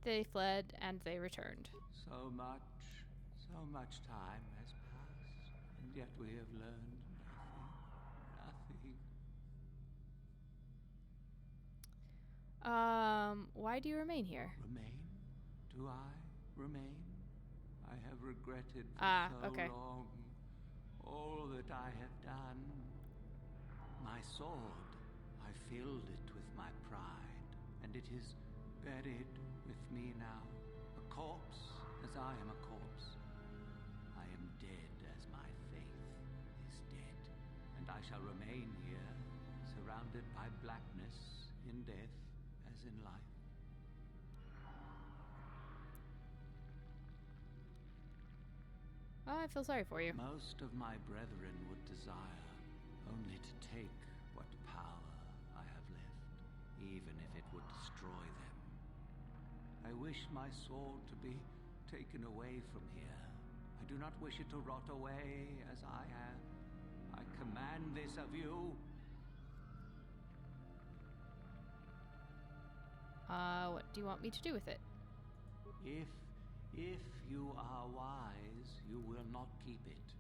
They fled and they returned. So much time has passed, and yet we have learned nothing. Why do you remain here? Remain? Do I remain? I have regretted for so long all that I have done. My sword, I filled it with my pride, and it is buried with me now, a corpse as I am a corpse. I am dead as my faith is dead, and I shall remain here, surrounded by blackness in death as in life. Oh, I feel sorry for you. Most of my brethren would desire only to take what power I have left, even if it would destroy them. I wish my sword to be taken away from here. I do not wish it to rot away as I have. I command this of you. What do you want me to do with it? If you are wise, you will not keep it.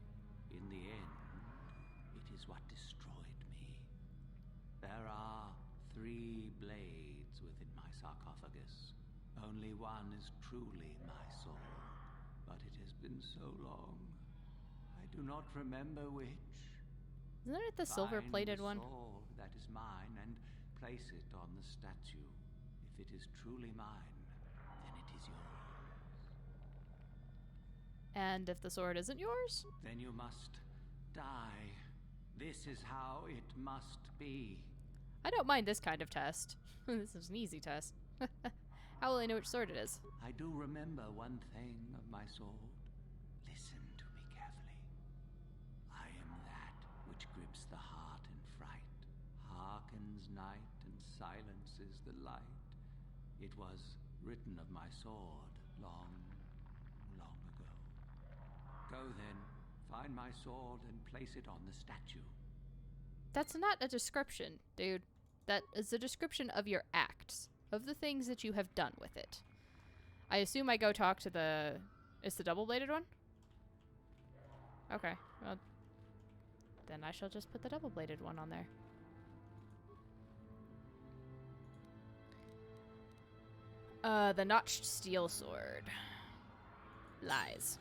In the end, it is what destroyed me. There are 3 blades within my sarcophagus. Only one is truly my soul, but it has been so long. I do not remember which. Isn't it the silver-plated one? Find the sword that is mine and place it on the statue. If it is truly mine, then it is yours. And if the sword isn't yours? Then you must die. This is how it must be. I don't mind this kind of test. This is an easy test. How will I know which sword it is? I do remember one thing of my sword. Listen to me carefully. I am that which grips the heart in fright, hearkens night and silences the light. It was written of my sword long, long ago. Go then, find my sword and place it on the statue. That's not a description, dude. That is a description of your acts, of the things that you have done with it. I assume I go talk to the... It's the double-bladed one? Okay, well, then I shall just put the double-bladed one on there. The notched steel sword. Lies.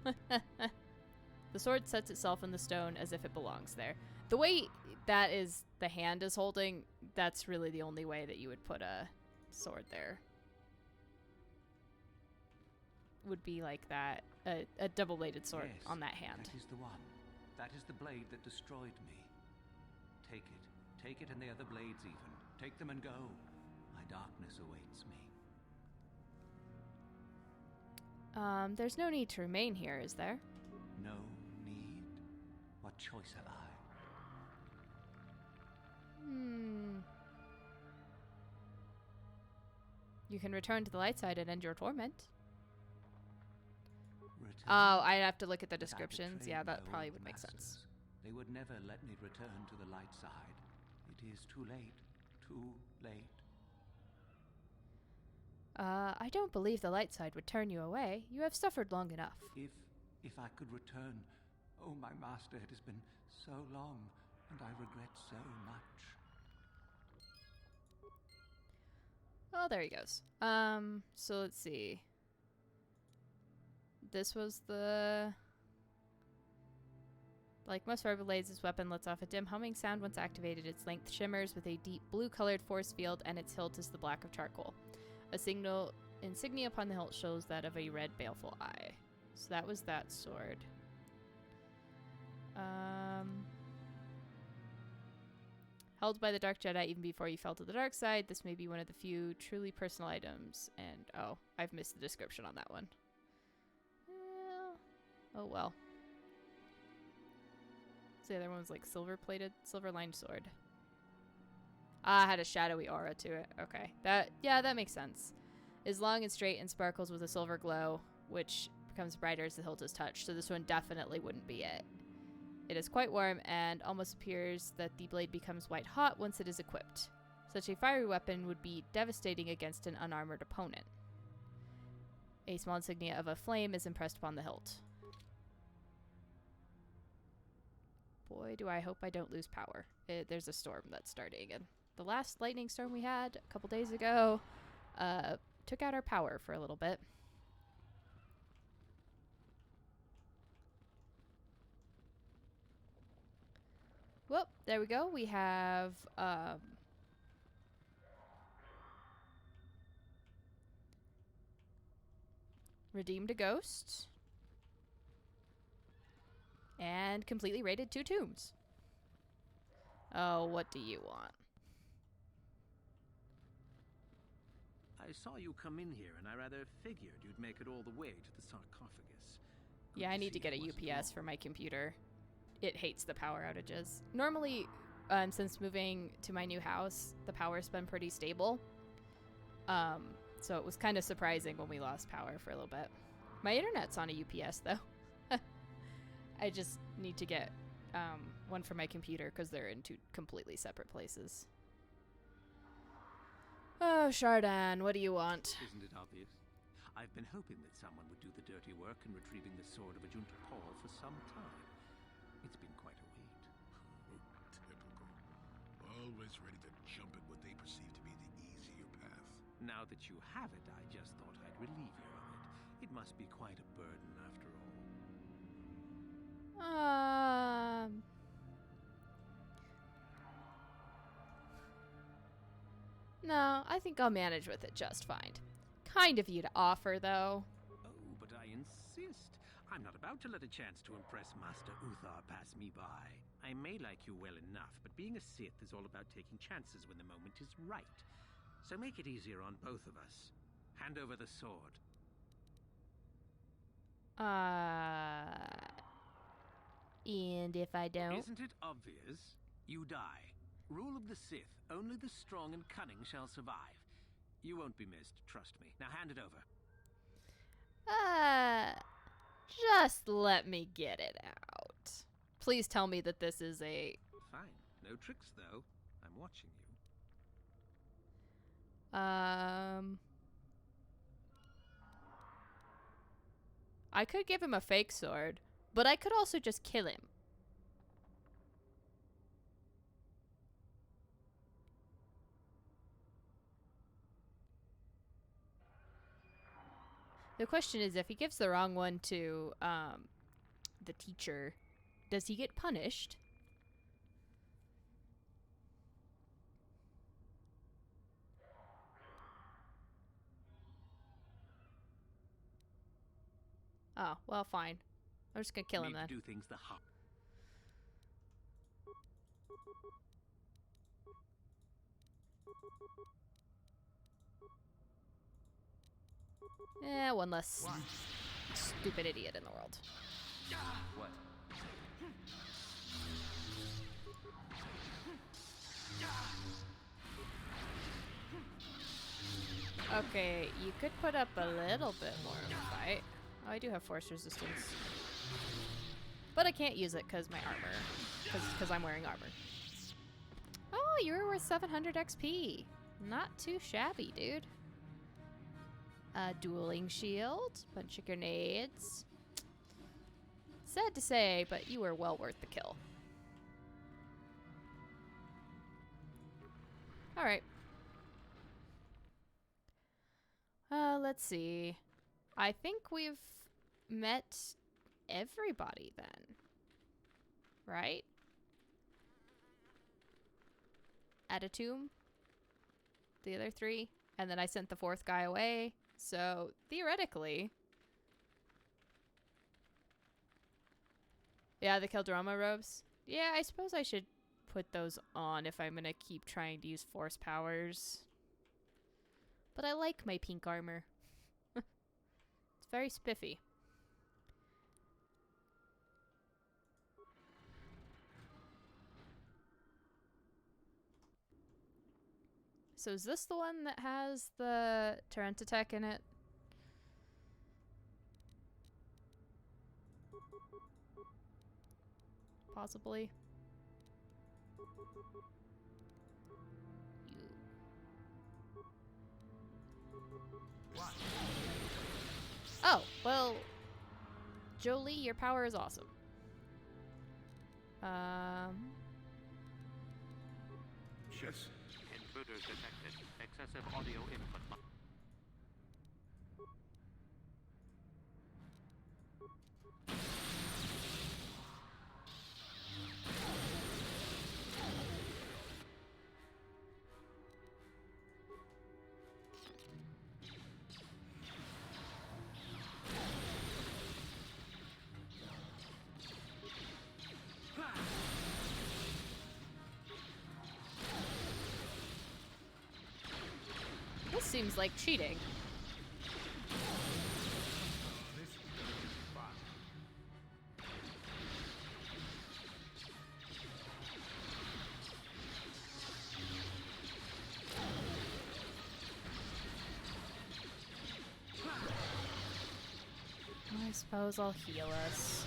The sword sets itself in the stone as if it belongs there. The way that is, the hand is holding, that's really the only way that you would put a sword there. Would be like that, a double-bladed sword on that hand. That is the one. That is the blade that destroyed me. Take it. Take it and the other blades even. Take them and go. My darkness awaits me. There's no need to remain here, is there? No need? What choice have I? You can return to the light side and end your torment. Oh, I'd have to look at the descriptions. Yeah, that probably would make sense. They would never let me return to the light side. It is too late. Too late. I don't believe the light side would turn you away. You have suffered long enough. If I could return. Oh, my master, it has been so long, and I regret so much. Oh, there he goes. So let's see. This was the... Like most fiber blades, this weapon lets off a dim humming sound once activated. Its length shimmers with a deep blue-colored force field, and its hilt is the black of charcoal. A insignia upon the hilt shows that of a red, baleful eye. So that was that sword. Held by the Dark Jedi even before you fell to the dark side, this may be one of the few truly personal items. And, oh, I've missed the description on that one. Oh, well. So the other one was like silver-lined sword. Ah, had a shadowy aura to it. Okay. That makes sense. Is long and straight and sparkles with a silver glow, which becomes brighter as the hilt is touched. So this one definitely wouldn't be it. It is quite warm and almost appears that the blade becomes white hot once it is equipped. Such a fiery weapon would be devastating against an unarmored opponent. A small insignia of a flame is impressed upon the hilt. Boy, do I hope I don't lose power. There's a storm that's starting, and the last lightning storm we had a couple days ago took out our power for a little bit. Well, there we go. We have redeemed a ghost and completely raided 2 tombs. Oh, what do you want? I saw you come in here, and I rather figured you'd make it all the way to the sarcophagus. Yeah, I need to get a UPS for my computer. It hates the power outages. Normally, since moving to my new house, the power's been pretty stable. So it was kind of surprising when we lost power for a little bit. My internet's on a UPS, though. I just need to get one for my computer because they're in 2 completely separate places. Oh, Shardan, what do you want? Isn't it obvious? I've been hoping that someone would do the dirty work in retrieving the sword of Ajunta Paul for some time. It's been quite a wait. Typical. Always ready to jump at what they perceive to be the easier path. Now that you have it, I just thought I'd relieve you of it. It must be quite a burden after all. No, I think I'll manage with it just fine. Kind of you to offer, though. Oh, but I insist. I'm not about to let a chance to impress Master Uthar pass me by. I may like you well enough, but being a Sith is all about taking chances when the moment is right. So make it easier on both of us. Hand over the sword. And if I don't? Isn't it obvious? You die. Rule of the Sith. Only the strong and cunning shall survive. You won't be missed, trust me. Now hand it over. Just let me get it out. Please tell me that this is a... Fine. No tricks, though. I'm watching you. I could give him a fake sword, but I could also just kill him. The question is, if he gives the wrong one to the teacher, does he get punished? Oh, well, fine. I'm just gonna kill him then. Do things the hard. One less stupid idiot in the world. What? Okay, you could put up a little bit more of a fight. Oh, I do have force resistance. But I can't use it because my armor. Because I'm wearing armor. Oh, you were worth 700 XP. Not too shabby, dude. Dueling shield. Bunch of grenades. Sad to say, but you were well worth the kill. Alright. Let's see. I think we've met everybody then. Right? At a tomb? The other three? And then I sent the fourth guy away. So, theoretically... Yeah, the Keldroma robes. Yeah, I suppose I should put those on if I'm gonna keep trying to use force powers. But I like my pink armor. It's very spiffy. So is this the one that has the Terrantitech in it? Possibly. Oh, well, Jolie, your power is awesome. Yes. Intruders detected. Excessive audio input. This seems like cheating. I suppose I'll heal us.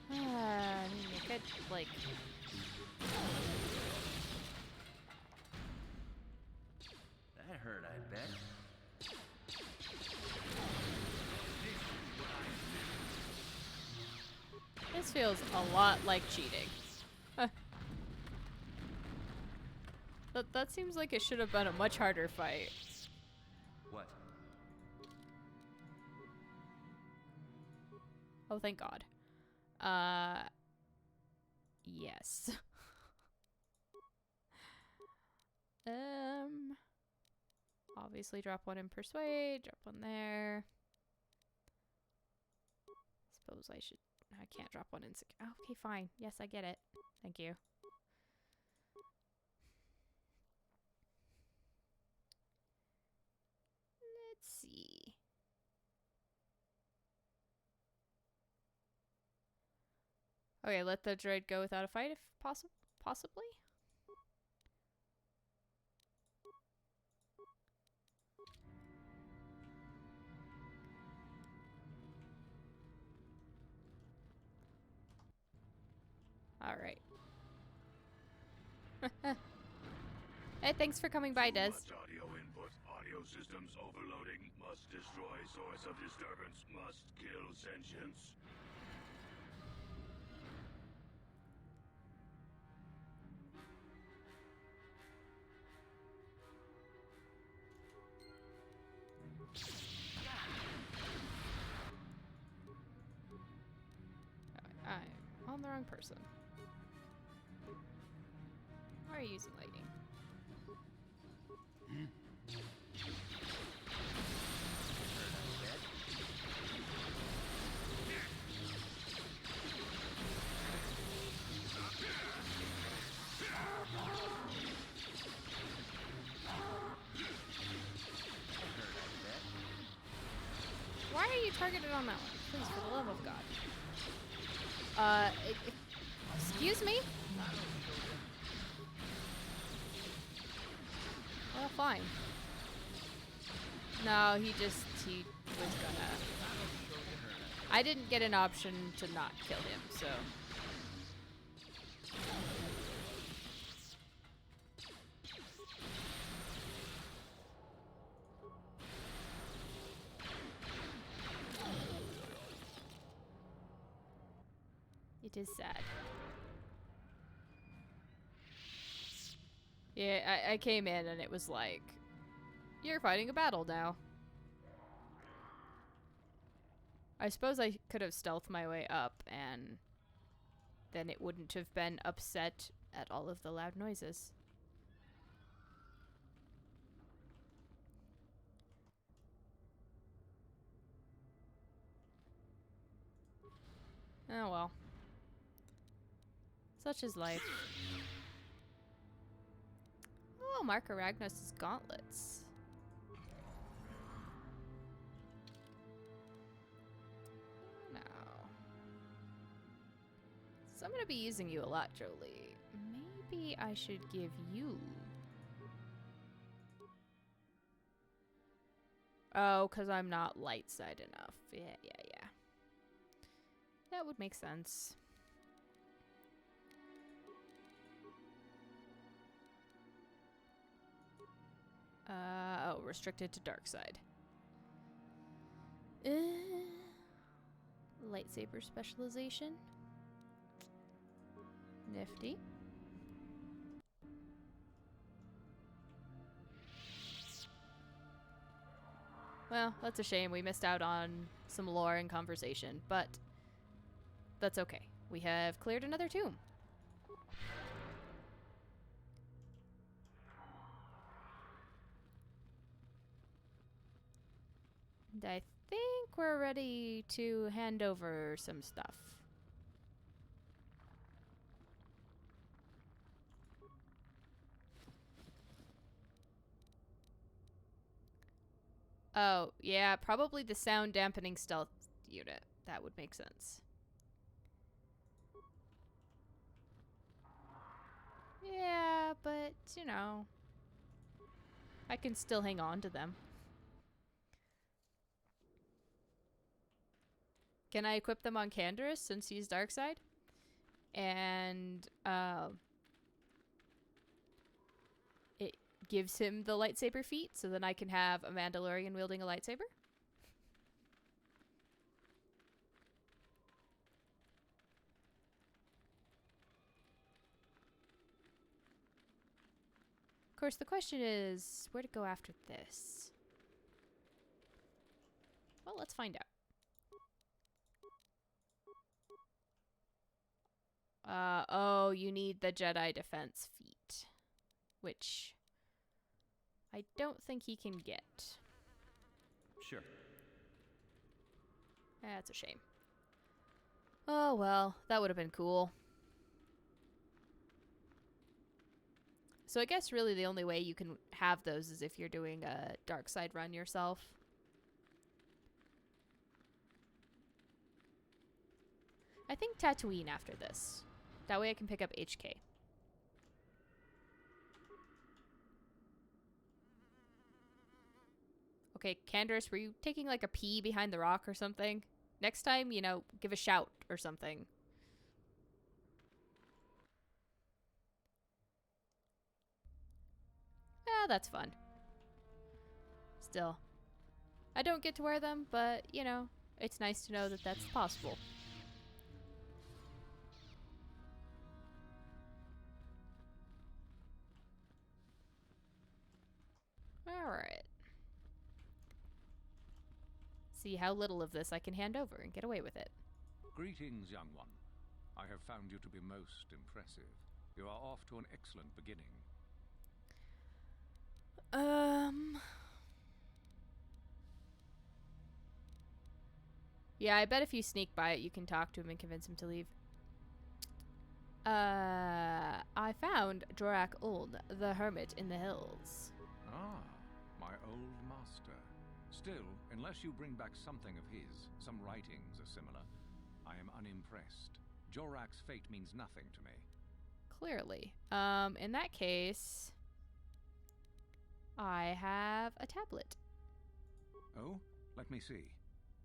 I mean, you could, like... That hurt, I bet. This feels a lot like cheating. That seems like it should have been a much harder fight. What? Oh, thank God. Yes. Obviously drop one in Persuade, drop one there. Suppose I should... I can't drop one in... Okay, fine. Yes, I get it. Thank you. Let's see. Okay, let the droid go without a fight if possibly. All right. Hey, thanks for coming by, Des. Audio input, audio Ecosystems overloading. Must destroy source of disturbance. Must kill sentience. I'm on the wrong person. Why are you using lightning? Why are you targeted on that one? Please, for the love of God. Excuse me? Well, fine. No, he was gonna... I didn't get an option to not kill him, so... It is sad. Yeah, I came in and it was like, you're fighting a battle now. I suppose I could have stealthed my way up and then it wouldn't have been upset at all of the loud noises. Oh well. Such is life. Oh, Mark Aragnos' gauntlets. No. So I'm gonna be using you a lot, Jolie. Maybe I should give you... Oh, because I'm not light side enough. Yeah. That would make sense. Oh, restricted to dark side. Lightsaber specialization. Nifty. Well, that's a shame. We missed out on some lore and conversation, but that's okay. We have cleared another tomb. And I think we're ready to hand over some stuff. Oh, yeah, probably the sound dampening stealth unit. That would make sense. Yeah, but, you know, I can still hang on to them. Can I equip them on Canderous since he's dark side? And it gives him the lightsaber feat, so then I can have a Mandalorian wielding a lightsaber? Of course, the question is where to go after this. Well, let's find out. Oh, you need the Jedi defense feat, which I don't think he can get. Sure. That's a shame. Oh well, that would have been cool. So I guess really the only way you can have those is if you're doing a dark side run yourself. I think Tatooine after this. That way I can pick up HK. Okay, Canderous, were you taking like a pee behind the rock or something? Next time, you know, give a shout or something. Yeah, that's fun. Still. I don't get to wear them, but, you know, it's nice to know that that's possible. Alright. See how little of this I can hand over and get away with it. Greetings, young one. I have found you to be most impressive. You are off to an excellent beginning. Yeah, I bet if you sneak by it, you can talk to him and convince him to leave. I found Jorak Old, the hermit in the hills. Ah, my old master. Still, unless you bring back something of his, some writings are similar, I am unimpressed. Jorak's fate means nothing to me. Clearly. In that case, I have a tablet. Oh, let me see.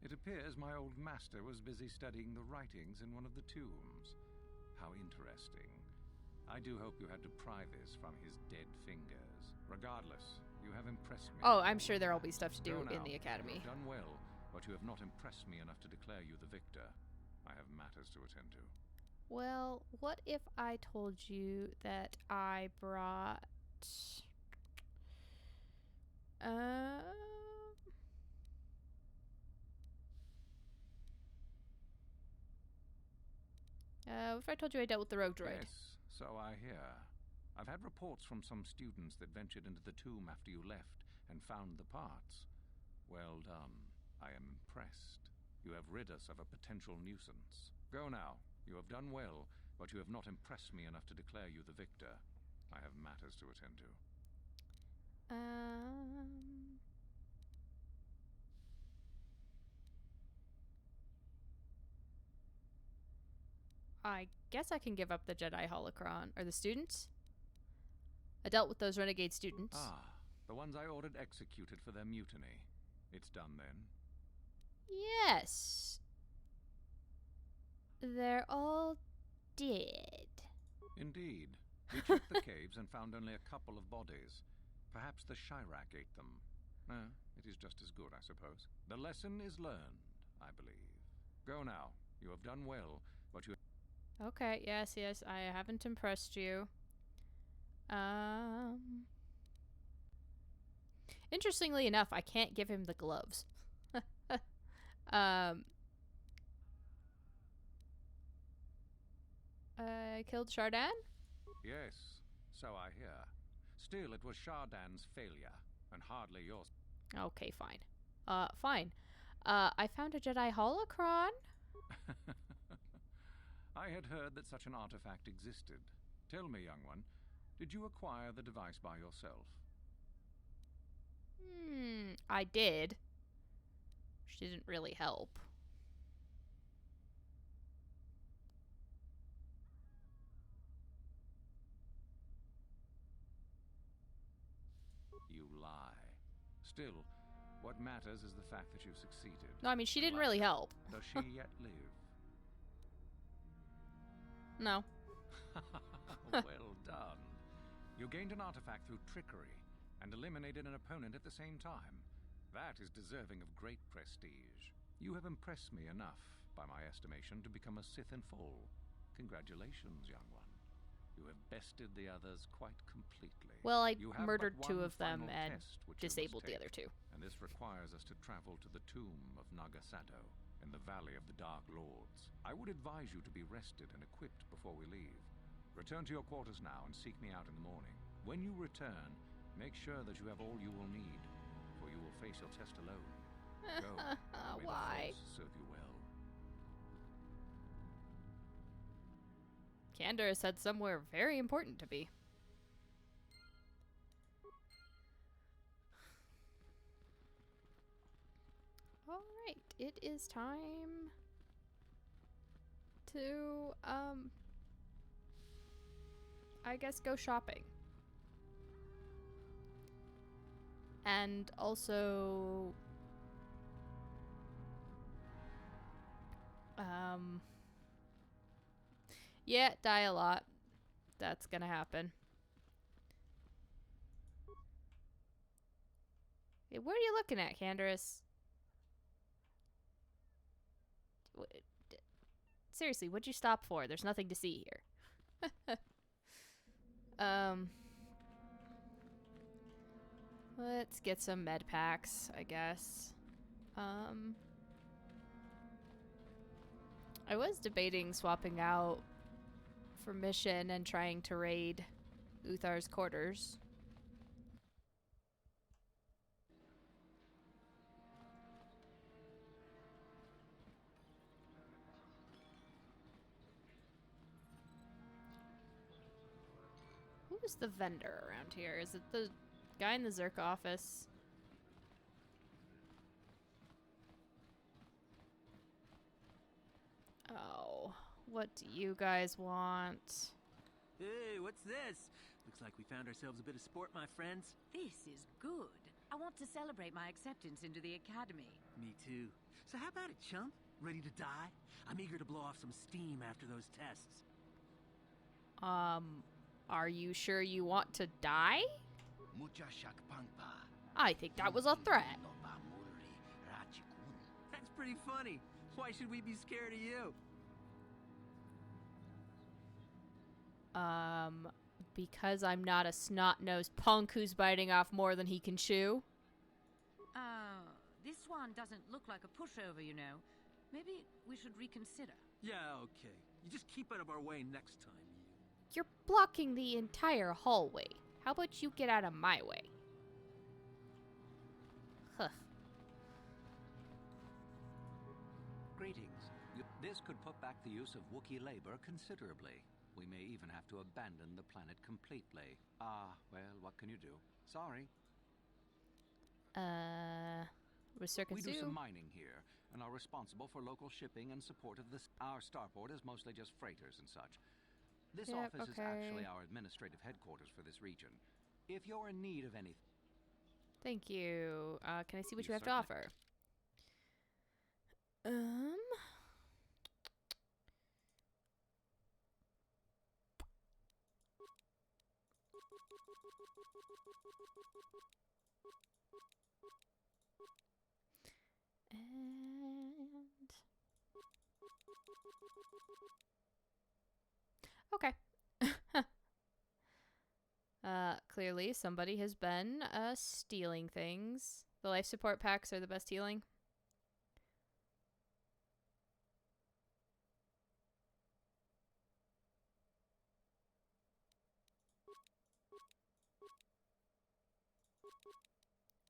It appears my old master was busy studying the writings in one of the tombs. How interesting. I do hope you had to pry this from his dead fingers. Regardless, you have impressed me. Oh, I'm sure there'll be stuff to do Go in the now. academy. You have done well, but you have not impressed me enough to declare you the victor. I have matters to attend to. Well, what if I told you that I brought... what if I told you I dealt with the rogue droid? Yes, so I hear. I've had reports from some students that ventured into the tomb after you left and found the parts. Well done. I am impressed. You have rid us of a potential nuisance. Go now. You have done well, but you have not impressed me enough to declare you the victor. I have matters to attend to. I guess I can give up the Jedi holocron. Or the students? I dealt with those renegade students. Ah, the ones I ordered executed for their mutiny. It's done then? Yes. They're all dead. Indeed. We checked the caves and found only a couple of bodies. Perhaps the Shirak ate them. It is just as good, I suppose. The lesson is learned, I believe. Go now. You have done well, but you... Okay, yes, I haven't impressed you. Interestingly enough, I can't give him the gloves. Killed Shardan? Yes, so I hear. Still, it was Shardan's failure, and hardly yours. Okay, fine. Fine. I found a Jedi holocron. I had heard that such an artifact existed. Tell me, young one, did you acquire the device by yourself? I did. Which didn't really help. You lie. Still, what matters is the fact that you've succeeded. No, I mean, she didn't really help. Does she yet live? No. Well done. You gained an artifact through trickery and eliminated an opponent at the same time. That is deserving of great prestige. You have impressed me enough, by my estimation, to become a Sith in full. Congratulations, young one. You have bested the others quite completely. Well, I murdered two of them and disabled the other two. And this requires us to travel to the tomb of Nagasado in the Valley of the Dark Lords. I would advise you to be rested and equipped before we leave. Return to your quarters now and seek me out in the morning. When you return, make sure that you have all you will need, for you will face your test alone. Go. May Why? the Force serve you well. Candor is said somewhere very important to be. Alright, it is time to, I guess go shopping. And also, yeah, die a lot. That's gonna happen. Hey, what are you looking at, Canderous? Seriously, what'd you stop for? There's nothing to see here. Let's get some med packs, I guess. I was debating swapping out for mission and trying to raid Uthar's quarters. Who's the vendor around here? Is it the guy in the Zerk office? Oh, what do you guys want? Hey, what's this? Looks like we found ourselves a bit of sport, my friends. This is good. I want to celebrate my acceptance into the academy. Me too. So how about it, chump? Ready to die? I'm eager to blow off some steam after those tests. Are you sure you want to die? I think that was a threat. That's pretty funny. Why should we be scared of you? Because I'm not a snot-nosed punk who's biting off more than he can chew. This one doesn't look like a pushover, you know. Maybe we should reconsider. Yeah, okay. You just keep out of our way next time, you. You're blocking the entire hallway. How about you get out of my way? Huh. Greetings. This could put back the use of Wookiee labor considerably. We may even have to abandon the planet completely. Well, what can you do? Sorry. We do some mining here, and are responsible for local shipping and support of this. Our starport is mostly just freighters and such. This office is actually our administrative headquarters for this region. If you're in need of anything... Thank you. Can I see what you have to offer? Okay. Clearly somebody has been stealing things. The life support packs are the best healing.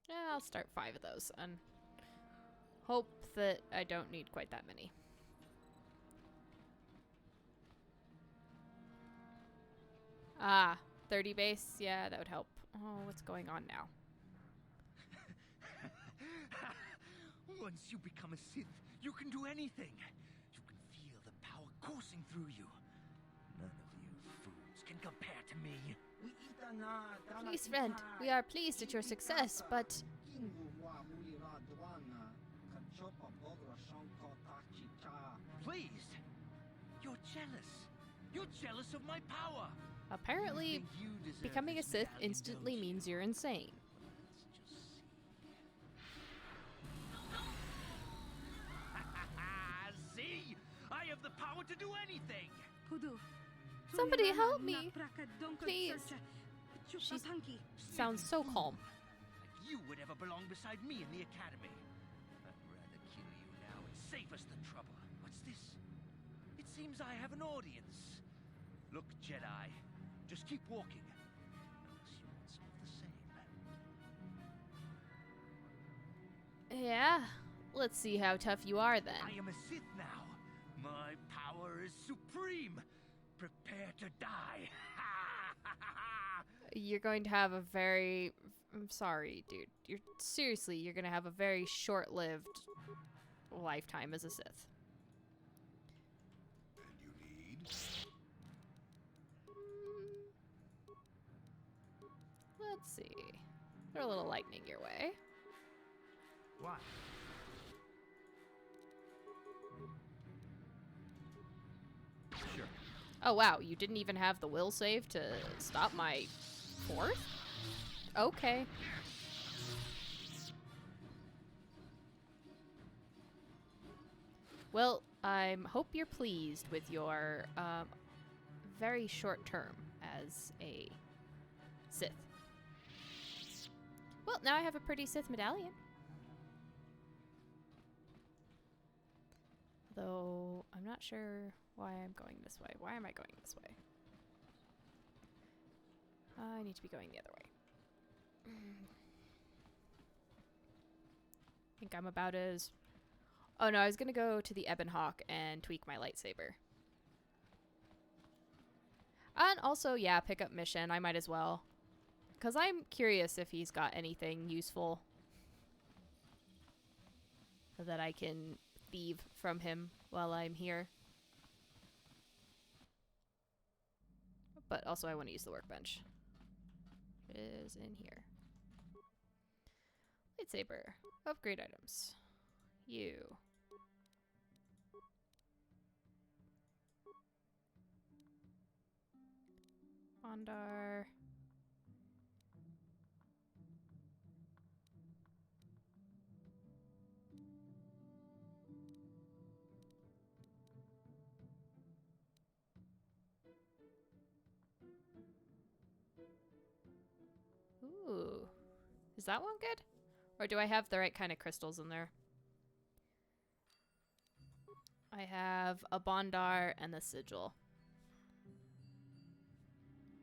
Yeah, I'll start 5 of those and hope that I don't need quite that many. Ah, 30 base? Yeah, that would help. Oh, what's going on now? Once you become a Sith, you can do anything. You can feel the power coursing through you. None of you fools can compare to me. Please, friend, we are pleased at your success, but... Pleased? You're jealous. You're jealous of my power. Apparently, becoming a Sith instantly means you're insane. See? I have the power to do anything. Somebody help me, please. She sounds so calm. Like you would ever belong beside me in the academy. I'd rather kill you now and save us the trouble. What's this? It seems I have an audience. Look, Jedi, just keep walking. Unless you want some of the same. Yeah, let's see how tough you are then. I am a Sith now. My power is supreme. Prepare to die. You're going to have a very... I'm sorry, dude. You're going to have a very short-lived lifetime as a Sith. And you need? Let's see. Throw a little lightning your way. What? Sure. Oh, wow. You didn't even have the will save to stop my fourth? Okay. Well, I hope you're pleased with your very short term as a Sith. Well, now I have a pretty Sith medallion. Though, I'm not sure why I'm going this way. Why am I going this way? I need to be going the other way. I think I'm about as... Oh no, I was gonna go to the Ebon Hawk and tweak my lightsaber. And also, yeah, pick up mission. I might as well. Because I'm curious if he's got anything useful that I can thieve from him while I'm here. But also I want to use the workbench. It is in here. Lightsaber. Upgrade items. You. Bondar. Ooh. Is that one good? Or do I have the right kind of crystals in there? I have a Bondar and the Sigil.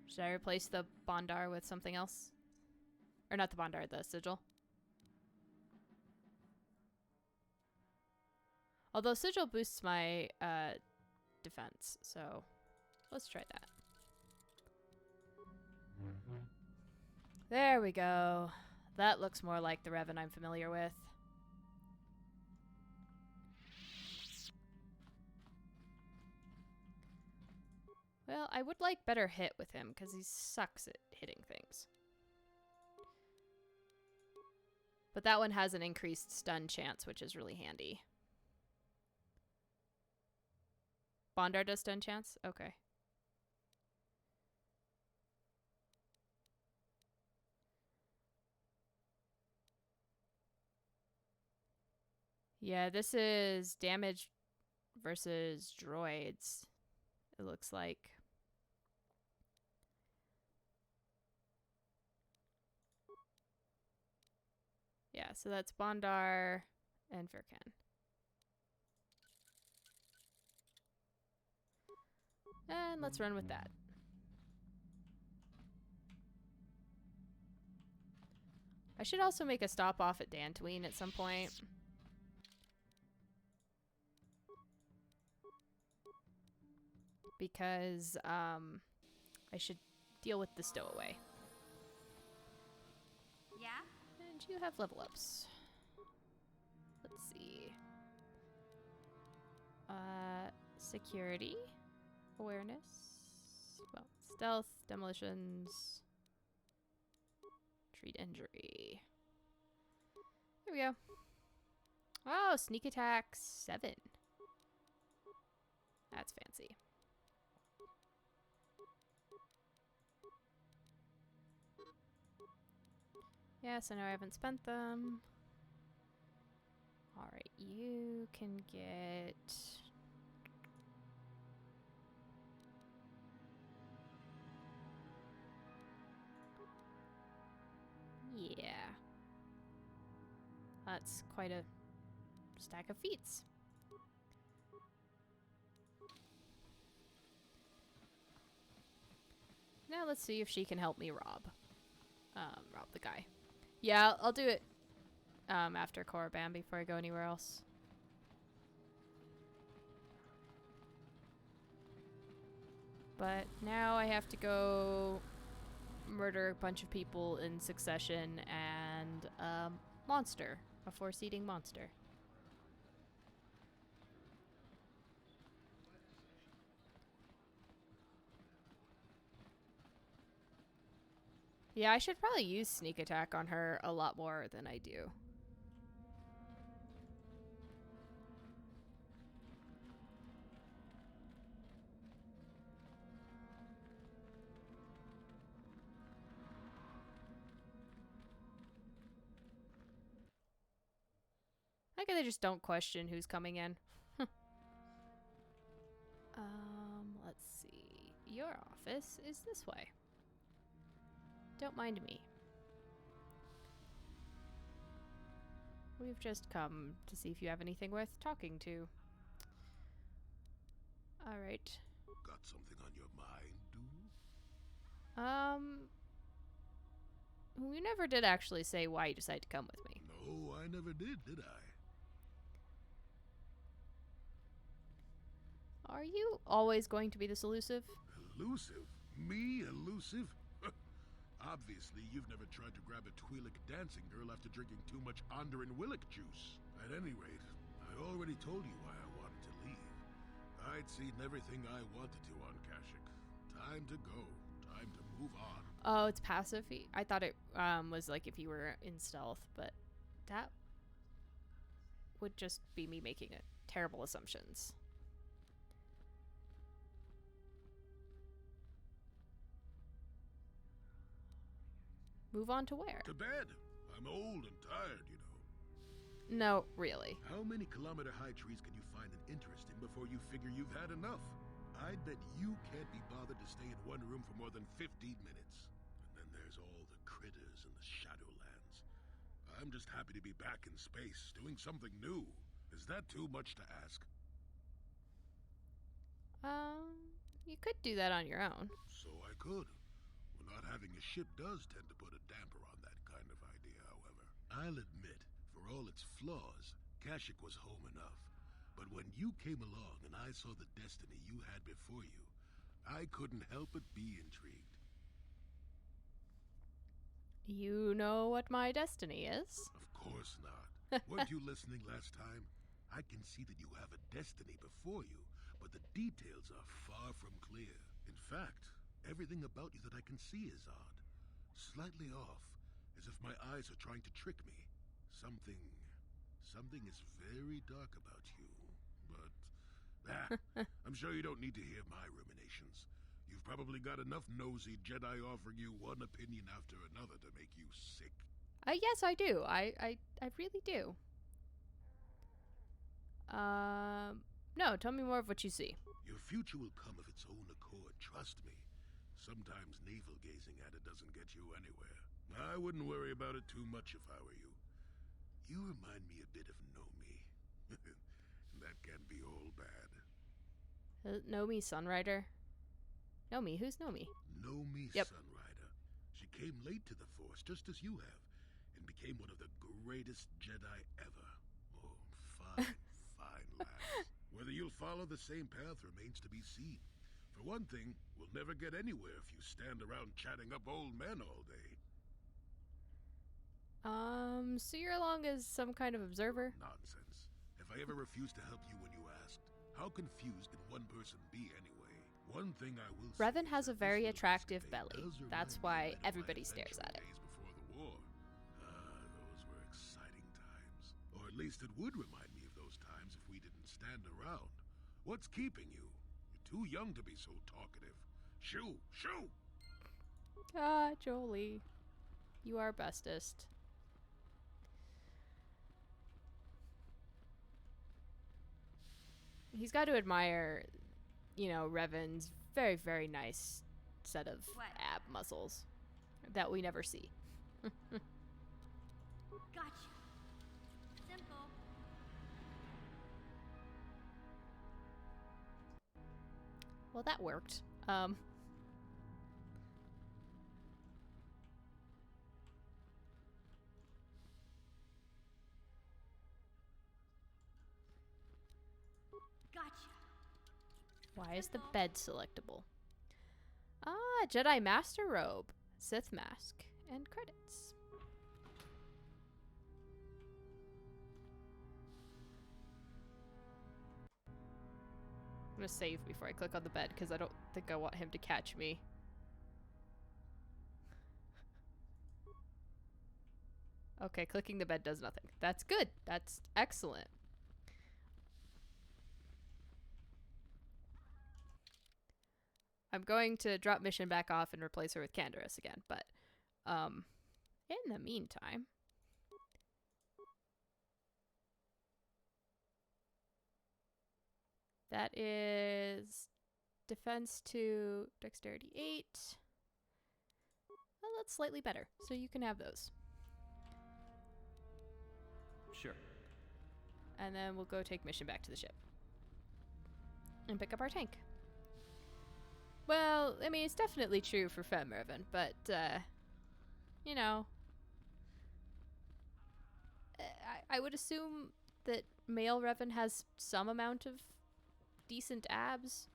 Should I replace the Bondar with something else? Or not the Bondar, the Sigil. Although Sigil boosts my defense, so let's try that. There we go. That looks more like the Revan I'm familiar with. Well, I would like better hit with him because he sucks at hitting things. But that one has an increased stun chance, which is really handy. Bondar does stun chance? Okay. Yeah, this is damage versus droids, it looks like. Yeah, so that's Bondar and Firkan. And let's run with that. I should also make a stop off at Dantooine at some point. Because I should deal with the stowaway. Yeah? And you have level ups. Let's see. Security, awareness, well, stealth, demolitions, treat injury. There we go. Oh, sneak attack 7. That's fancy. Yeah, so now I haven't spent them. Alright, you can get... Yeah. That's quite a stack of feats. Now let's see if she can help me rob the guy. Yeah, I'll do it after Korriban before I go anywhere else. But now I have to go murder a bunch of people in succession and monster, a force-eating monster. Yeah, I should probably use sneak attack on her a lot more than I do. I think they just don't question who's coming in. Let's see. Your office is this way. Don't mind me. We've just come to see if you have anything worth talking to. Alright. Got something on your mind, dude? You never did actually say why you decided to come with me. No, I never did I? Are you always going to be this elusive? Elusive? Me elusive? Obviously, you've never tried to grab a Twi'lek dancing girl after drinking too much Onderan Willick juice. At any rate, I already told you why I wanted to leave. I'd seen everything I wanted to on Kashyyyk. Time to go. Time to move on. Oh, it's passive? I thought it was like if you were in stealth, but that would just be me making terrible assumptions. Move on to where? To bed. I'm old and tired, you know. No, really. How many kilometer-high trees can you find interesting before you figure you've had enough? I'd bet you can't be bothered to stay in one room for more than 15 minutes. And then there's all the critters in the Shadowlands. I'm just happy to be back in space, doing something new. Is that too much to ask? You could do that on your own. So I could. Well, not having a ship does tend to put a damper on that kind of idea, however. I'll admit, for all its flaws, Kashyyyk was home enough. But when you came along and I saw the destiny you had before you, I couldn't help but be intrigued. You know what my destiny is? Of course not. Weren't you listening last time? I can see that you have a destiny before you, but the details are far from clear. In fact, everything about you that I can see is odd. Slightly off, as if my eyes are trying to trick me. Something is very dark about you. But, I'm sure you don't need to hear my ruminations. You've probably got enough nosy Jedi offering you one opinion after another to make you sick. Yes, I do. I really do. No, tell me more of what you see. Your future will come of its own accord, trust me. Sometimes navel-gazing at it doesn't get you anywhere. I wouldn't worry about it too much if I were you. You remind me a bit of Nomi. That can be all bad. Nomi Sunrider? Nomi? Who's Nomi? Nomi Sunrider. She came late to the Force, just as you have, and became one of the greatest Jedi ever. Oh, fine, fine lass. Whether you'll follow the same path remains to be seen. For one thing, we'll never get anywhere if you stand around chatting up old men all day. So you're along as some kind of observer? Nonsense. If I ever refused to help you when you asked, how confused can one person be anyway? One thing I will say, Revan has a very attractive belly. That's why everybody stares at it. Before the war. Those were exciting times. Or at least it would remind me of those times if we didn't stand around. What's keeping you? You're too young to be so talkative. Shoo! Shoo! Ah, Jolie. You are bestest. He's got to admire, you know, Revan's very, very nice set of ab muscles that we never see. Gotcha. Simple. Well, that worked. Gotcha. Why is the bed selectable? Ah, Jedi Master Robe, Sith Mask, and credits. I'm gonna save before I click on the bed because I don't think I want him to catch me. Okay, clicking the bed does nothing. That's good. That's excellent. I'm going to drop Mission back off and replace her with Canderous again, but in the meantime, That is defense to dexterity 8. Well, that's slightly better, so you can have those. Sure. And then we'll go take mission back to the ship. And pick up our tank. Well, I mean, it's definitely true for Femmerven, but, you know, I would assume that male Revan has some amount of decent abs.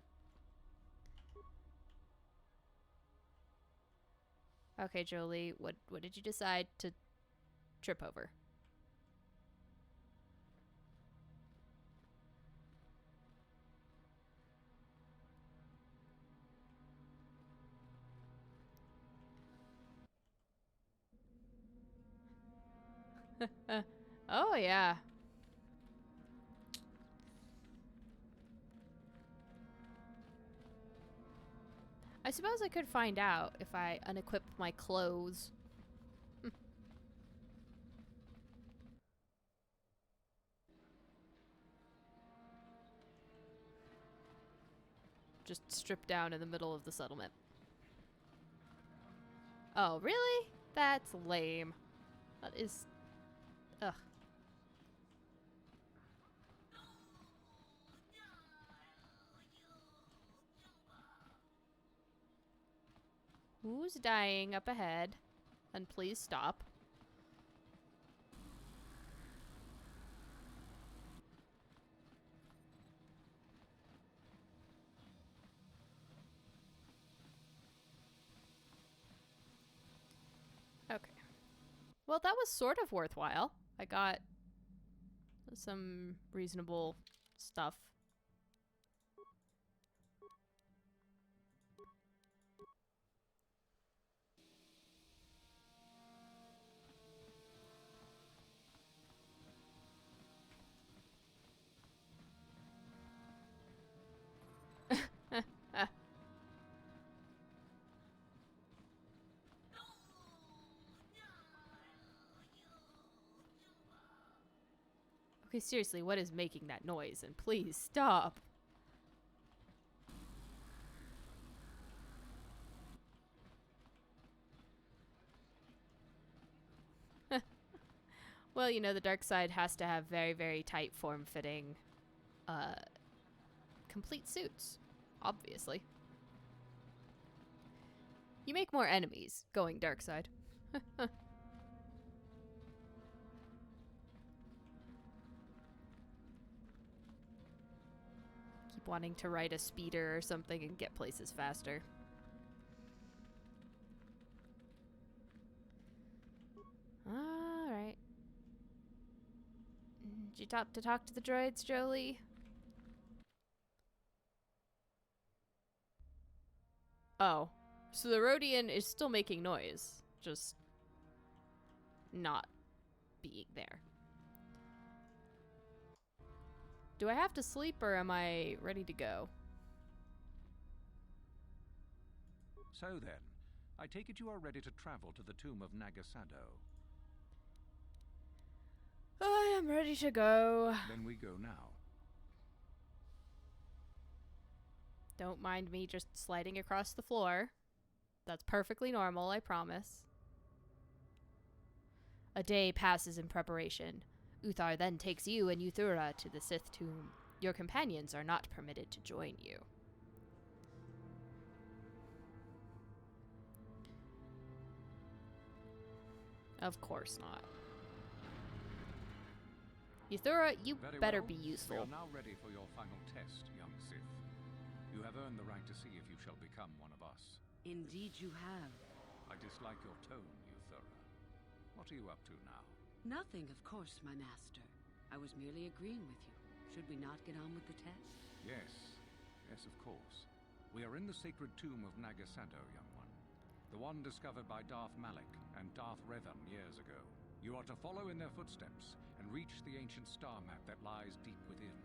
Okay, Jolie, what did you decide to trip over? Oh, yeah. I suppose I could find out if I unequip my clothes. Just strip down in the middle of the settlement. Oh, really? That's lame. That is... Ugh. Who's dying up ahead? And please stop. Okay. Well, that was sort of worthwhile. I got some reasonable stuff. Okay, seriously, what is making that noise? And please stop. Well, you know, the dark side has to have very, very tight form-fitting, complete suits, obviously. You make more enemies going dark side. Keep wanting to ride a speeder or something and get places faster. Alright. Did you talk to the droids, Jolie? Oh. So the Rodian is still making noise. Just not being there. Do I have to sleep or am I ready to go? So then, I take it you are ready to travel to the tomb of Nagasado. I am ready to go. Then we go now. Don't mind me just sliding across the floor. That's perfectly normal, I promise. A day passes in preparation. Uthar then takes you and Euthura to the Sith tomb. Your companions are not permitted to join you. Of course not. Euthura, you better be useful. We are now ready for your final test, young Sith. You have earned the right to see if you shall become one of us. Indeed you have. I dislike your tone, Euthura. What are you up to now? Nothing, of course, my master. I was merely agreeing with you. Should we not get on with the test? Yes. Yes, of course. We are in the sacred tomb of Nagasado, young one. The one discovered by Darth Malik and Darth Revan years ago. You are to follow in their footsteps and reach the ancient star map that lies deep within.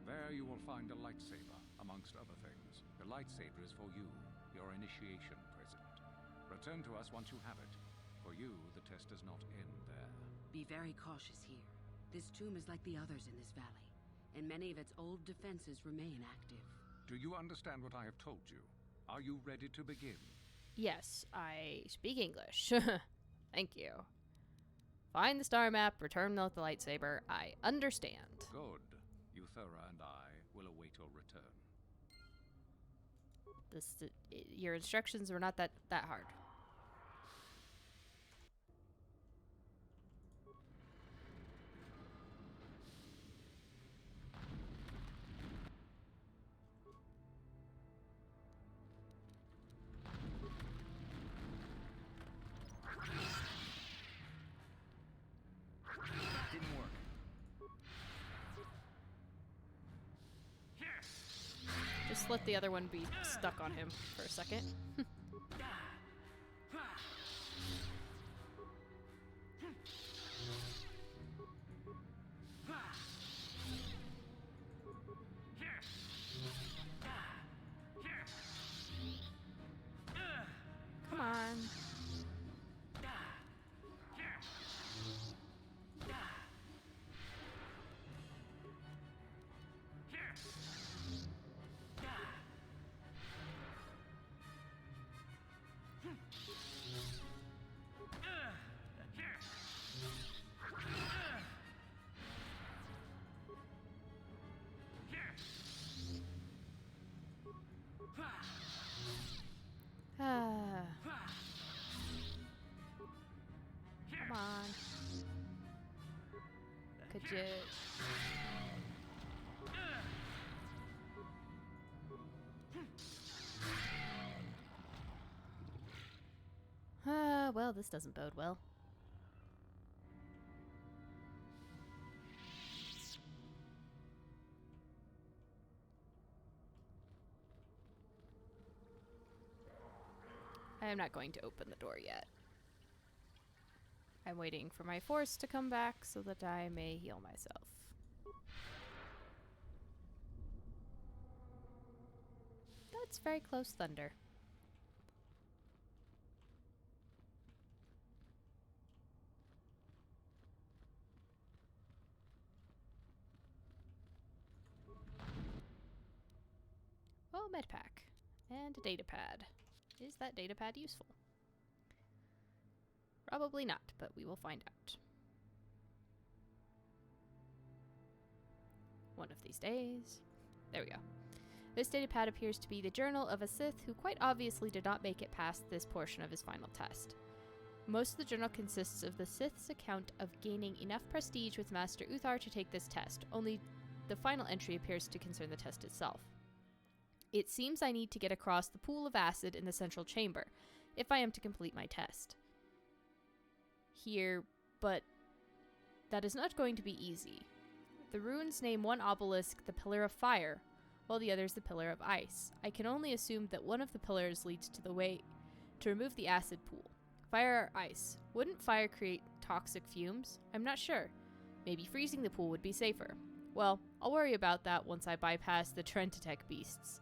There you will find a lightsaber, amongst other things. The lightsaber is for you, your initiation present. Return to us once you have it. For you, the test does not end there. Be very cautious here. This tomb is like the others in this valley. and many of its old defenses remain active. Do you understand what I have told you? Are you ready to begin? Yes, I speak English. Thank you. Find the star map, return with the lightsaber. I understand. Good. Euthura and I will await your return. Your instructions were not that hard. Didn't work. Just let the other one be stuck on him for a second. Come on. Come on. Could you... well, this doesn't bode well. I am not going to open the door yet. I'm waiting for my force to come back so that I may heal myself. That's very close thunder. Oh, med pack. And a data pad. Is that data pad useful? Probably not, but we will find out. One of these days. There we go. This data pad appears to be the journal of a Sith who quite obviously did not make it past this portion of his final test. Most of the journal consists of the Sith's account of gaining enough prestige with Master Uthar to take this test, only the final entry appears to concern the test itself. It seems I need to get across the pool of acid in the central chamber, if I am to complete my test. Here, but that is not going to be easy. The runes name one obelisk the Pillar of Fire, while the other is the Pillar of Ice. I can only assume that one of the pillars leads to the way to remove the acid pool. Fire or ice? Wouldn't fire create toxic fumes? I'm not sure. Maybe freezing the pool would be safer. Well, I'll worry about that once I bypass the Trentitech beasts.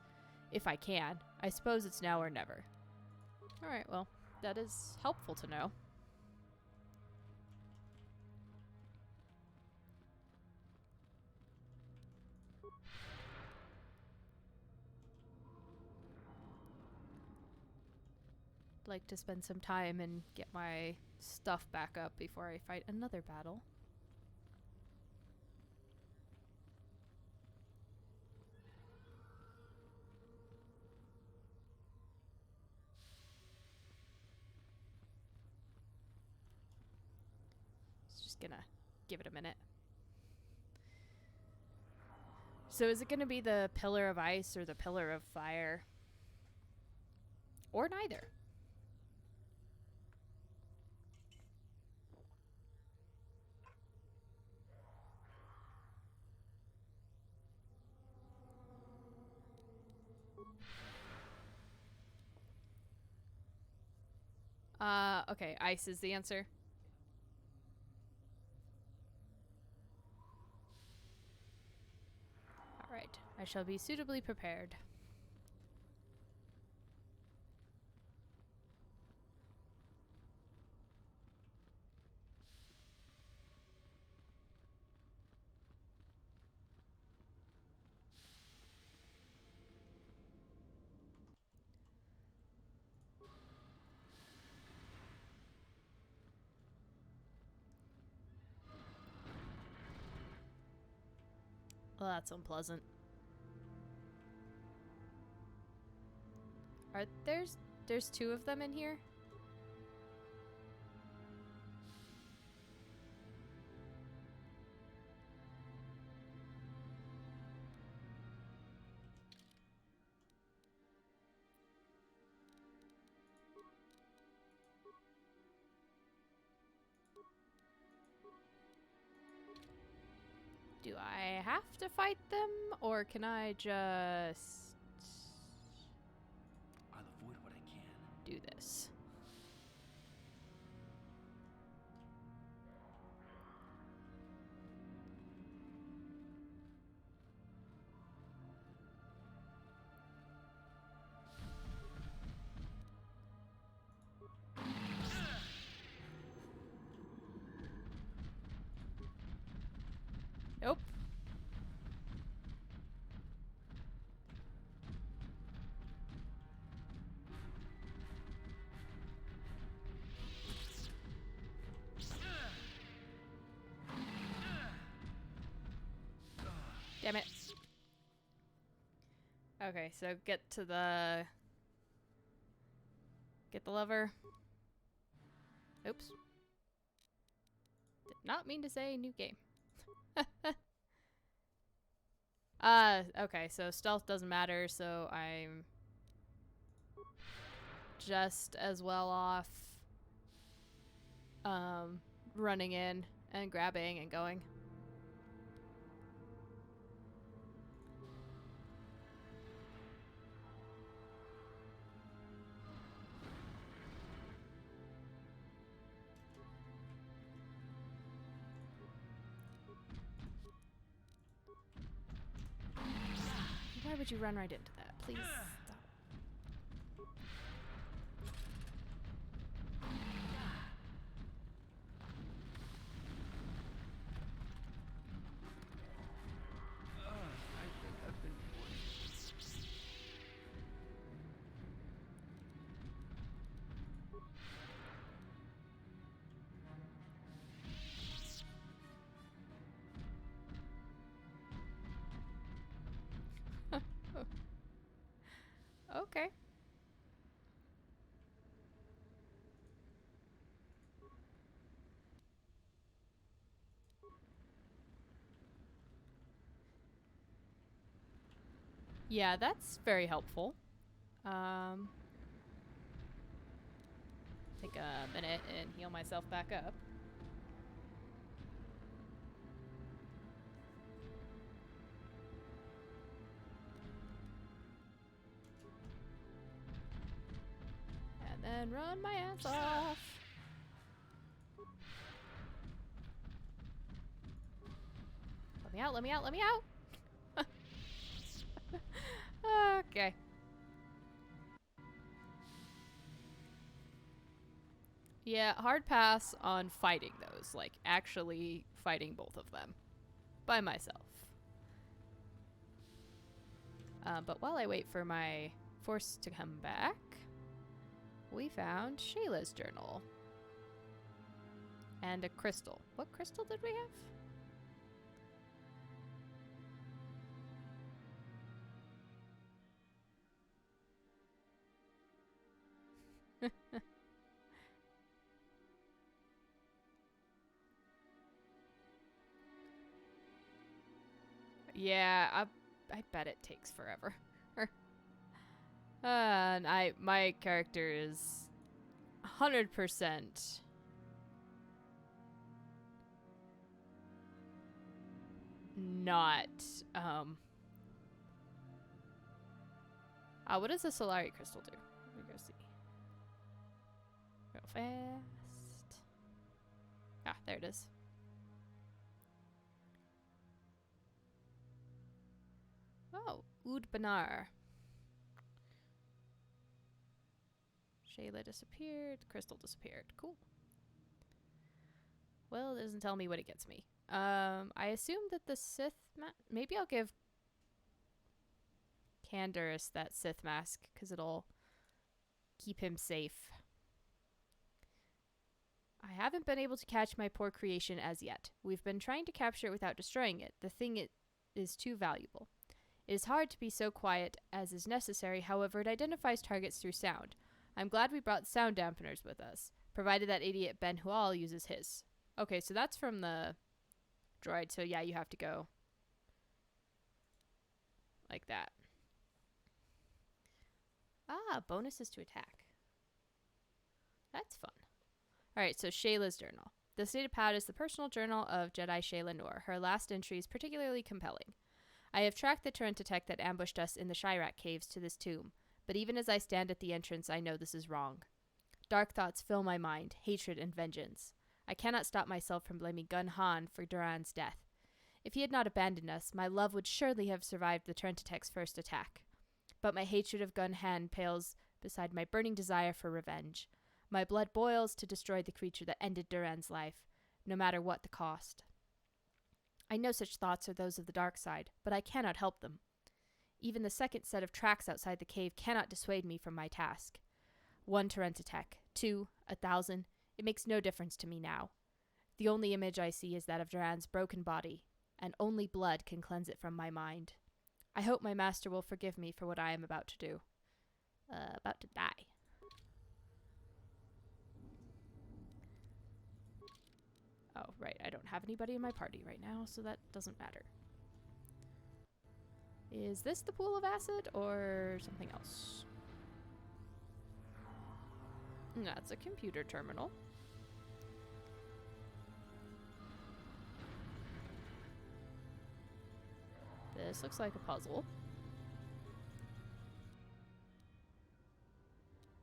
If I can. I suppose it's now or never. Alright, well, that is helpful to know. I'd like to spend some time and get my stuff back up before I fight another battle. Gonna give it a minute. So is it gonna be the Pillar of Ice or the Pillar of Fire? Or neither? Okay, ice is the answer. Alright, I shall be suitably prepared. Well, that's unpleasant. There's two of them in here? Do I have to fight them, or can I just... I'll avoid what I can. Do this? Nope. Damn it. Okay, so get the lever. Oops. Did not mean to say new game. Okay, so stealth doesn't matter, so I'm just as well off running in and grabbing and going. Why would you run right into that? Please stop. I think I've been Okay. Yeah, that's very helpful. Take a minute and heal myself back up. And then run my ass off. Let me out, let me out, let me out! Okay. Yeah, hard pass on fighting those. Like, actually fighting both of them. By myself. But while I wait for my force to come back, we found Shayla's journal. And a crystal. What crystal did we have? Yeah, I bet it takes forever. And my character is 100% not what does the Solari crystal do? Let me go see. Real fast. Ah, there it is. Oh, Oud Banar. Shayla disappeared. Crystal disappeared. Cool. Well, it doesn't tell me what it gets me. I assume that the Sith... Maybe I'll give Canderous that Sith mask, because it'll keep him safe. I haven't been able to catch my poor creation as yet. We've been trying to capture it without destroying it. The thing is too valuable. It is hard to be so quiet as is necessary, however, it identifies targets through sound. I'm glad we brought sound dampeners with us, provided that idiot Ben Hual uses his. Okay, so that's from the droid, so yeah, you have to go like that. Ah, bonuses to attack. That's fun. Alright, so Shayla's journal. The Stated Pad is the personal journal of Jedi Shayla Noor. Her last entry is particularly compelling. I have tracked the Trent that ambushed us in the Shirak caves to this tomb, but even as I stand at the entrance, I know this is wrong. Dark thoughts fill my mind, hatred and vengeance. I cannot stop myself from blaming Gun Han for Duran's death. If he had not abandoned us, my love would surely have survived the Trentatek's first attack. But my hatred of Gun Han pales beside my burning desire for revenge. My blood boils to destroy the creature that ended Duran's life, no matter what the cost. I know such thoughts are those of the dark side, but I cannot help them. Even the second set of tracks outside the cave cannot dissuade me from my task. 1 Trentatek, 2, 1,000, it makes no difference to me now. The only image I see is that of Duran's broken body, and only blood can cleanse it from my mind. I hope my master will forgive me for what I am about to do. About to die. Oh, right, I don't have anybody in my party right now, so that doesn't matter. Is this the pool of acid, or something else? That's a computer terminal. This looks like a puzzle.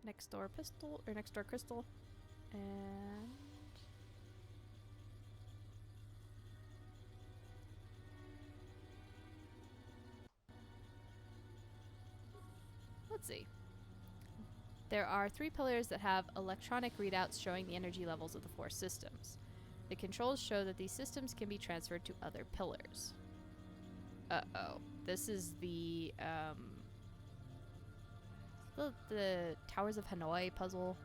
Next door pistol, or next door crystal. And let's see. There are 3 pillars that have electronic readouts showing the energy levels of the 4 systems. The controls show that these systems can be transferred to other pillars. Uh-oh. This is the Towers of Hanoi puzzle.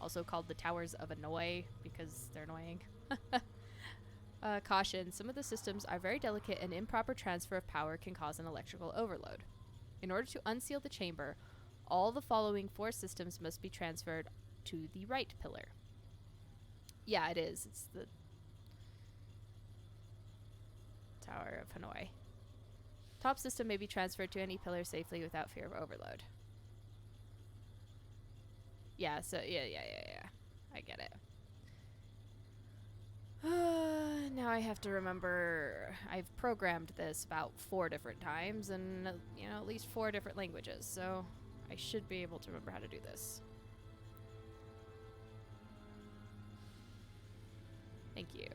Also called the Towers of Annoy, because they're annoying. Caution, some of the systems are very delicate and improper transfer of power can cause an electrical overload. In order to unseal the chamber, all the following 4 systems must be transferred to the right pillar. Yeah, it is. It's the Tower of Hanoi. Top system may be transferred to any pillar safely without fear of overload. Yeah, so yeah. I get it. Now I have to remember I've programmed this about 4 different times and, you know, at least 4 different languages, so I should be able to remember how to do this. Thank you.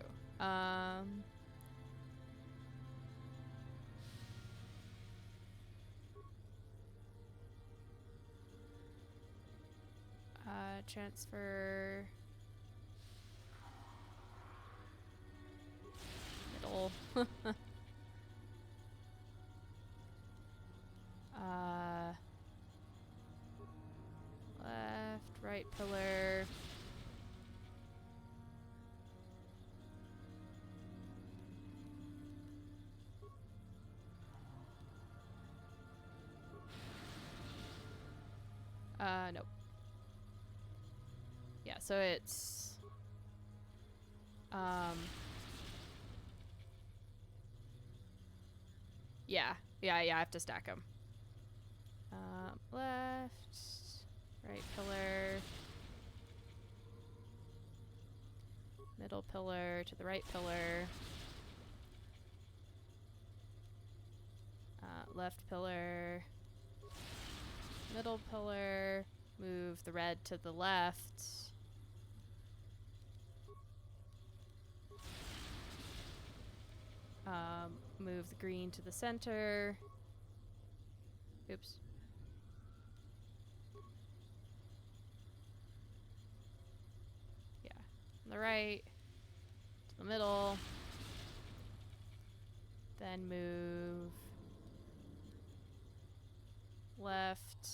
Transfer middle. Left, right pillar. Nope. Yeah, so it's yeah, I have to stack them. Left, right pillar, middle pillar to the right pillar, left pillar, middle pillar, move the red to the left. Move the green to the center. Oops. Yeah. On the right. To the middle. Then move left,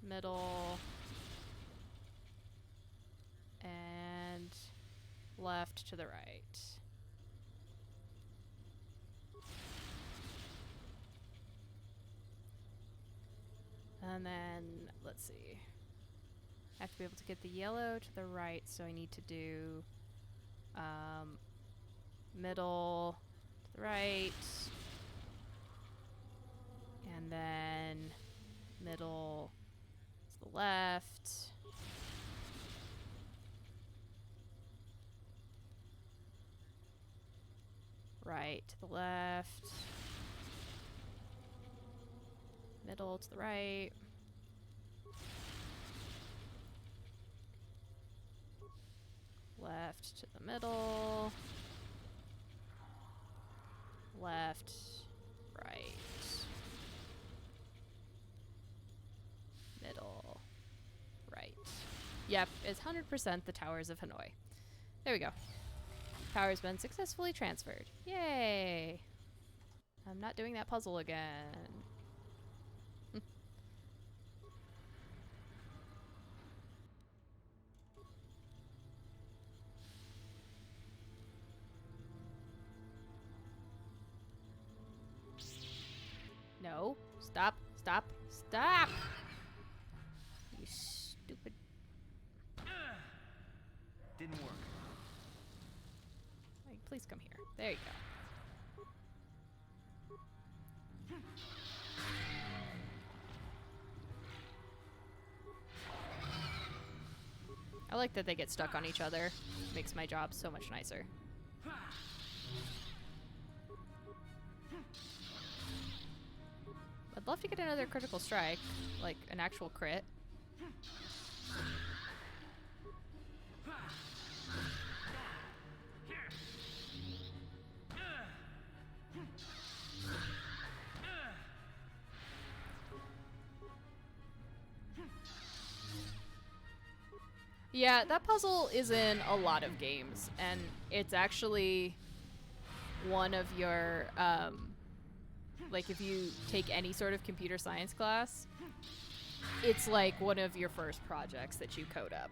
middle, and left to the right. And then, let's see. I have to be able to get the yellow to the right, so I need to do middle to the right. And then middle to the left. Right to the left. Middle to the right. Left to the middle. Left, right. Middle, right. Yep, it's 100% the Towers of Hanoi. There we go. Power's been successfully transferred. Yay! I'm not doing that puzzle again. No. Stop. Stop. Stop! You stupid... Didn't work. Like, please come here. There you go. I like that they get stuck on each other. Makes my job so much nicer. I'd love to get another critical strike, like an actual crit. Yeah, that puzzle is in a lot of games, and it's actually one of your, like if you take any sort of computer science class, it's like one of your first projects that you code up.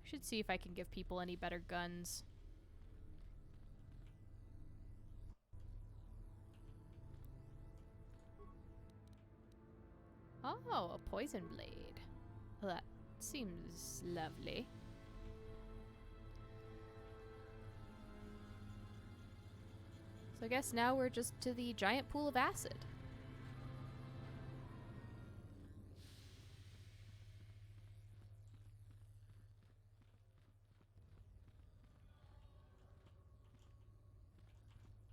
Should see if I can give people any better guns. Oh, a poison blade. Well, that seems lovely. So I guess now we're just to the giant pool of acid.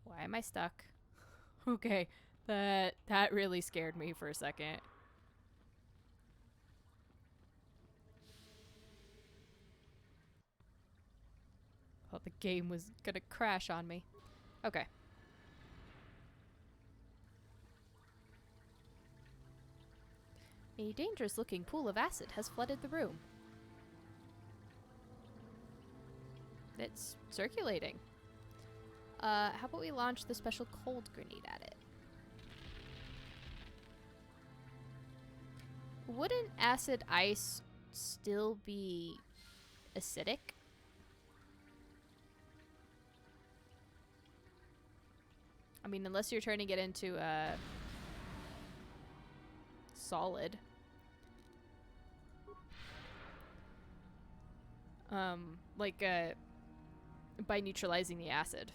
Why am I stuck? Okay, that really scared me for a second. Oh, the game was gonna crash on me. Okay. A dangerous-looking pool of acid has flooded the room. It's circulating. How about we launch the special cold grenade at it? Wouldn't acid ice still be acidic? I mean, unless you're turning it into a solid. Like, by neutralizing the acid.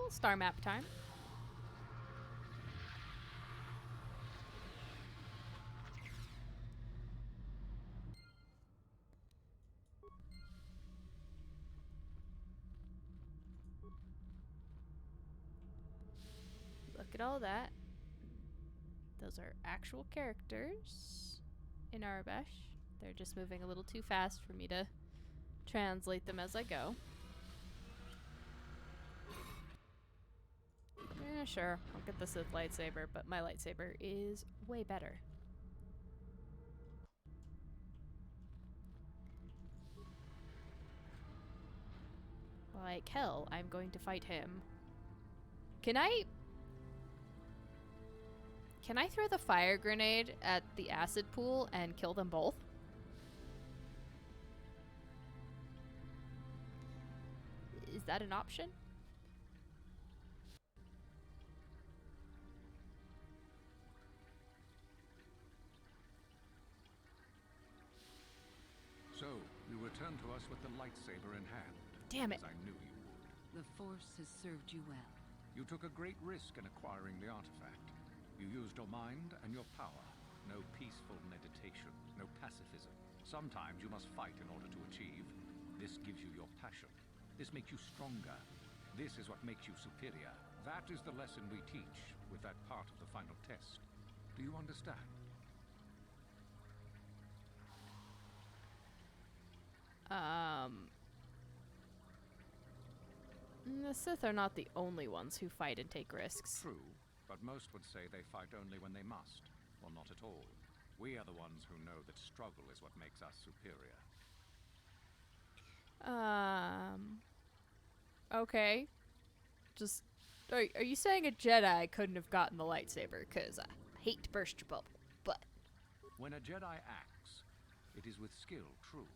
Star map time. Look at all that. Those are actual characters in Arabesh. They're just moving a little too fast for me to translate them as I go. Yeah, sure. I'll get the Sith lightsaber, but my lightsaber is way better. Like hell, I'm going to fight him. Can I throw the fire grenade at the acid pool and kill them both? Is that an option? So, you return to us with the lightsaber in hand. Damn it. As I knew you would. The Force has served you well. You took a great risk in acquiring the artifact. You used your mind and your power. No peaceful meditation, no pacifism. Sometimes you must fight in order to achieve. This gives you your passion. This makes you stronger. This is what makes you superior. That is the lesson we teach with that part of the final test. Do you understand? The Sith are not the only ones who fight and take risks. True, but most would say they fight only when they must, or not at all. We are the ones who know that struggle is what makes us superior. Okay. Just, are you saying a Jedi couldn't have gotten the lightsaber? Because I hate to burst your bubble, but... When a Jedi acts, it is with skill, true.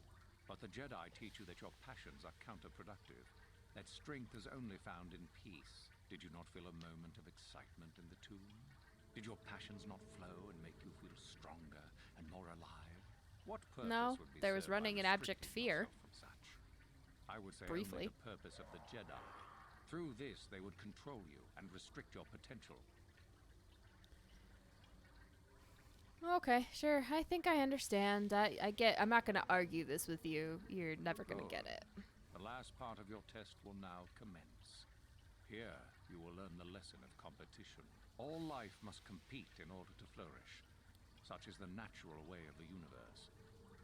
But the Jedi teach you that your passions are counterproductive. That strength is only found in peace. Did you not feel a moment of excitement in the tomb? Did your passions not flow and make you feel stronger and more alive? What purpose no, would be there was served running by in abject fear. from such? I would say Briefly. only the purpose of the Jedi. Through this, they would control you and restrict your potential. Okay, sure. I think I understand. I'm not gonna argue this with you. You're never gonna get it. The last part of your test will now commence. Here, you will learn the lesson of competition. All life must compete in order to flourish. Such is the natural way of the universe.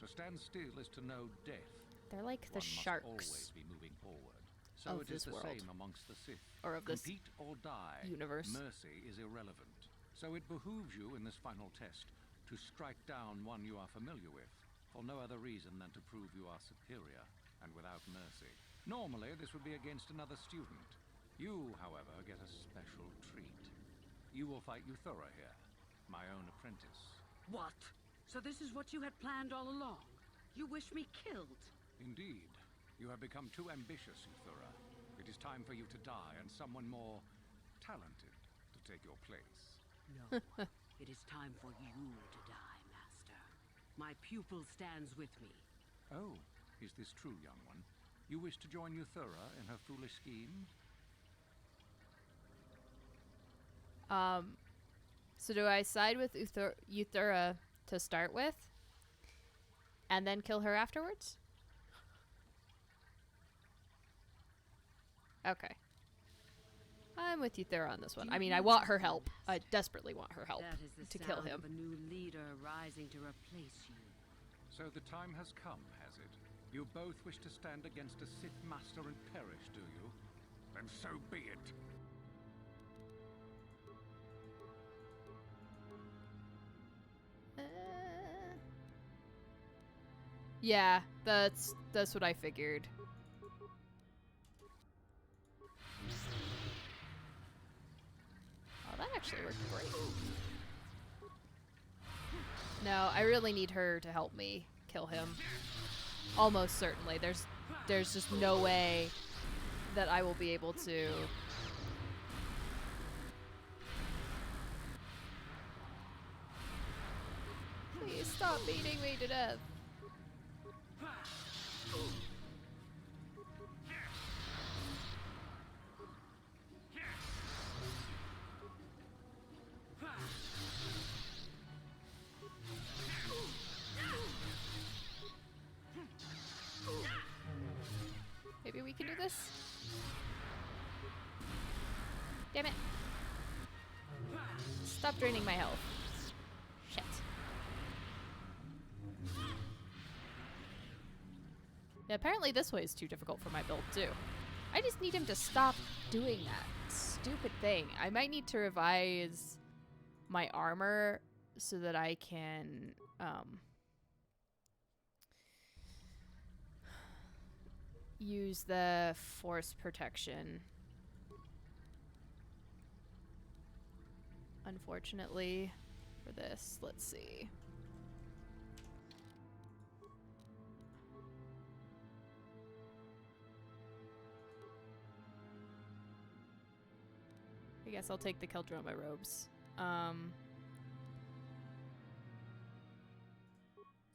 To stand still is to know death. They're like the One sharks must always be moving forward. So of it is this the world. same amongst the Sith. Or of this Compete or die. universe. Mercy is irrelevant. So it behooves you in this final test to strike down one you are familiar with, for no other reason than to prove you are superior and without mercy. Normally, this would be against another student. You, however, get a special treat. You will fight Euthura here, my own apprentice. What? So this is what you had planned all along? You wish me killed? Indeed. You have become too ambitious, Euthura. It is time for you to die, and someone more talented to take your place. No. It is time for you to die, Master. My pupil stands with me. Oh, is this true, young one? You wish to join Euthura in her foolish scheme? So do I side with Euthura to start with? And then kill her afterwards? Okay. I'm with Euthura on this one. I mean, I want her help. I desperately want her help That is the to kill sound him. of a new leader rising to replace you. So the time has come, has it? You both wish to stand against a Sith Master and perish, do you? Then so be it. Yeah, that's what I figured. Oh, that actually worked great. No, I really need her to help me kill him. Almost certainly. There's just no way that I will be able to. Please stop beating me to death. Maybe we can do this? Damn it. Stop draining my health. Shit. Yeah, apparently this way is too difficult for my build, too. I just need him to stop doing that stupid thing. I might need to revise my armor so that I can, use the force protection. Unfortunately, for this, let's see. I guess I'll take the Keldroma robes. Let's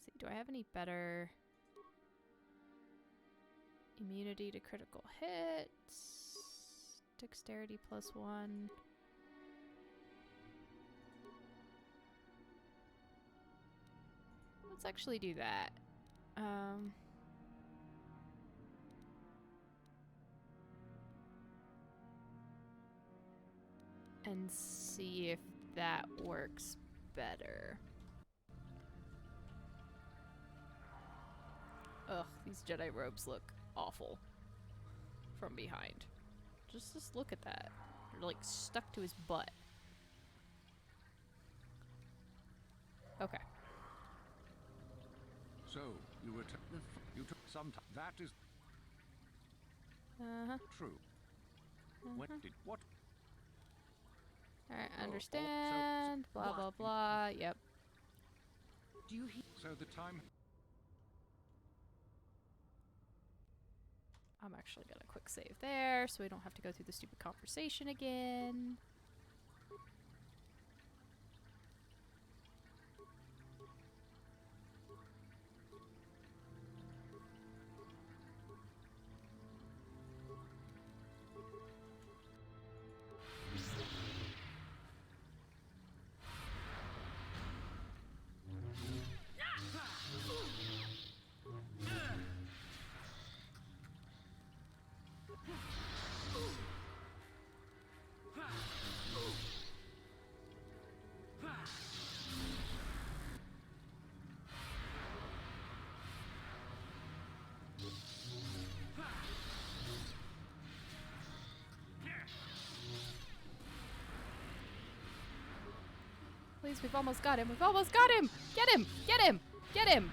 see, do I have any better immunity to critical hits? Dexterity +1. Let's actually do that. And see if that works better. Ugh, these Jedi robes look awful from behind. Just look at that. They're like stuck to his butt. Okay. So, you were you took some time. That is true. What did what? Alright, understand. Blah blah blah. Yep. Do you hear? So the time. I'm actually gonna quick save there so we don't have to go through the stupid conversation again. Please, we've almost got him. We've almost got him! Get him! Get him! Get him!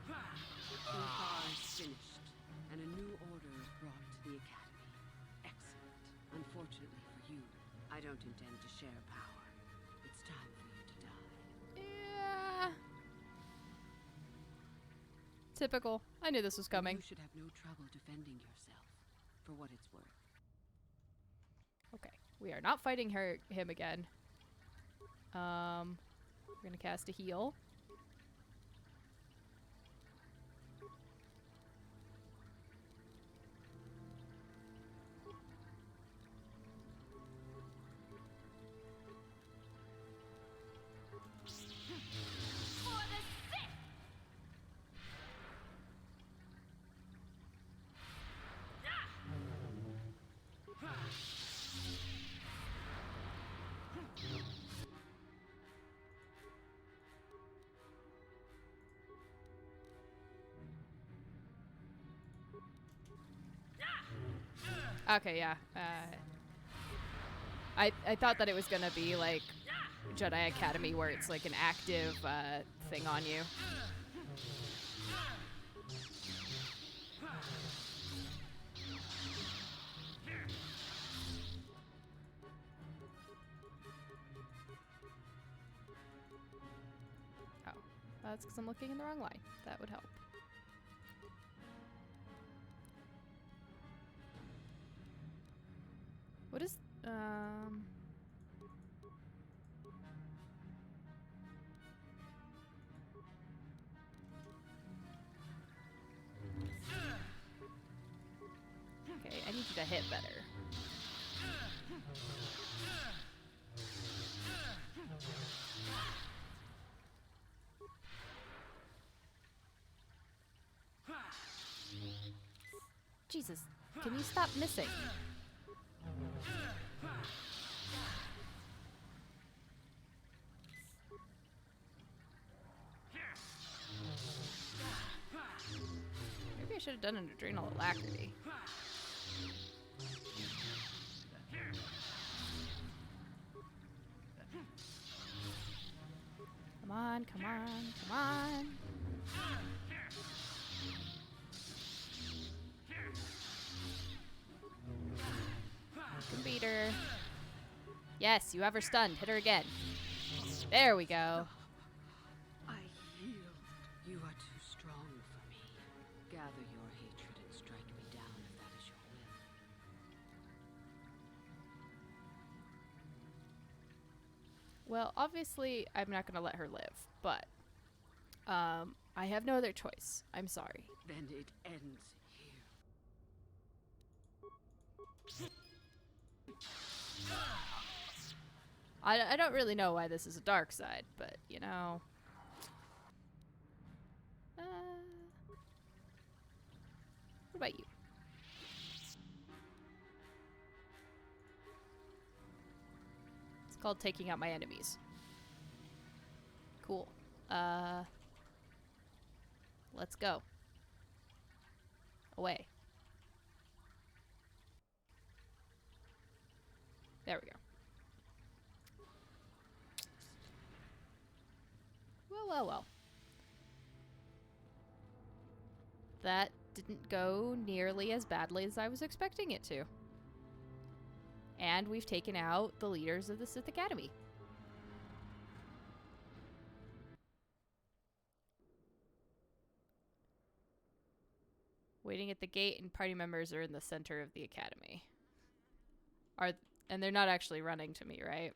KOTOR is finished, and a new order is brought to the Academy. Excellent. Unfortunately for you, I don't intend to share power. It's time for you to die. Yeah. Typical. I knew this was coming. You should have no trouble defending yourself, for what it's worth. Okay. We are not fighting him again. We're gonna cast a heal. Okay, yeah. I thought that it was gonna be like Jedi Academy where it's like an active thing on you. Oh, that's because I'm looking in the wrong line. That would help. What is, okay, I need you to hit better. Jesus, can you stop missing? Maybe should have done an adrenal alacrity. Come on, come on, come on. You can beat her. Yes, you have her stunned. Hit her again. There we go. I yield. You are too strong for me. Gather your hatred and strike me down if that is your will. Well, obviously, I'm not going to let her live, but I have no other choice. I'm sorry. Then it ends here. I don't really know why this is a dark side, but, you know. What about you? It's called taking out my enemies. Cool. Let's go. Away. There we go. Well. That didn't go nearly as badly as I was expecting it to. And we've taken out the leaders of the Sith Academy. Waiting at the gate, and party members are in the center of the academy. And they're not actually running to me, right?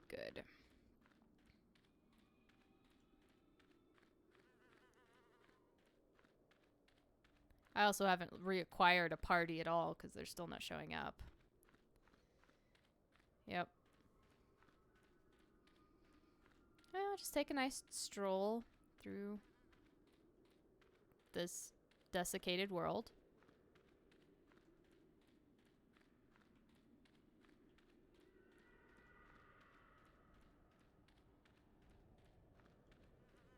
Good. I also haven't reacquired a party at all because they're still not showing up. Yep. I'll just take a nice stroll through this desiccated world.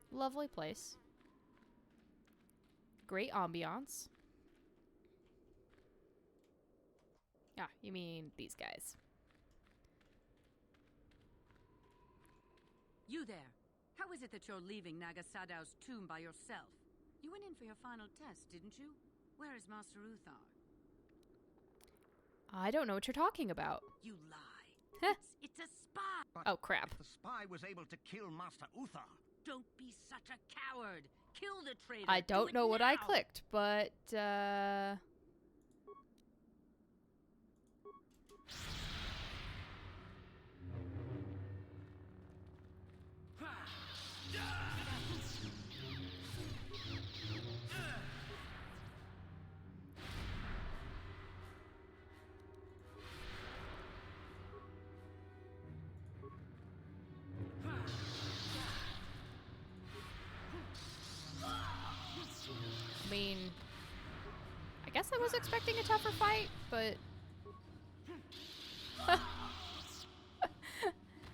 Lovely place. Great ambiance. Ah, you mean these guys. You there. How is it that you're leaving Nagasadow's tomb by yourself? You went in for your final test, didn't you? Where is Master Uthar? I don't know what you're talking about. You lie. It's a spy. But oh, crap. If the spy was able to kill Master Uthar. Don't be such a coward. Kill the traitor. I don't know what I clicked, but I mean, I guess I was expecting a tougher fight, but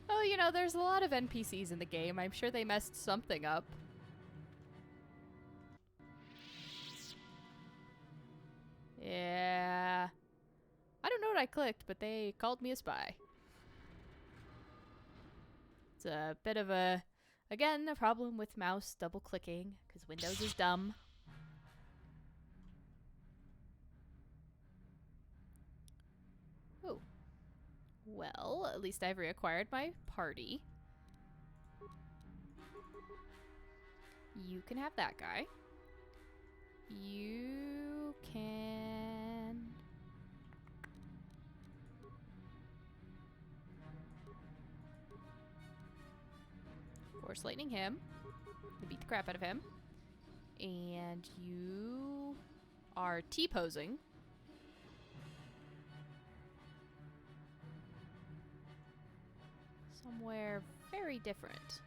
well, you know, there's a lot of NPCs in the game. I'm sure they messed something up. Yeah. I don't know what I clicked, but they called me a spy. It's a bit of a, again, a problem with mouse double clicking, because Windows is dumb. Oh. Well, at least I've reacquired my party. You can have that guy. You can... Force lightning him. We beat the crap out of him. And you are T-posing. Somewhere very different.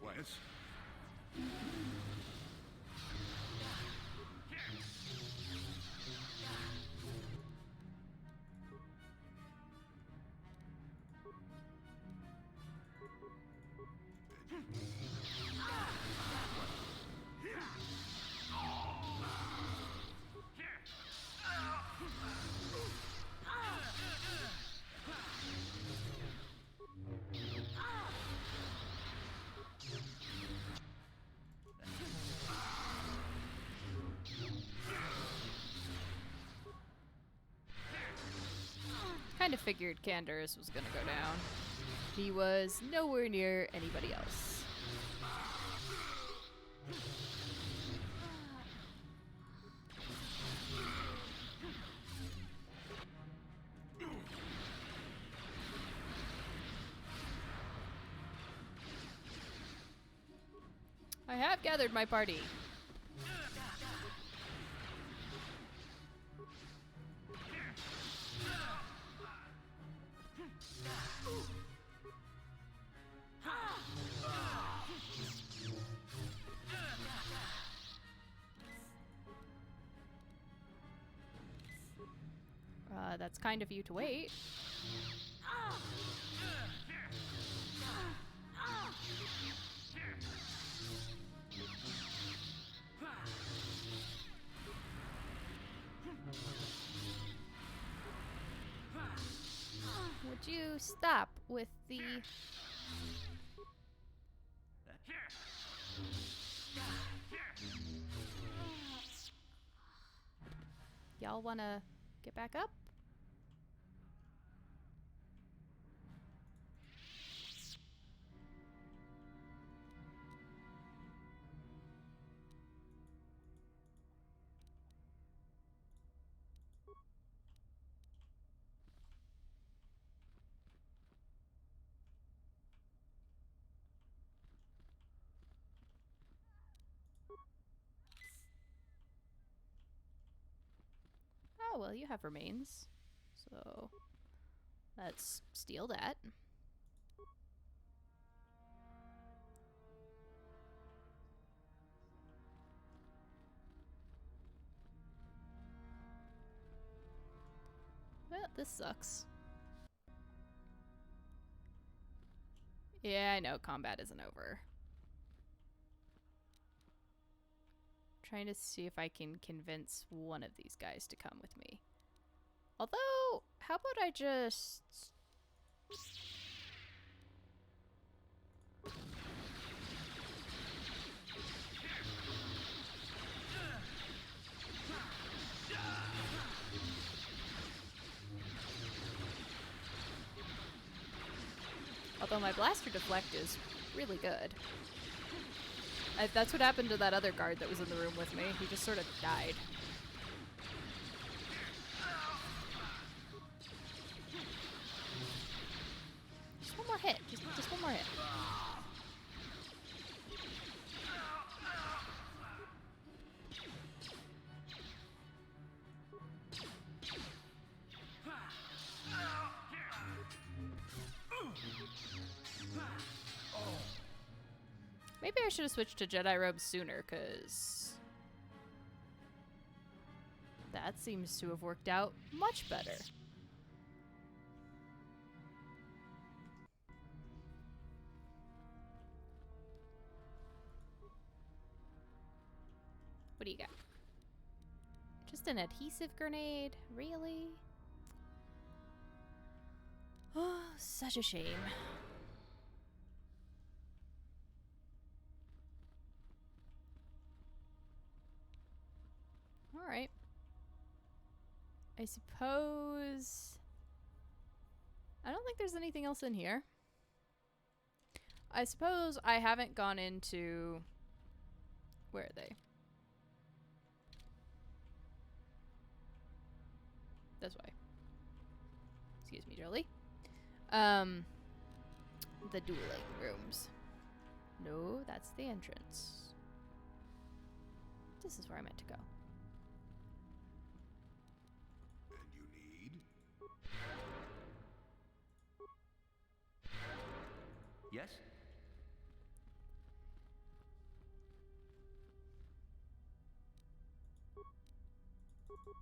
twice. Kind of figured Candaris was gonna go down. He was nowhere near anybody else. I have gathered my party. That's kind of you to wait. Would you stop with the... Y'all wanna get back up? Oh, well, you have remains. So, let's steal that. Well, this sucks. Yeah, I know, combat isn't over. Trying to see if I can convince one of these guys to come with me. Although, how about I just... Although my blaster deflect is really good. That's what happened to that other guard that was in the room with me. He just sort of died. Just one more hit. Just one more hit. Maybe I should have switched to Jedi robes sooner, because that seems to have worked out much better. What do you got? Just an adhesive grenade? Really? Oh, such a shame. Alright. I suppose... I don't think there's anything else in here. I suppose I haven't gone into... Where are they? This way. Excuse me, Jolie. The dueling rooms. No, that's the entrance. This is where I meant to go. And you need? Yes? You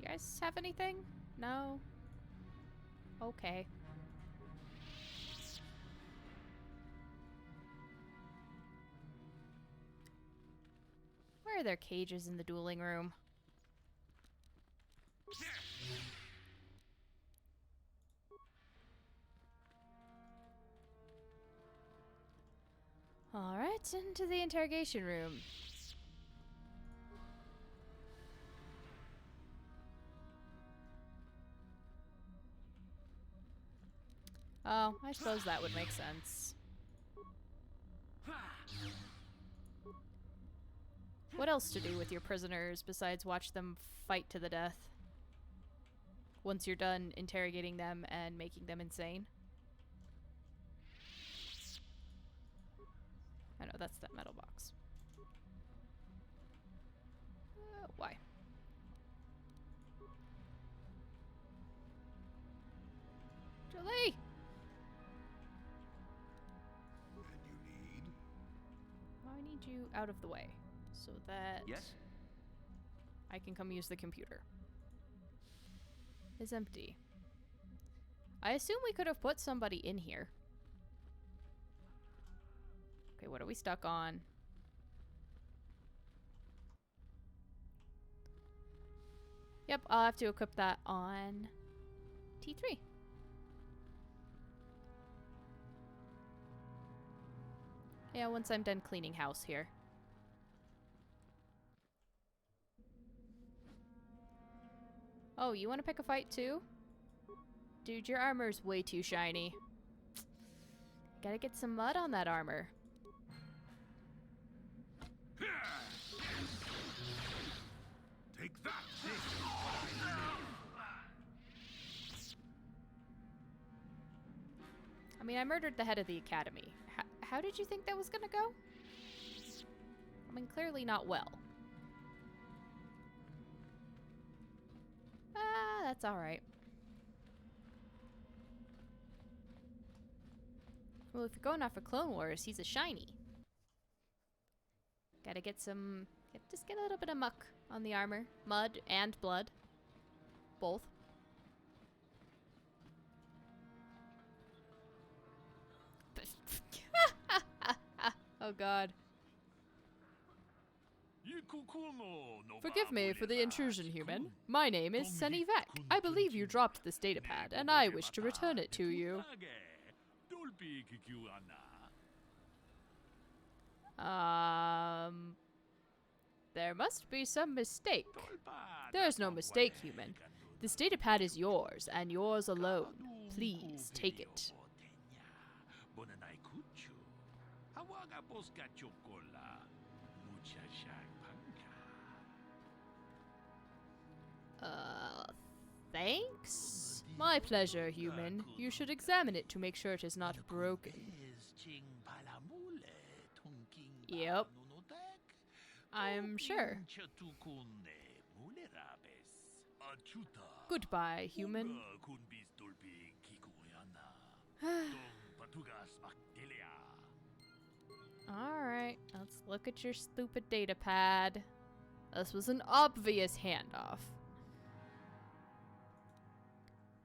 guys have anything? No? Okay. Where are there cages in the dueling room? Alright, into the interrogation room. Oh, I suppose that would make sense. What else to do with your prisoners besides watch them fight to the death? Once you're done interrogating them and making them insane? I know, that's that metal box. Why? Julie! I need you out of the way so that I can come use the computer. It's empty. I assume we could have put somebody in here. Okay, what are we stuck on? Yep, I'll have to equip that on T3. Yeah, once I'm done cleaning house here. Oh, you want to pick a fight too? Dude, your armor's way too shiny. Gotta get some mud on that armor. Take that! I mean, I murdered the head of the academy. How did you think that was gonna go? I mean, clearly not well. Ah, that's alright. Well, if you're going off of Clone Wars, he's a shiny. Gotta get some... just get a little bit of muck on the armor. Mud and blood. Both. Oh god. Forgive me for the intrusion, human. My name is Sunny Vec. I believe you dropped this datapad, and I wish to return it to you. There must be some mistake. There's no mistake, human. This datapad is yours, and yours alone. Please take it. Thanks? My pleasure, human. You should examine it to make sure it is not broken. Yep. I'm sure. Goodbye, human. Alright, let's look at your stupid datapad. This was an obvious handoff.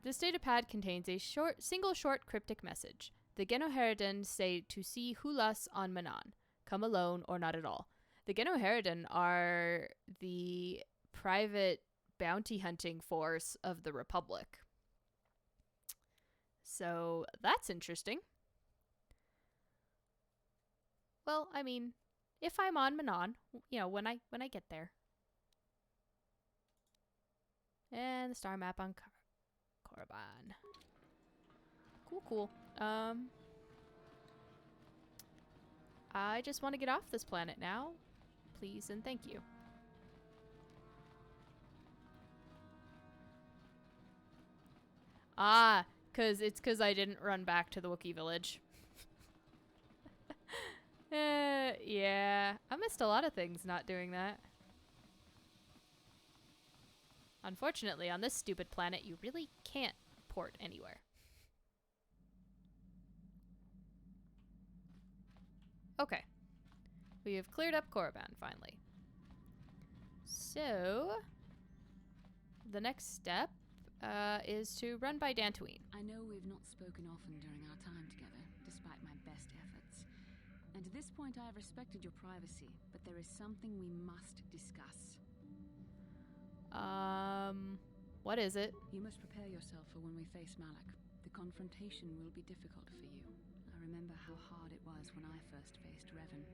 This datapad contains a single short cryptic message. The Genoheridon say to see Hulas on Manan. Come alone or not at all. The Genoheridon are the private bounty hunting force of the Republic. So that's interesting. Well, I mean, if I'm on Manan, you know, when I get there. And the star map on Korriban. Cool. I just want to get off this planet now. Please and thank you. Ah, it's 'cause I didn't run back to the Wookiee village. Yeah. I missed a lot of things not doing that. Unfortunately, on this stupid planet, you really can't port anywhere. Okay. We have cleared up Korriban, finally. So, the next step is to run by Dantooine. I know we've not spoken often during our time together, despite my best efforts. And to this point I have respected your privacy, but there is something we must discuss. What is it? You must prepare yourself for when we face Malak. The confrontation will be difficult for you. I remember how hard it was when I first faced Revan.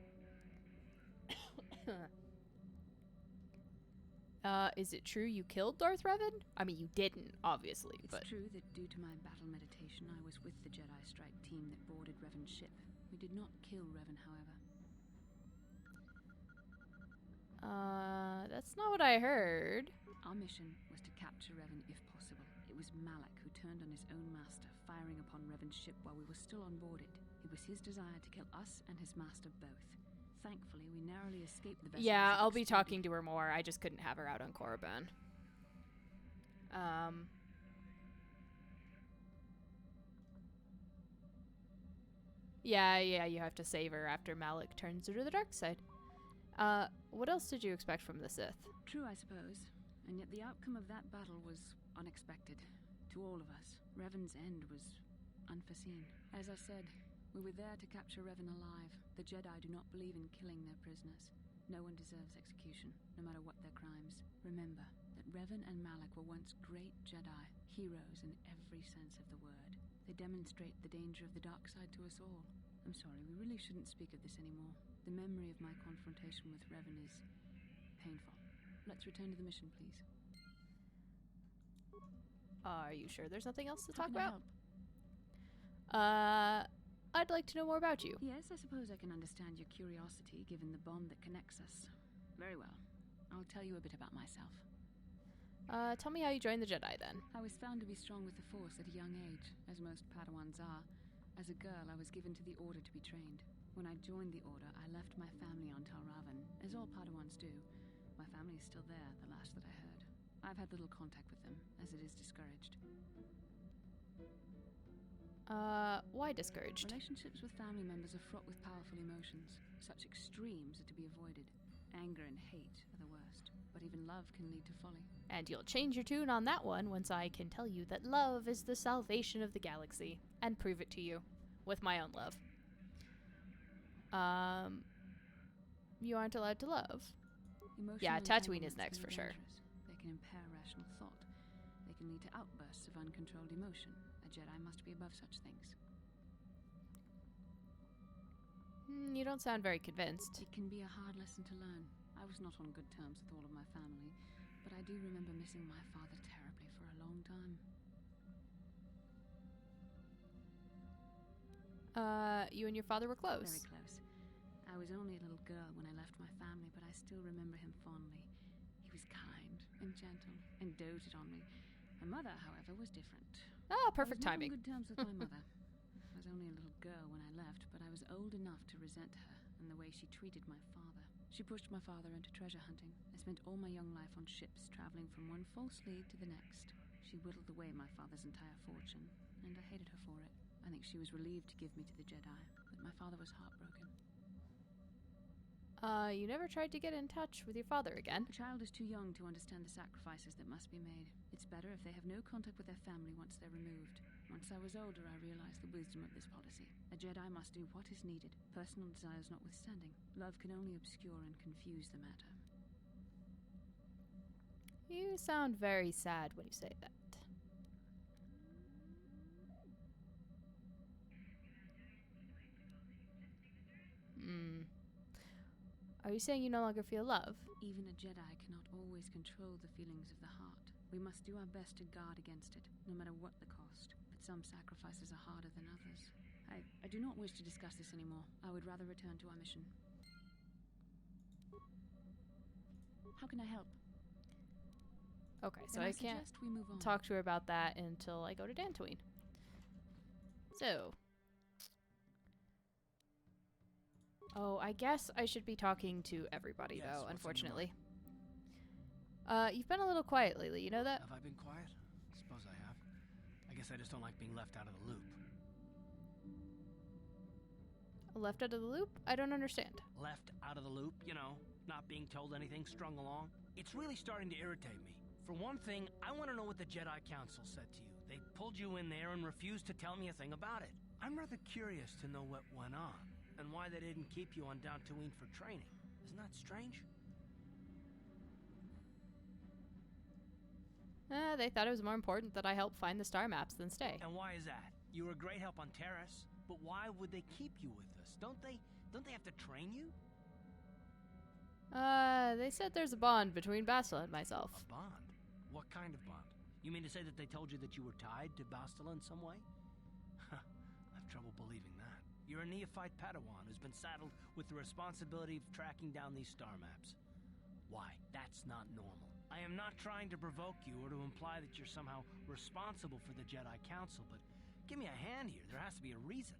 Is it true you killed Darth Revan? I mean, you didn't, obviously, but... It's true that due to my battle meditation, I was with the Jedi strike team that boarded Revan's ship. We did not kill Revan, however. That's not what I heard. Our mission was to capture Revan if possible. It was Malak who turned on his own master, firing upon Revan's ship while we were still on board it. It was his desire to kill us and his master both. Thankfully, we narrowly escaped the vessel. Yeah, I'll be talking to her more. I just couldn't have her out on Korriban. Yeah, you have to save her after Malak turns her to the dark side. What else did you expect from the Sith? True, I suppose. And yet the outcome of that battle was unexpected. To all of us. Revan's end was unforeseen. As I said, we were there to capture Revan alive. The Jedi do not believe in killing their prisoners. No one deserves execution, no matter what their crimes. Remember that Revan and Malak were once great Jedi, heroes in every sense of the word. They demonstrate the danger of the dark side to us all. I'm sorry, we really shouldn't speak of this anymore. The memory of my confrontation with Revan is painful. Let's return to the mission, please. Are you sure there's nothing else to How talk can I about? help? I'd like to know more about you. Yes, I suppose I can understand your curiosity, given the bond that connects us. Very well. I'll tell you a bit about myself. Tell me how you joined the Jedi, then. I was found to be strong with the Force at a young age, as most Padawans are. As a girl, I was given to the Order to be trained. When I joined the Order, I left my family on Talravan, as all Padawans do. My family is still there, the last that I heard. I've had little contact with them, as it is discouraged. Why discouraged? Relationships with family members are fraught with powerful emotions. Such extremes are to be avoided. Anger and hate are the worst, but even love can lead to folly. And you'll change your tune on that one once I can tell you that love is the salvation of the galaxy, and prove it to you with my own love. You aren't allowed to love. Yeah, Tatooine is next for sure. They can impair rational thought. They can lead to outbursts of uncontrolled emotion. A Jedi must be above such things. You don't sound very convinced. It can be a hard lesson to learn. I was not on good terms with all of my family, but I do remember missing my father terribly for a long time. You and your father were close. Very close. I was only a little girl when I left my family, but I still remember him fondly. He was kind and gentle and doted on me. My mother, however, was different. Ah, perfect timing. I was not on good terms with my mother. I was only a little girl when I left, but I was old enough to resent her and the way she treated my father. She pushed my father into treasure hunting. I spent all my young life on ships, traveling from one false lead to the next. She whittled away my father's entire fortune, and I hated her for it. I think she was relieved to give me to the Jedi, but my father was heartbroken. You never tried to get in touch with your father again? A child is too young to understand the sacrifices that must be made. It's better if they have no contact with their family once they're removed. Once I was older, I realized the wisdom of this policy. A Jedi must do what is needed, personal desires notwithstanding. Love can only obscure and confuse the matter. You sound very sad when you say that. Are you saying you no longer feel love? Even a Jedi cannot always control the feelings of the heart. We must do our best to guard against it, no matter what the cost. But some sacrifices are harder than others. I do not wish to discuss this anymore. I would rather return to our mission. How can I help? Okay, so I can't talk to her about that until I go to Dantooine. So. Oh, I guess I should be talking to everybody, Yes, though, what's on your unfortunately. You've been a little quiet lately, you know that? Have I been quiet? Suppose I have. I guess I just don't like being left out of the loop. Left out of the loop? I don't understand. Left out of the loop, you know, not being told anything, strung along. It's really starting to irritate me. For one thing, I want to know what the Jedi Council said to you. They pulled you in there and refused to tell me a thing about it. I'm rather curious to know what went on, and why they didn't keep you on Dantooine for training. Isn't that strange? They thought it was more important that I help find the star maps than stay. And why is that? You were a great help on Terrace, but why would they keep you with us? Don't they have to train you? They said there's a bond between Bastila and myself. A bond? What kind of bond? You mean to say that they told you that you were tied to Bastila in some way? I have trouble believing that. You're a neophyte Padawan who's been saddled with the responsibility of tracking down these star maps. Why? That's not normal. I am not trying to provoke you or to imply that you're somehow responsible for the Jedi Council, but give me a hand here. There has to be a reason.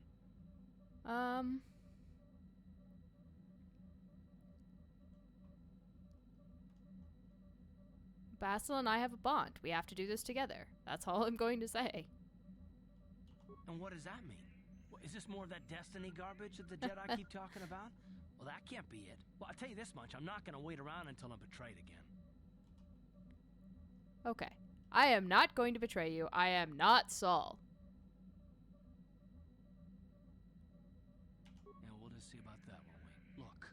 Bastila and I have a bond. We have to do this together. That's all I'm going to say. And what does that mean? Is this more of that destiny garbage that the Jedi keep talking about? Well, that can't be it. Well, I'll tell you this much. I'm not going to wait around until I'm betrayed again. Okay. I am not going to betray you. I am not Saul. Yeah, we'll just see about that, won't we? Look,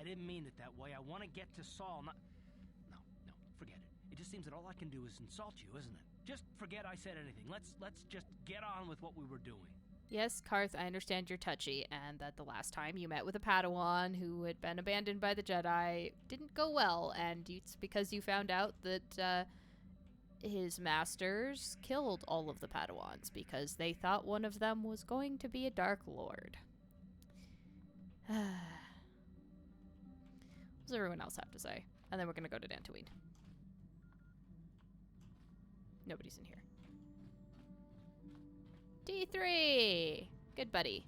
I didn't mean it that way. I want to get to Saul, not... No, forget it. It just seems that all I can do is insult you, isn't it? Just forget I said anything. Let's just get on with what we were doing. Yes, Karth, I understand you're touchy, and that the last time you met with a Padawan who had been abandoned by the Jedi didn't go well, and it's because you found out that, his masters killed all of the Padawans because they thought one of them was going to be a Dark Lord. What does everyone else have to say? And then we're gonna go to Dantooine. Nobody's in here. D3! Good buddy.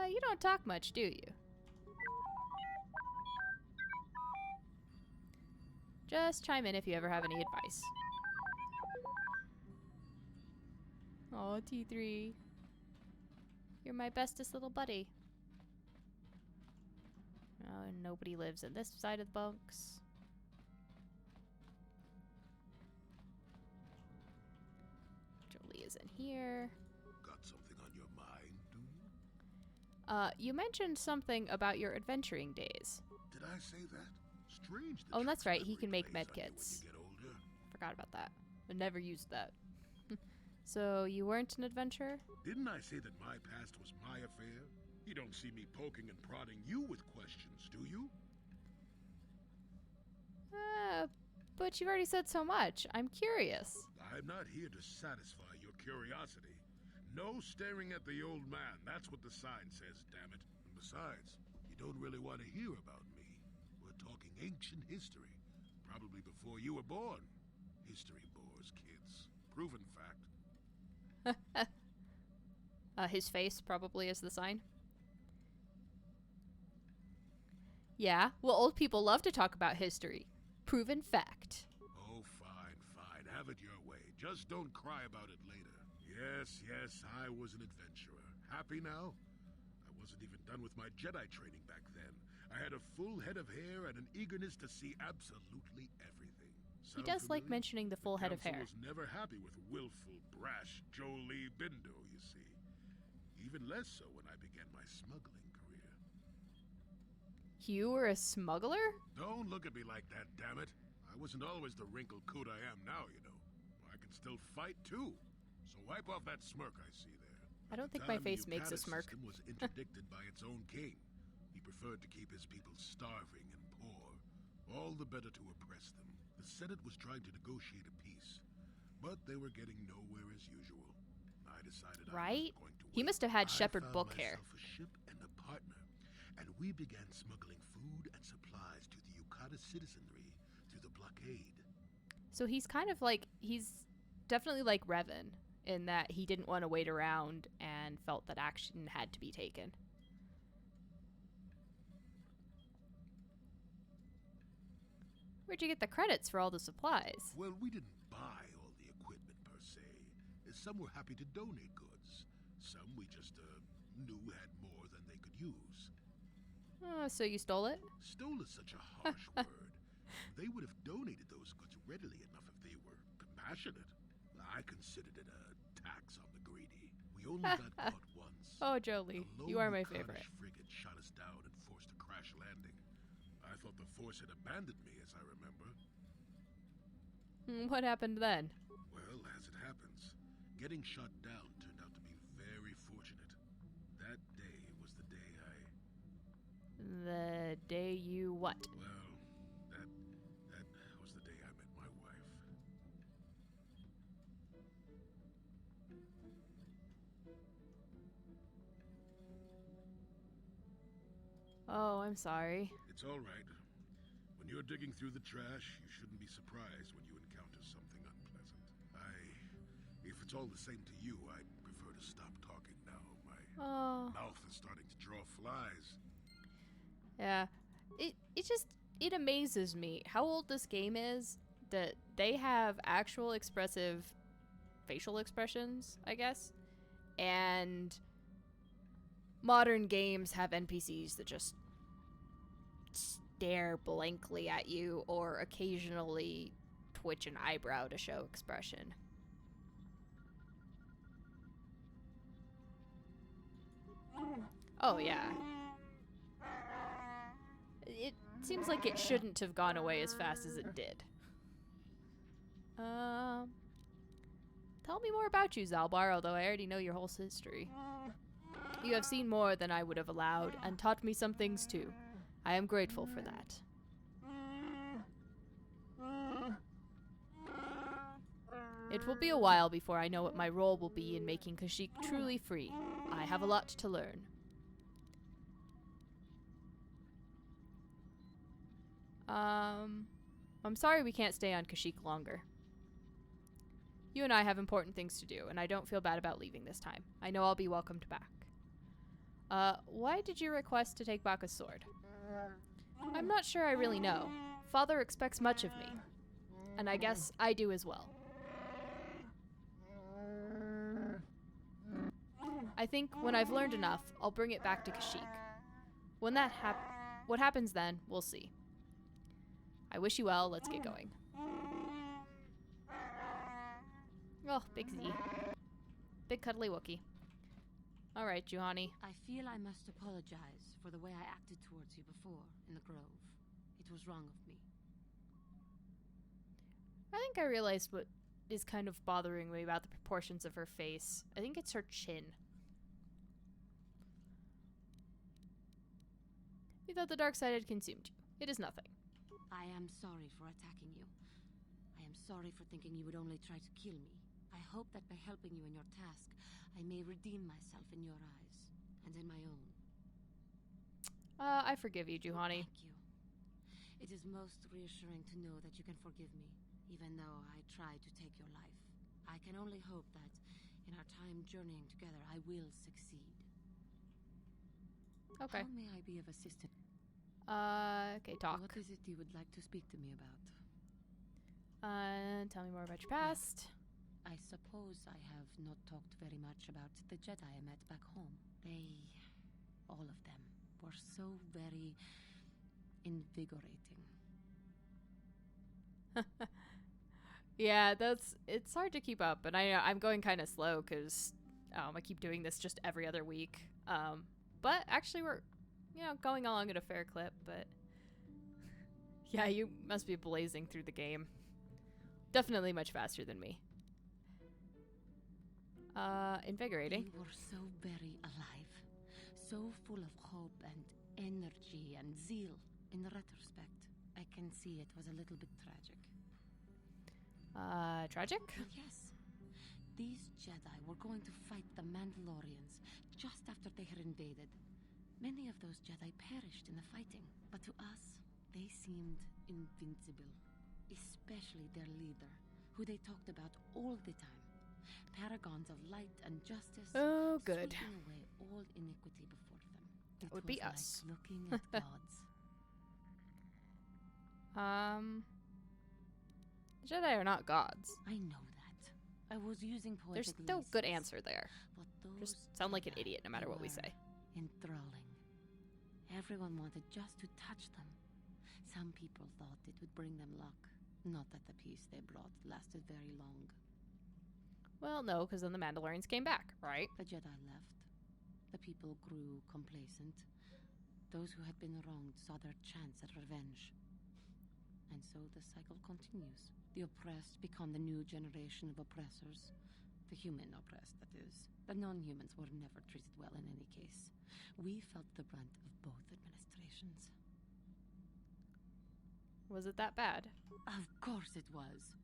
You don't talk much, do you? Just chime in if you ever have any advice. Aw, T3. You're my bestest little buddy. Oh, and nobody lives in this side of the bunks. Jolie is in here. Got something on your mind, do you? You mentioned something about your adventuring days. Did I say that? Strange. Oh, and that's right. He can make medkits. Forgot about that. I never used that. So, you weren't an adventurer? Didn't I say that my past was my affair? You don't see me poking and prodding you with questions, do you? But you've already said so much. I'm curious. I'm not here to satisfy your curiosity. No staring at the old man. That's what the sign says, damn it. And besides, you don't really want to hear about me. We're talking ancient history. Probably before you were born. History bores kids. Proven fact. His face probably is the sign. Yeah, well, old people love to talk about history. Proven fact. Oh, fine. Have it your way. Just don't cry about it later. Yes, I was an adventurer. Happy now? I wasn't even done with my Jedi training back then. I had a full head of hair and an eagerness to see absolutely everything. He does like mentioning the full head of hair. I was never happy with willful, brash Jolie Bindo, you see. Even less so when I began my smuggling career. You were a smuggler? Don't look at me like that, damn it. I wasn't always the wrinkled coot I am now, you know. I can still fight, too. So wipe off that smirk I see there. I don't think my face makes a smirk. The was interdicted by its own king. He preferred to keep his people starving and poor, all the better to oppress them. The Senate was trying to negotiate a peace, but they were getting nowhere as usual. I decided I was going to wait. He must have had shepherd book hair. I found myself a ship and a partner, and we began smuggling food and supplies to the Yukata citizenry through the blockade. So he's kind of like, he's definitely like Revan in that he didn't want to wait around and felt that action had to be taken. Where'd you get the credits for all the supplies? Well, we didn't buy all the equipment per se. Some were happy to donate goods. Some we just knew had more than they could use. So you stole it? Stole is such a harsh word. They would have donated those goods readily enough if they were compassionate. I considered it a tax on the greedy. We only got caught once. Oh, Jolie, you are my favorite. The frigate shot us down and forced a crash landing. I thought the Force had abandoned me, as I remember. What happened then? Well, as it happens, getting shot down turned out to be very fortunate. That day was the day The day you what? Well, that was the day I met my wife. Oh, I'm sorry. It's all right. When you're digging through the trash, you shouldn't be surprised when you encounter something unpleasant. If it's all the same to you, I'd prefer to stop talking now. My mouth is starting to draw flies. Yeah. It amazes me how old this game is that they have actual expressive facial expressions, I guess. And modern games have NPCs that just stare blankly at you or occasionally twitch an eyebrow to show expression. Oh, yeah. It seems like it shouldn't have gone away as fast as it did. Tell me more about you, Zalbar, although I already know your whole history. You have seen more than I would have allowed, and taught me some things too. I am grateful for that. It will be a while before I know what my role will be in making Kashyyyk truly free. I have a lot to learn. I'm sorry we can't stay on Kashyyyk longer. You and I have important things to do, and I don't feel bad about leaving this time. I know I'll be welcomed back. Why did you request to take Baka's sword? I'm not sure I really know. Father expects much of me. And I guess I do as well. I think when I've learned enough, I'll bring it back to Kashyyyk. When that what happens then, we'll see. I wish you well. Let's get going. Oh, Big Z. Big cuddly Wookie. Alright, Juhani. I feel I must apologize for the way I acted towards you before in the Grove. It was wrong of me. I think I realized what is kind of bothering me about the proportions of her face. I think it's her chin. You thought the dark side had consumed you. It is nothing. I am sorry for attacking you. I am sorry for thinking you would only try to kill me. I hope that by helping you in your task, I may redeem myself in your eyes, and in my own. I forgive you, Juhani. Thank you. It is most reassuring to know that you can forgive me, even though I tried to take your life. I can only hope that, in our time journeying together, I will succeed. Okay. How may I be of assistance? Okay, talk. What is it you would like to speak to me about? Tell me more about your past. I suppose I have not talked very much about the Jedi I met back home. They, all of them, were so very invigorating. Yeah, it's hard to keep up, and I'm going kind of slow because I keep doing this just every other week. But actually we're, going along at a fair clip, but yeah, you must be blazing through the game. Definitely much faster than me. Invigorating. You were so very alive, so full of hope and energy and zeal. In retrospect, I can see it was a little bit tragic. Tragic? Yes. These Jedi were going to fight the Mandalorians just after they had invaded. Many of those Jedi perished in the fighting, but to us, they seemed invincible. Especially their leader, who they talked about all the time. Paragons of light and justice. Oh, good. Sweeping away all iniquity before them. That It would was be us. Like looking at gods. Jedi are not gods. I know that. I was using poetic There's no license, good answer there. but Just those sound like an Jedi, idiot no matter they what we were say. Enthralling. Everyone wanted just to touch them. Some people thought it would bring them luck. Not that the peace they brought lasted very long. Well, no, because then the Mandalorians came back, right? The Jedi left. The people grew complacent. Those who had been wronged saw their chance at revenge. And so the cycle continues. The oppressed become the new generation of oppressors. The human oppressed, that is. The non-humans were never treated well in any case. We felt the brunt of both administrations. Was it that bad? Of course it was.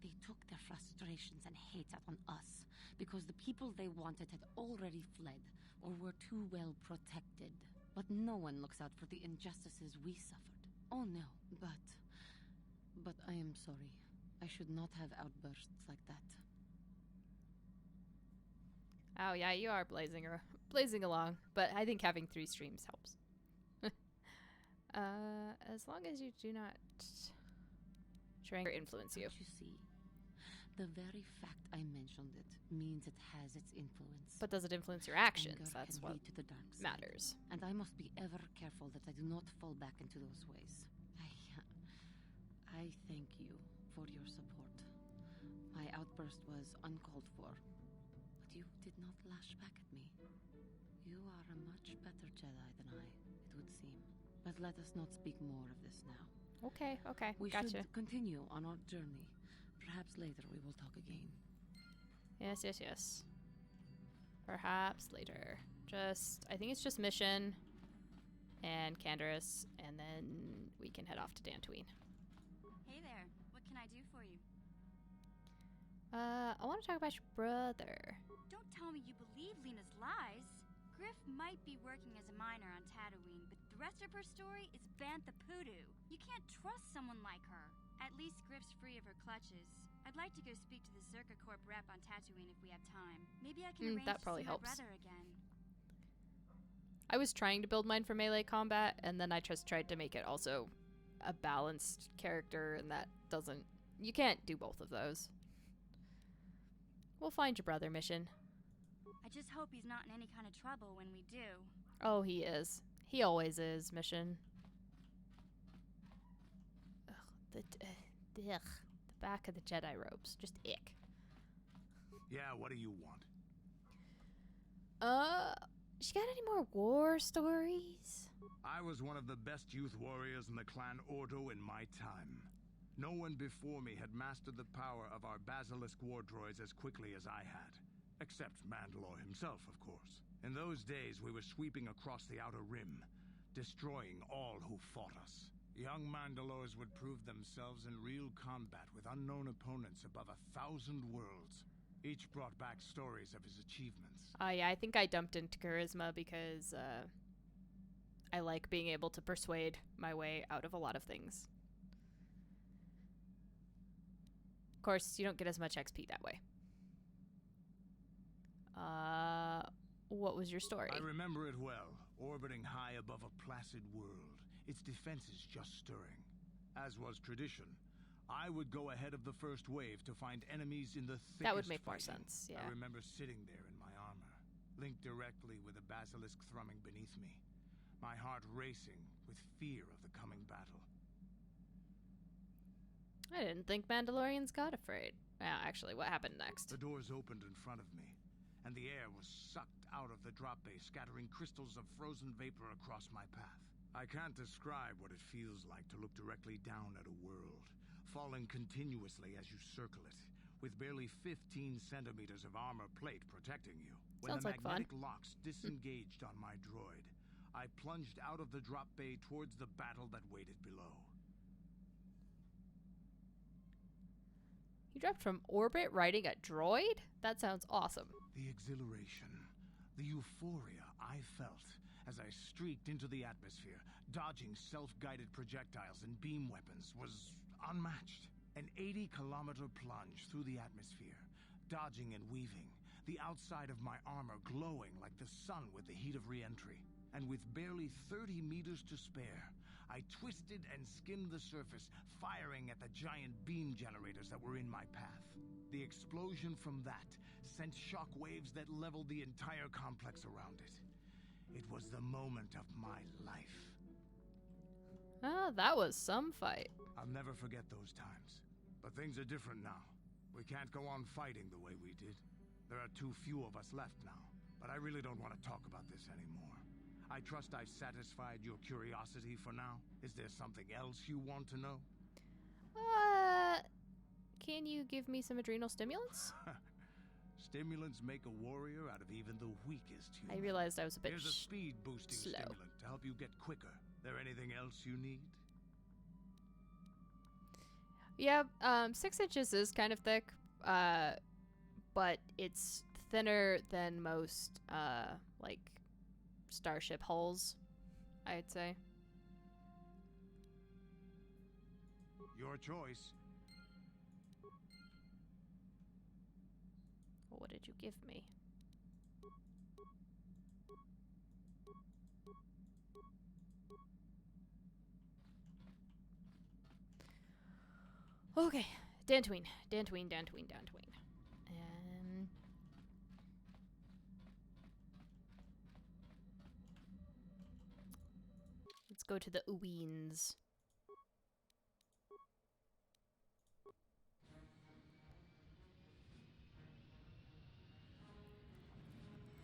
They took their frustrations and hate out on us because the people they wanted had already fled or were too well protected. But no one looks out for the injustices we suffered. Oh no, but I am sorry. I should not have outbursts like that. Oh yeah, you are blazing along, but I think having 3 streams helps. As long as you do not try to influence you. Don't you see? The very fact I mentioned it means it has its influence. But does it influence your actions? Anger That's can what lead to the dark side. matters. And I must be ever careful that I do not fall back into those ways. I thank you for your support. My outburst was uncalled for, but you did not lash back at me. You are a much better Jedi than I, it would seem. But let us not speak more of this now. Okay, We gotcha. should continue on our journey. Perhaps later we will talk again. Yes. Perhaps later. I think it's just Mission and Canderous, and then we can head off to Dantooine. Hey there. What can I do for you? I want to talk about your brother. Don't tell me you believe Lena's lies. Griff might be working as a miner on Tatooine, but the rest of her story is Bantha Poodoo. You can't trust someone like her. At least Griff's free of her clutches. I'd like to go speak to the Zerka Corp rep on Tatooine if we have time. Maybe I can arrange that to probably see helps. my brother again. I was trying to build mine for melee combat, and then I just tried to make it also a balanced character, and that doesn't... You can't do both of those. We'll find your brother, Mission. I just hope he's not in any kind of trouble when we do. Oh, he is. He always is, Mission. Ugh, the back of the Jedi robes. Just ick. Yeah, what do you want? She got any more war stories? I was one of the best youth warriors in the clan Ordo in my time. No one before me had mastered the power of our basilisk war droids as quickly as I had. Except Mandalore himself, of course. In those days, we were sweeping across the Outer Rim, destroying all who fought us. Young Mandalores would prove themselves in real combat with unknown opponents above 1,000 worlds. Each brought back stories of his achievements. Yeah, I think I dumped into charisma because I like being able to persuade my way out of a lot of things. Of course, you don't get as much XP that way. What was your story? I remember it well, orbiting high above a placid world, its defenses just stirring. As was tradition, I would go ahead of the first wave to find enemies in the thickest That would make more fighting. sense, yeah. I remember sitting there in my armor, linked directly with a basilisk thrumming beneath me, my heart racing with fear of the coming battle. I didn't think Mandalorians got afraid. Actually, what happened next? The doors opened in front of me, and the air was sucked out of the drop bay, scattering crystals of frozen vapor across my path. I can't describe what it feels like to look directly down at a world, falling continuously as you circle it, with barely 15 centimeters of armor plate protecting you. When Sounds the like fun. magnetic locks disengaged on my droid, I plunged out of the drop bay towards the battle that waited below. You dropped from orbit riding a droid? That sounds awesome. The exhilaration, the euphoria I felt as I streaked into the atmosphere, dodging self-guided projectiles and beam weapons, was unmatched. An 80-kilometer plunge through the atmosphere, dodging and weaving, the outside of my armor glowing like the sun with the heat of re-entry. And with barely 30 meters to spare, I twisted and skimmed the surface, firing at the giant beam generators that were in my path. The explosion from that sent shock waves that leveled the entire complex around it. It was the moment of my life. Ah, that was some fight. I'll never forget those times. But things are different now. We can't go on fighting the way we did. There are too few of us left now. But I really don't want to talk about this anymore. I trust I've satisfied your curiosity for now. Is there something else you want to know? Can you give me some adrenal stimulants? Stimulants make a warrior out of even the weakest human. I realized I was a bit Here's a speed-boosting stimulant to help you get quicker. There anything else you need? Yeah, 6 inches is kind of thick, but it's thinner than most, like, starship hulls, I'd say. Your choice. What did you give me? Okay, Dantooine. And let's go to the Uweens.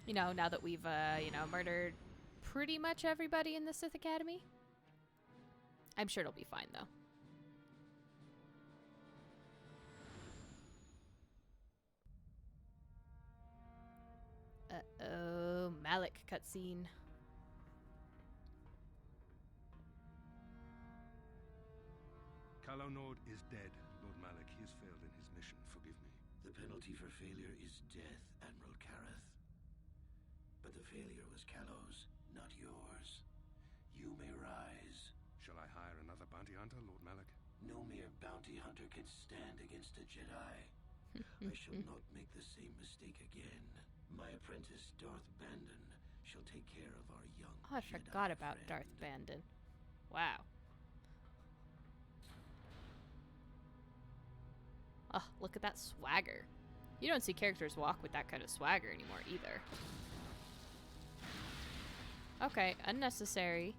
You know, now that we've, murdered pretty much everybody in the Sith Academy. I'm sure it'll be fine, though. Uh-oh, Malik cutscene. Calo Nord is dead, Lord Malik. He has failed in his mission. Forgive me. The penalty for failure is death, Admiral Kareth. But the failure was Calo's, not yours. You may rise. Shall I hire another bounty hunter, Lord Malik? No mere bounty hunter can stand against a Jedi. I shall not make the same mistake again. My apprentice, Darth Bandon, shall take care of our young Oh, I forgot about Darth Bandon. Wow. Oh, look at that swagger. You don't see characters walk with that kind of swagger anymore either. Okay, unnecessary.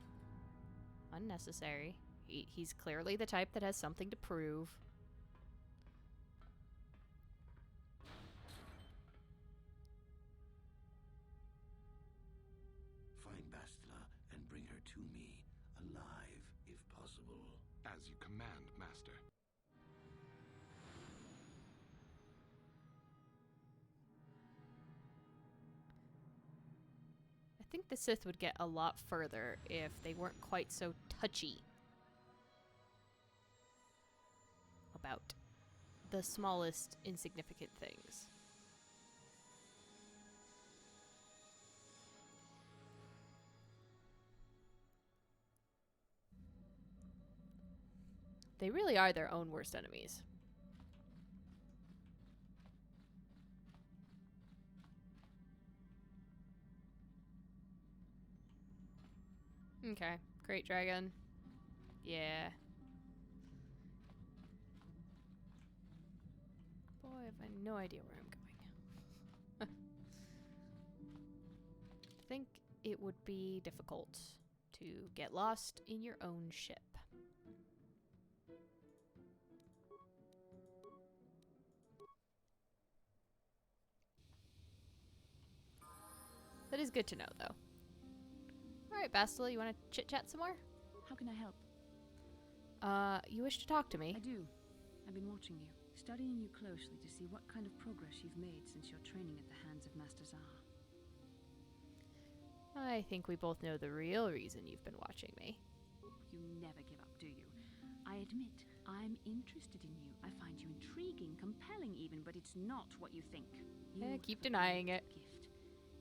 Unnecessary. He's clearly the type that has something to prove. Find Bastila and bring her to me, alive, if possible. As you command, Master. I think the Sith would get a lot further if they weren't quite so touchy about the smallest insignificant things. They really are their own worst enemies. Okay, Great Dragon. Yeah. Boy, have I no idea where I'm going. I think it would be difficult to get lost in your own ship. That is good to know, though. Alright, Bastila, you want to chit-chat some more? How can I help? You wish to talk to me? I do. I've been watching you, studying you closely to see what kind of progress you've made since your training at the hands of Master Zaha. I think we both know the real reason you've been watching me. You never give up, do you? I admit, I'm interested in you. I find you intriguing, compelling even, but it's not what you think. You keep denying it. Gift.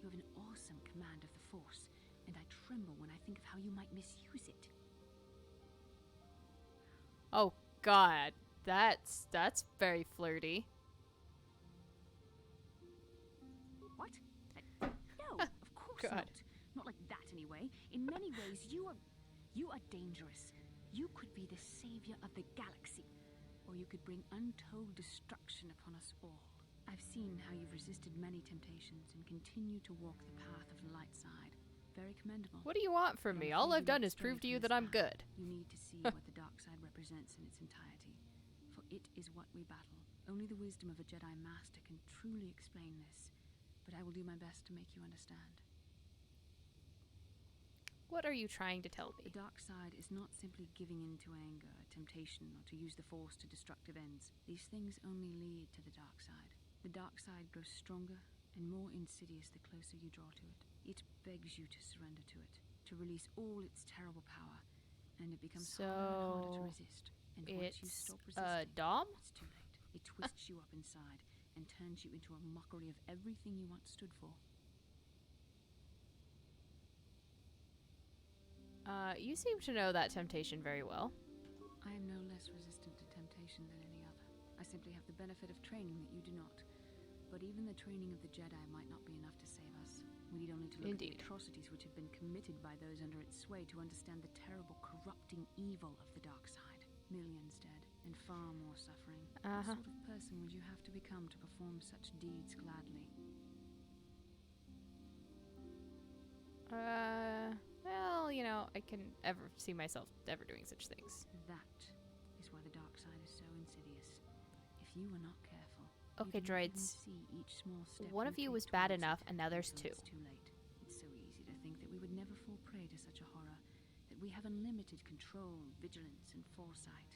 You have an awesome command of the Force, and I tremble when I think of how you might misuse it. Oh, God. That's very flirty. What? No, of course not. Not like that anyway. In many ways, you are dangerous. You could be the savior of the galaxy, or you could bring untold destruction upon us all. I've seen how you've resisted many temptations and continue to walk the path of the light side. Very commendable. What do you want from me? All I've done is prove to you that I'm good. You need to see what the dark side represents in its entirety, for it is what we battle. Only the wisdom of a Jedi Master can truly explain this, but I will do my best to make you understand. What are you trying to tell me? The dark side is not simply giving in to anger, temptation, or to use the Force to destructive ends. These things only lead to the dark side. The dark side grows stronger and more insidious the closer you draw to it. It begs you to surrender to it, to release all its terrible power, and it becomes harder and harder to resist. And once you stop resisting, Dom? it's too late. It twists you up inside and turns you into a mockery of everything you once stood for. You seem to know that temptation very well. I am no less resistant to temptation than any other. I simply have the benefit of training that you do not. But even the training of the Jedi might not be enough to save us. We need only to look at the atrocities which have been committed by those under its sway to understand the terrible, corrupting evil of the dark side. Millions dead, and far more suffering. What sort of person would you have to become to perform such deeds gladly? Well, you know, I can ever see myself ever doing such things. That is why the dark side is so insidious. If you are not careful, okay, droids. See each small step one of you was bad enough, and now there's two. It's too late. It's so easy to think that we would never fall prey to such a horror, that we have unlimited control, vigilance, and foresight.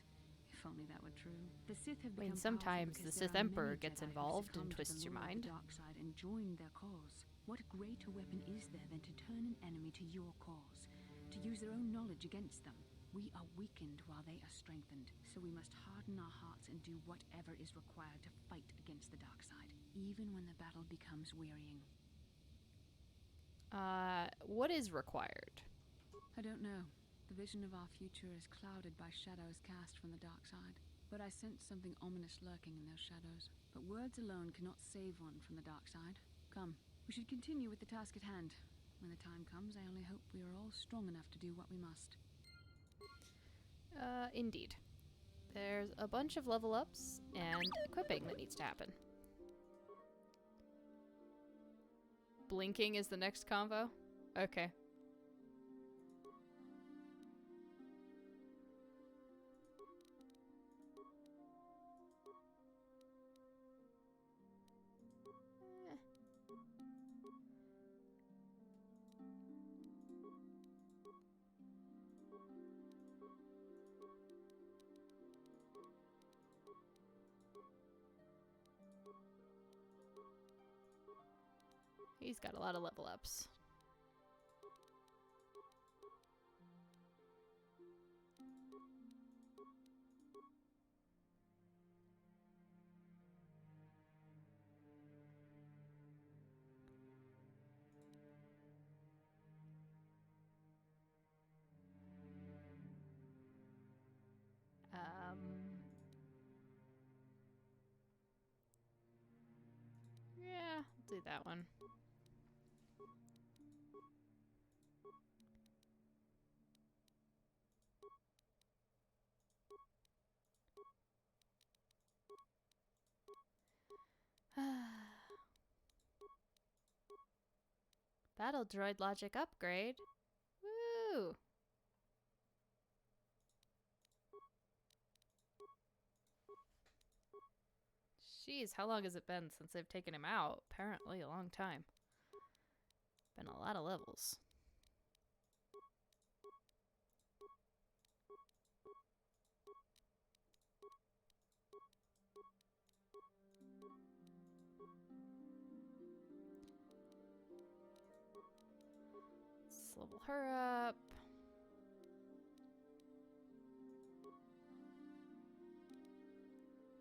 If only that were true. The Sith have become sometimes the Sith Emperor gets involved and twists your mind. The dark side and joined their cause. What greater weapon is there than to turn an enemy to your cause, to use their own knowledge against them? We are weakened while they are strengthened, so we must harden our hearts and do whatever is required to fight against the dark side, even when the battle becomes wearying. What is required? I don't know. The vision of our future is clouded by shadows cast from the dark side, but I sense something ominous lurking in those shadows. But words alone cannot save one from the dark side. Come. We should continue with the task at hand. When the time comes, I only hope we are all strong enough to do what we must. Indeed. There's a bunch of level ups and equipping that needs to happen. Blinking is the next convo? Okay. He's got a lot of level ups. Yeah, I'll do that one. Battle droid logic upgrade. Woo! Jeez, how long has it been since they've taken him out? Apparently a long time. Been a lot of levels. Let's level her up.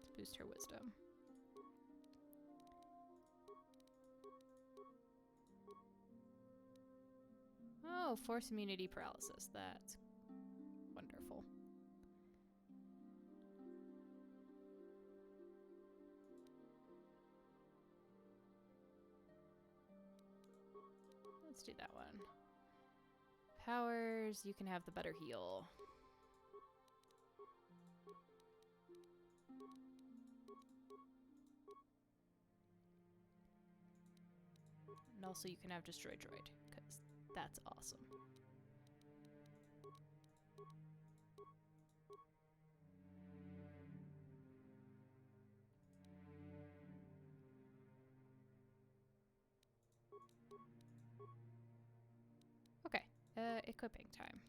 Let's boost her wisdom. Oh, force immunity paralysis. That's wonderful. Let's do that one. Powers, you can have the better heal. And also you can have Destroy Droid, because that's awesome. Okay, equipping time.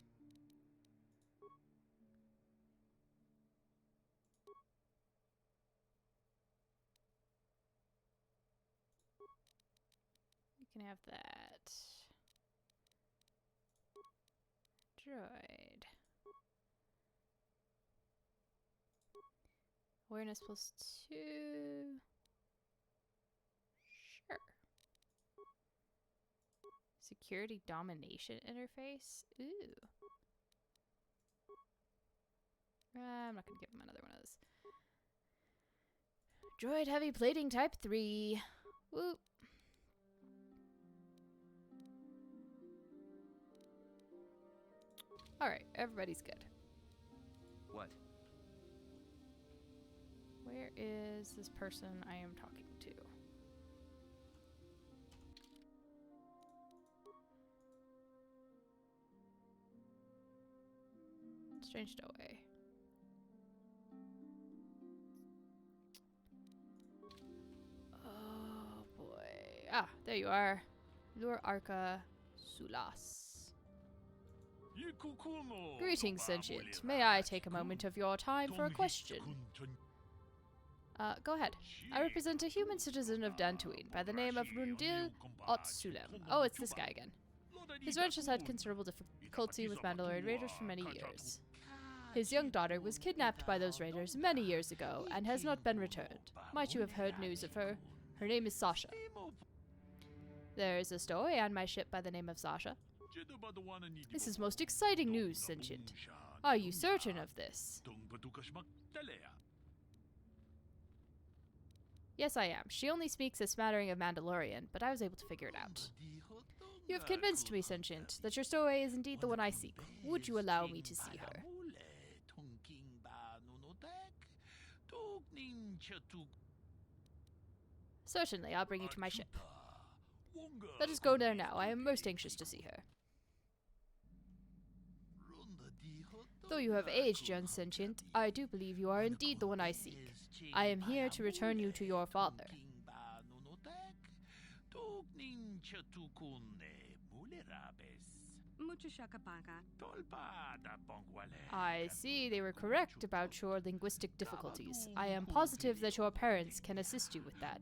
You can have that. Droid. Awareness +2. Sure. Security domination interface? Ooh. I'm not gonna give him another one of those. Droid heavy plating type 3. Whoop. Alright, everybody's good. What? Where is this person I am talking to? Strange stowaway. Oh boy. Ah, there you are. Lure Arca Sulas. Greetings, sentient. May I take a moment of your time for a question? Go ahead. I represent a human citizen of Dantooine by the name of Rundil Otsulem. Oh, it's this guy again. His ranch has had considerable difficulty with Mandalorian raiders for many years. His young daughter was kidnapped by those raiders many years ago and has not been returned. Might you have heard news of her? Her name is Sasha. There is a stowaway on my ship by the name of Sasha. This is most exciting news, sentient. Are you certain of this? Yes, I am. She only speaks a smattering of Mandalorian, but I was able to figure it out. You have convinced me, sentient, that your stowaway is indeed the one I seek. Would you allow me to see her? Certainly, I'll bring you to my ship. Let us go there now. I am most anxious to see her. Though you have aged, young sentient, I do believe you are indeed the one I seek. I am here to return you to your father. I see they were correct about your linguistic difficulties. I am positive that your parents can assist you with that.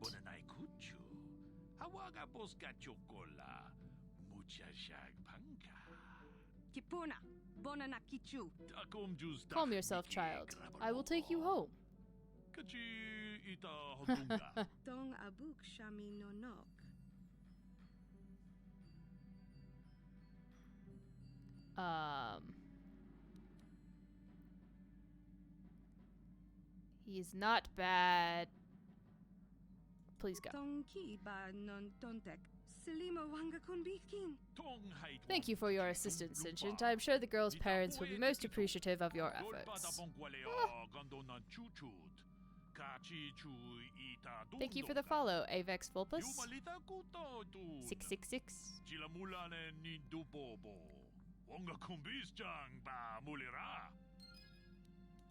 Calm yourself, child. I will take you home. He's not bad. Please go. Thank you for your assistance, Sentient. I'm sure the girl's parents will be most appreciative of your efforts. Thank you for the follow, Avex Vulpus. 666.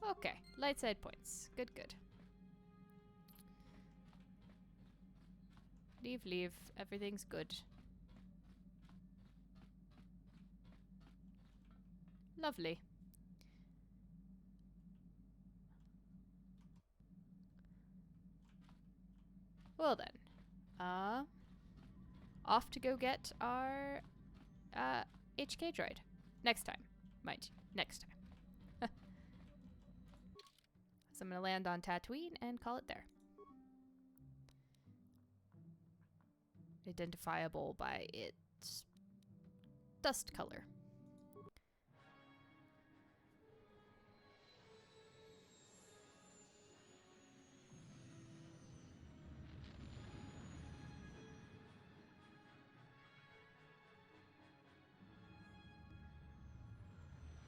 Okay, light side points. Good, good. Leave, leave. Everything's good. Lovely. Well then. Off to go get our HK droid. Next time. Mind you. Next time. So I'm going to land on Tatooine and call it there. Identifiable by its dust color.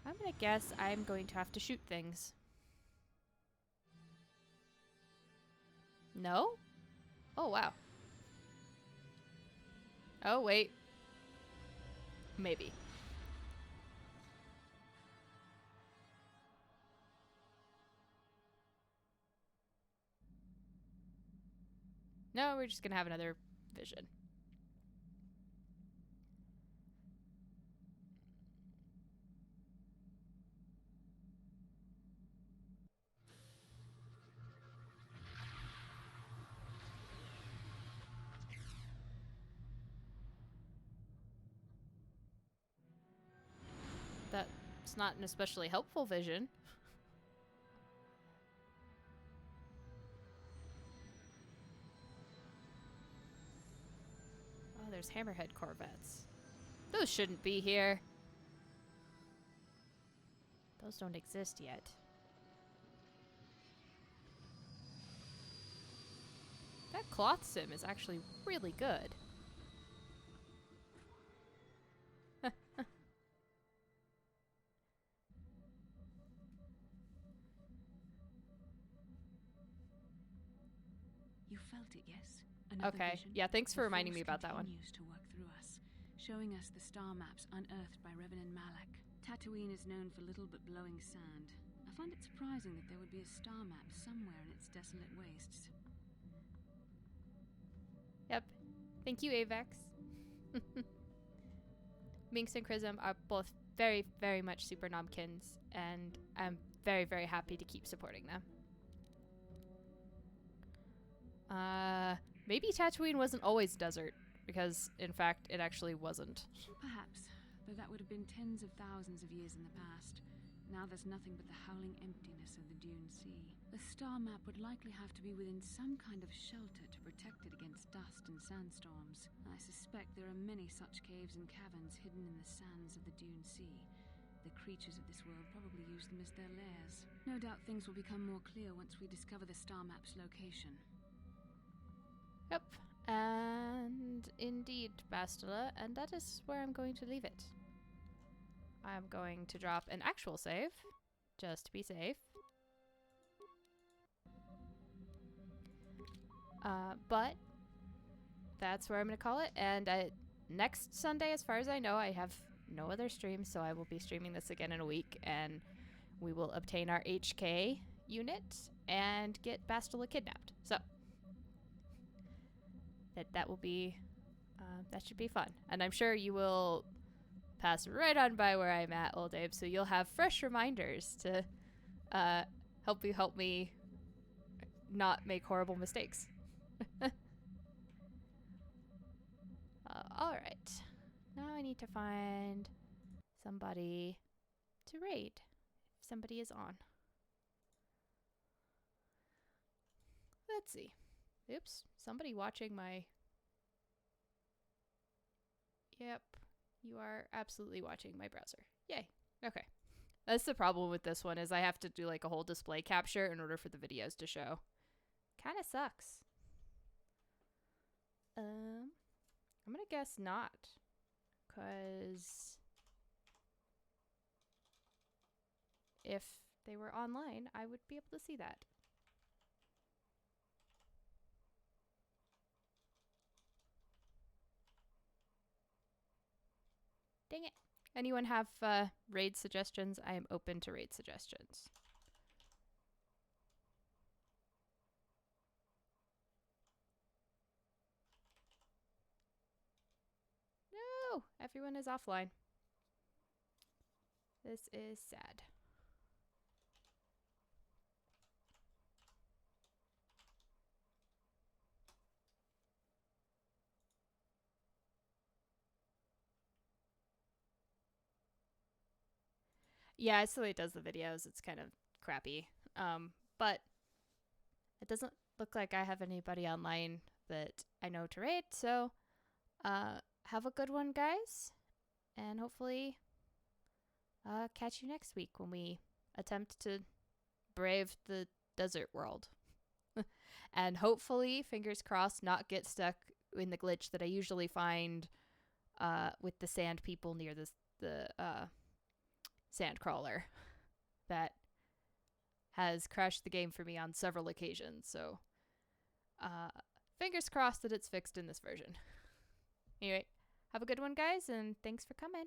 I'm gonna guess I'm going to have to shoot things. No? Oh, wow. Oh, wait. Maybe. No, we're just gonna have another vision. That's not an especially helpful vision. Oh, there's Hammerhead Corvettes. Those shouldn't be here. Those don't exist yet. That cloth sim is actually really good. You felt it, yes? Another Okay. vision? Yeah, thanks for The reminding me Force about that one. continues to work through us, showing us the star maps unearthed by Reverend Malak. Tatooine is known for little but glowing sand. I find it surprising that there would be a star map somewhere in its desolate wastes. Yep. Thank you, Avex. Minx and Chrism are both very, very much super nomkins, and I'm very, very happy to keep supporting them. Maybe Tatooine wasn't always desert, because, in fact, it actually wasn't. Perhaps, though that would have been tens of thousands of years in the past. Now there's nothing but the howling emptiness of the Dune Sea. The star map would likely have to be within some kind of shelter to protect it against dust and sandstorms. I suspect there are many such caves and caverns hidden in the sands of the Dune Sea. The creatures of this world probably use them as their lairs. No doubt things will become more clear once we discover the star map's location. Yep. And indeed, Bastila, and that is where I'm going to leave it. I'm going to drop an actual save, just to be safe. But that's where I'm going to call it. And next Sunday, as far as I know, I have no other streams, so I will be streaming this again in a week, and we will obtain our HK unit and get Bastila kidnapped. So that will be, that should be fun. And I'm sure you will pass right on by where I'm at, Old Abe, so you'll have fresh reminders to help me not make horrible mistakes. Alright. Now I need to find somebody to raid, if somebody is on. Let's see. Oops, somebody watching my... Yep, you are absolutely watching my browser. Yay. Okay. That's the problem with this one, is I have to do like a whole display capture in order for the videos to show. Kinda sucks. I'm gonna guess not, 'cause if they were online, I would be able to see that. Dang it. Anyone have raid suggestions? I am open to raid suggestions. No! Everyone is offline. This is sad. Yeah, it's the way it does the videos. It's kind of crappy. But it doesn't look like I have anybody online that I know to raid, so have a good one, guys. And hopefully catch you next week when we attempt to brave the desert world. And hopefully, fingers crossed, not get stuck in the glitch that I usually find with the sand people near the sandcrawler that has crashed the game for me on several occasions. So, fingers crossed that it's fixed in this version. Anyway, have a good one, guys, and thanks for coming.